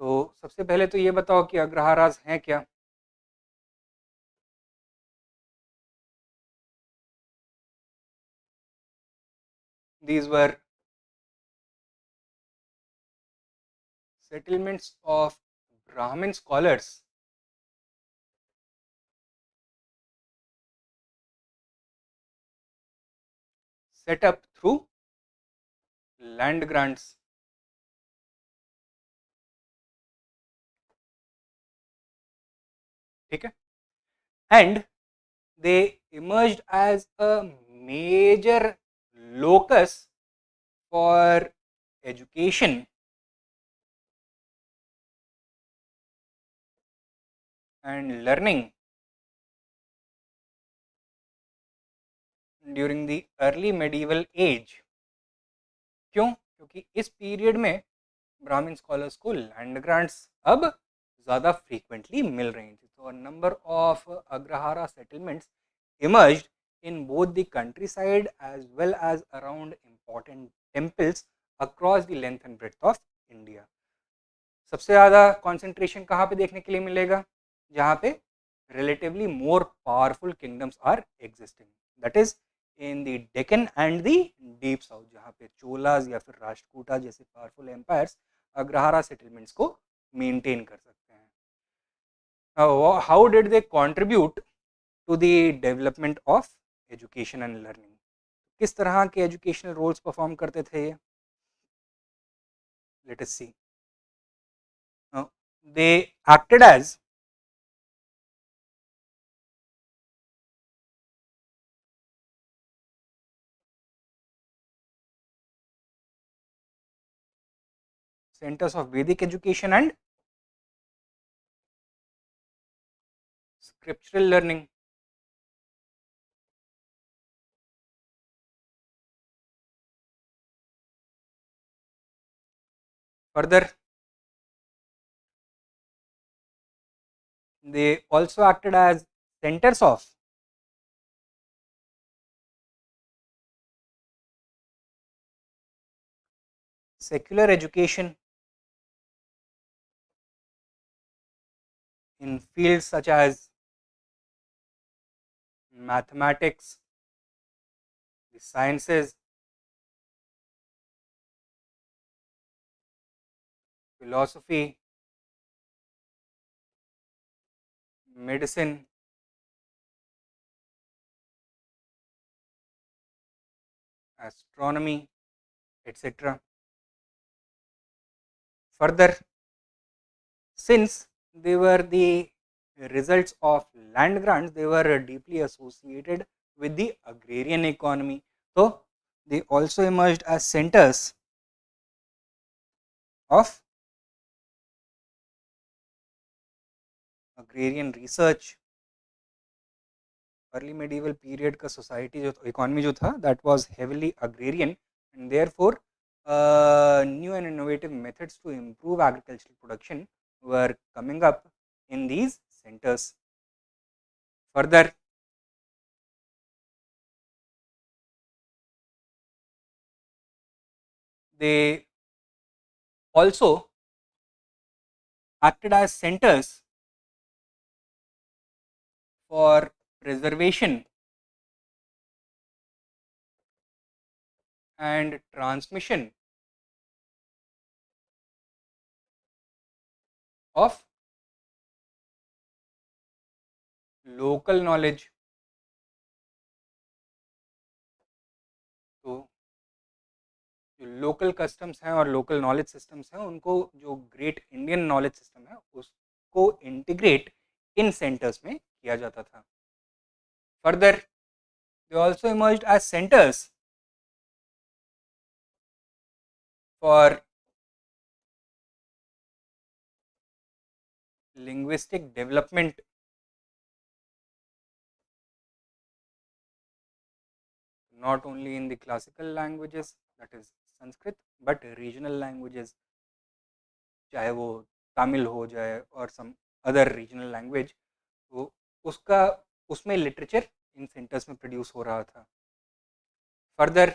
Speaker 1: तो सबसे पहले तो ये बताओ कि Agraharas हैं क्या. These were settlements of Brahmin scholars set up through land grants. ठीक है. And they emerged as a major locus for education and learning during the early medieval age. क्यों? क्योंकि इस पीरियड में ब्राह्मण स्कॉलर्स को लैंड ग्रांट्स अब ज़्यादा फ्रीक्वेंटली मिल रही थी. तो number of Agrahara settlements emerged in both the countryside as well as around important temples across the length and breadth of India. सबसे ज़्यादा कॉन्सेंट्रेशन कहाँ पे देखने के लिए मिलेगा? जहाँ पे relatively more powerful kingdoms are existing, that is in the Deccan and the deep south, जहाँ पे चोलाज या फिर राष्ट्रकूटा जैसे पावरफुल एम्पायर्स अग्रहारा सेटलमेंट्स को मेंटेन कर सकते हैं. How did they contribute to the development of education and learning? किस तरह के एजुकेशनल रोल्स परफॉर्म करते थे ये? Let us see. They acted as centers of Vedic education and scriptural learning. Further, they also acted as centers of secular education in fields such as mathematics, the sciences, philosophy, medicine, astronomy, etc. Further, since they were the results of land grants, they were deeply associated with the agrarian economy. So, they also emerged as centers of agrarian research. Early medieval period का society जो economy जो था that was heavily agrarian and therefore new and innovative methods to improve agricultural production were coming up in these centers. Further, they also acted as centers for preservation and transmission of local knowledge, तो जो local customs हैं और local knowledge systems हैं उनको जो great Indian knowledge system है उसको integrate in centres में किया जाता था. Further they also emerged as centres for linguistic development, not only in the classical languages, that is Sanskrit, but regional languages, चाहे वो तमिल हो जाए और सम अदर रीजनल लैंग्वेज, तो उसका उसमें लिटरेचर इन सेंटर्स में प्रोड्यूस हो रहा था. Further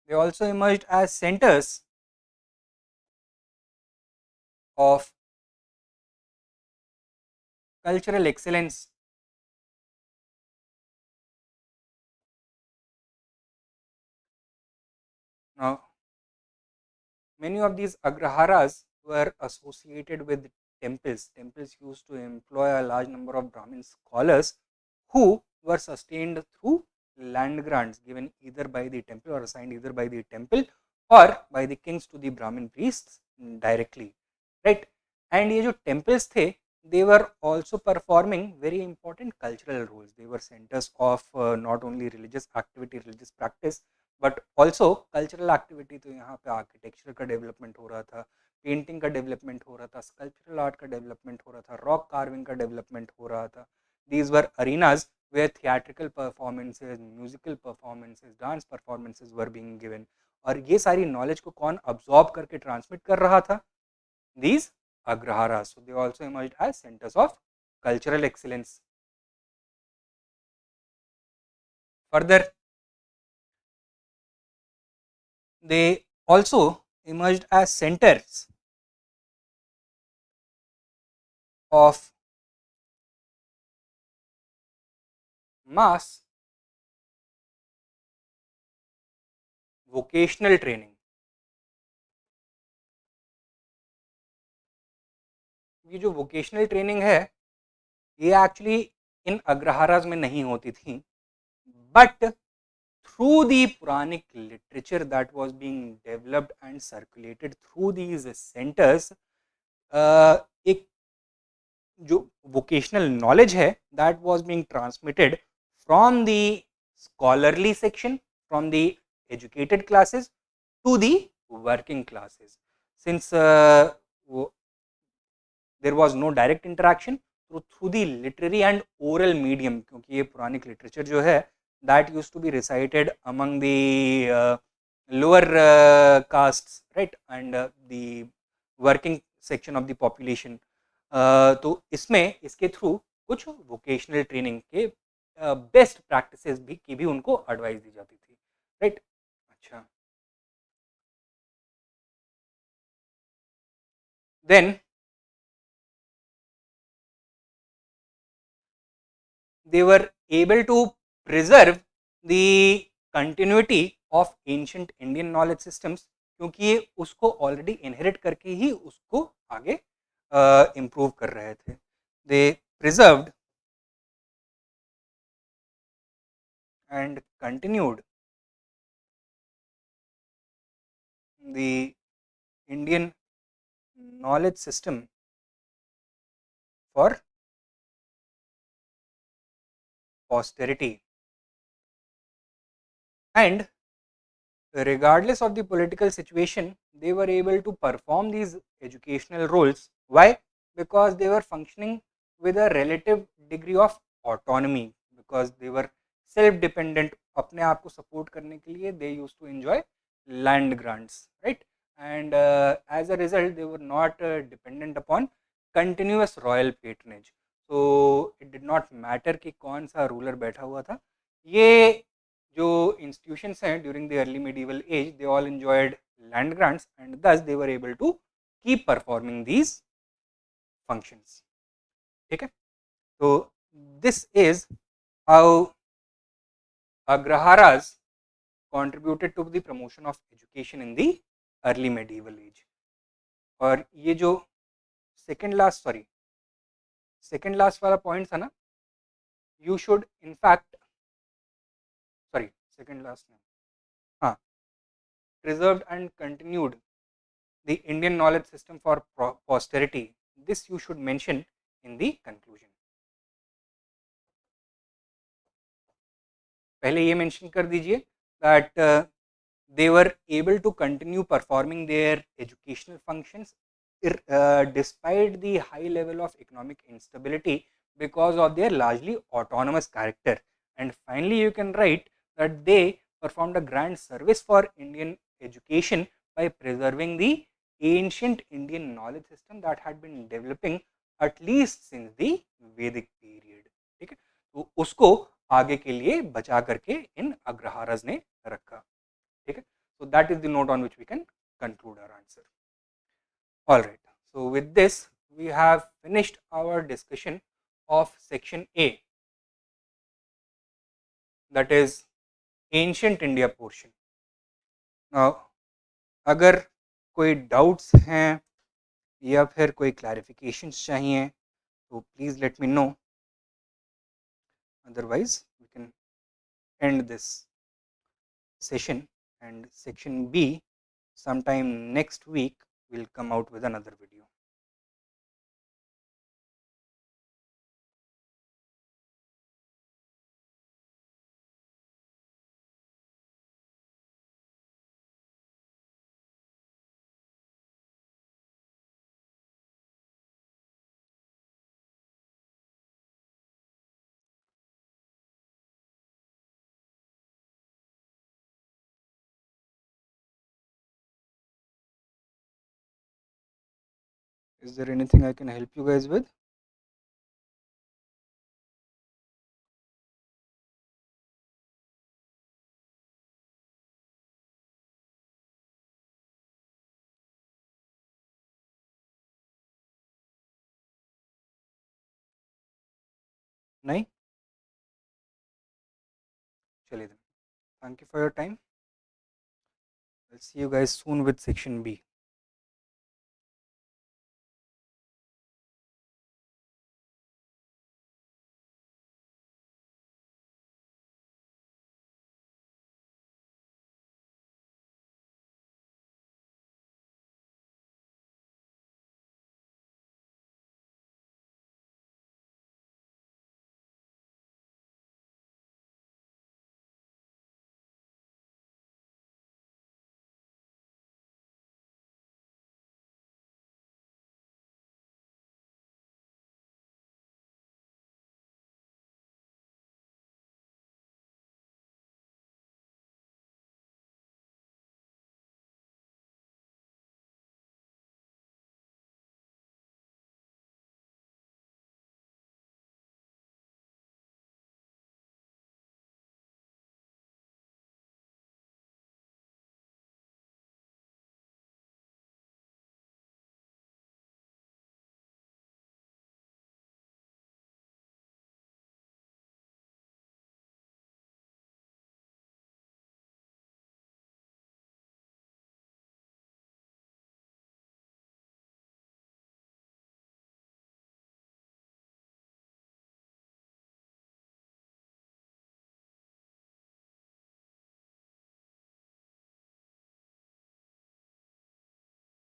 Speaker 1: they also emerged as centres of cultural excellence. Now, many of these agraharas were associated with temples. Temples used to employ a large number of Brahmin scholars who were sustained through land grants given either by the temple or assigned either by the temple or by the kings to the Brahmin priests directly, right? And ये जो temples थे, they were also performing very important cultural roles. They were centers of not only religious activity, religious practice, but also cultural activity. तो यहाँ पे architecture का development हो रहा था, पेंटिंग का डेवलपमेंट हो रहा था, स्कल्पचरल आर्ट का डेवलपमेंट हो रहा था, रॉक कार्विंग का डेवलपमेंट हो रहा था. These were arenas where theatrical performances, musical performances, dance performances were being given. और ये सारी नॉलेज को कौन अब्जॉर्ब करके ट्रांसमिट कर रहा था? These agrahara. So they also emerged as centres of cultural excellence. Further they also emerged as centers of mass vocational training. ये जो वोकेशनल ट्रेनिंग है ये एक्चुअली इन अग्रहाराज में नहीं होती थी, but through the Puranic literature that was being developed and circulated through these centres, एक जो वोकेशनल नॉलेज है that was being transmitted from the scholarly section, from the educated classes to the working classes. Since there was no direct interaction through the literary and oral medium, क्योंकि ये Puranic literature जो है that used to be recited among the lower castes, right, and the working section of the population. तो इसमें इसके through कुछ vocational training के best practices भी की भी उनको एडवाइस दी जाती थी, राइट. अच्छा, then they were able to preserve the continuity of ancient Indian knowledge systems, क्योंकि ये उसको ऑलरेडी इनहेरिट करके ही उसको आगे इम्प्रूव कर रहे थे. दे preserved and continued the Indian knowledge system for posterity. And regardless of the political situation, they were able to perform these educational roles. Why? Because they were functioning with a relative degree of autonomy, because they were self dependent. अपने आप को support करने के लिए they used to enjoy land grants, right? And as a result they were not dependent upon continuous royal patronage. So it did not matter कि कौन सा ruler बैठा हुआ था. ये जो institutions हैं during the early medieval age, they all enjoyed land grants and thus they were able to keep performing these functions. ठीक है, तो this is how Agraharas contributed to the promotion of education in the early medieval age. और ये जो second last वाला point था ना, you should in fact, sorry second last नहीं, हाँ, preserved and continued the Indian knowledge system for posterity. This you should mention in the conclusion. पहले ये मेंशन कर दीजिए that they were able to continue performing their educational functions despite the high level of economic instability because of their largely autonomous character. And finally, you can write that they performed a grand service for Indian education by preserving the ancient Indian knowledge system that had been developing at least since the Vedic period. ठीक है, तो उसको आगे के लिए बचा करके इन अग्रहारस ने रखा. ठीक है, so that is the note on which we can conclude our answer. All right, so with this we have finished our discussion of section A, that is ancient India portion. Now अगर कोई doubts हैं या फिर कोई clarifications चाहिए तो please let me know, otherwise we can end this session, and section B sometime next week will come out with another video. Is there anything I can help you guys with? नहीं, चलिए then. Thank you for your time. I'll see you guys soon with section B.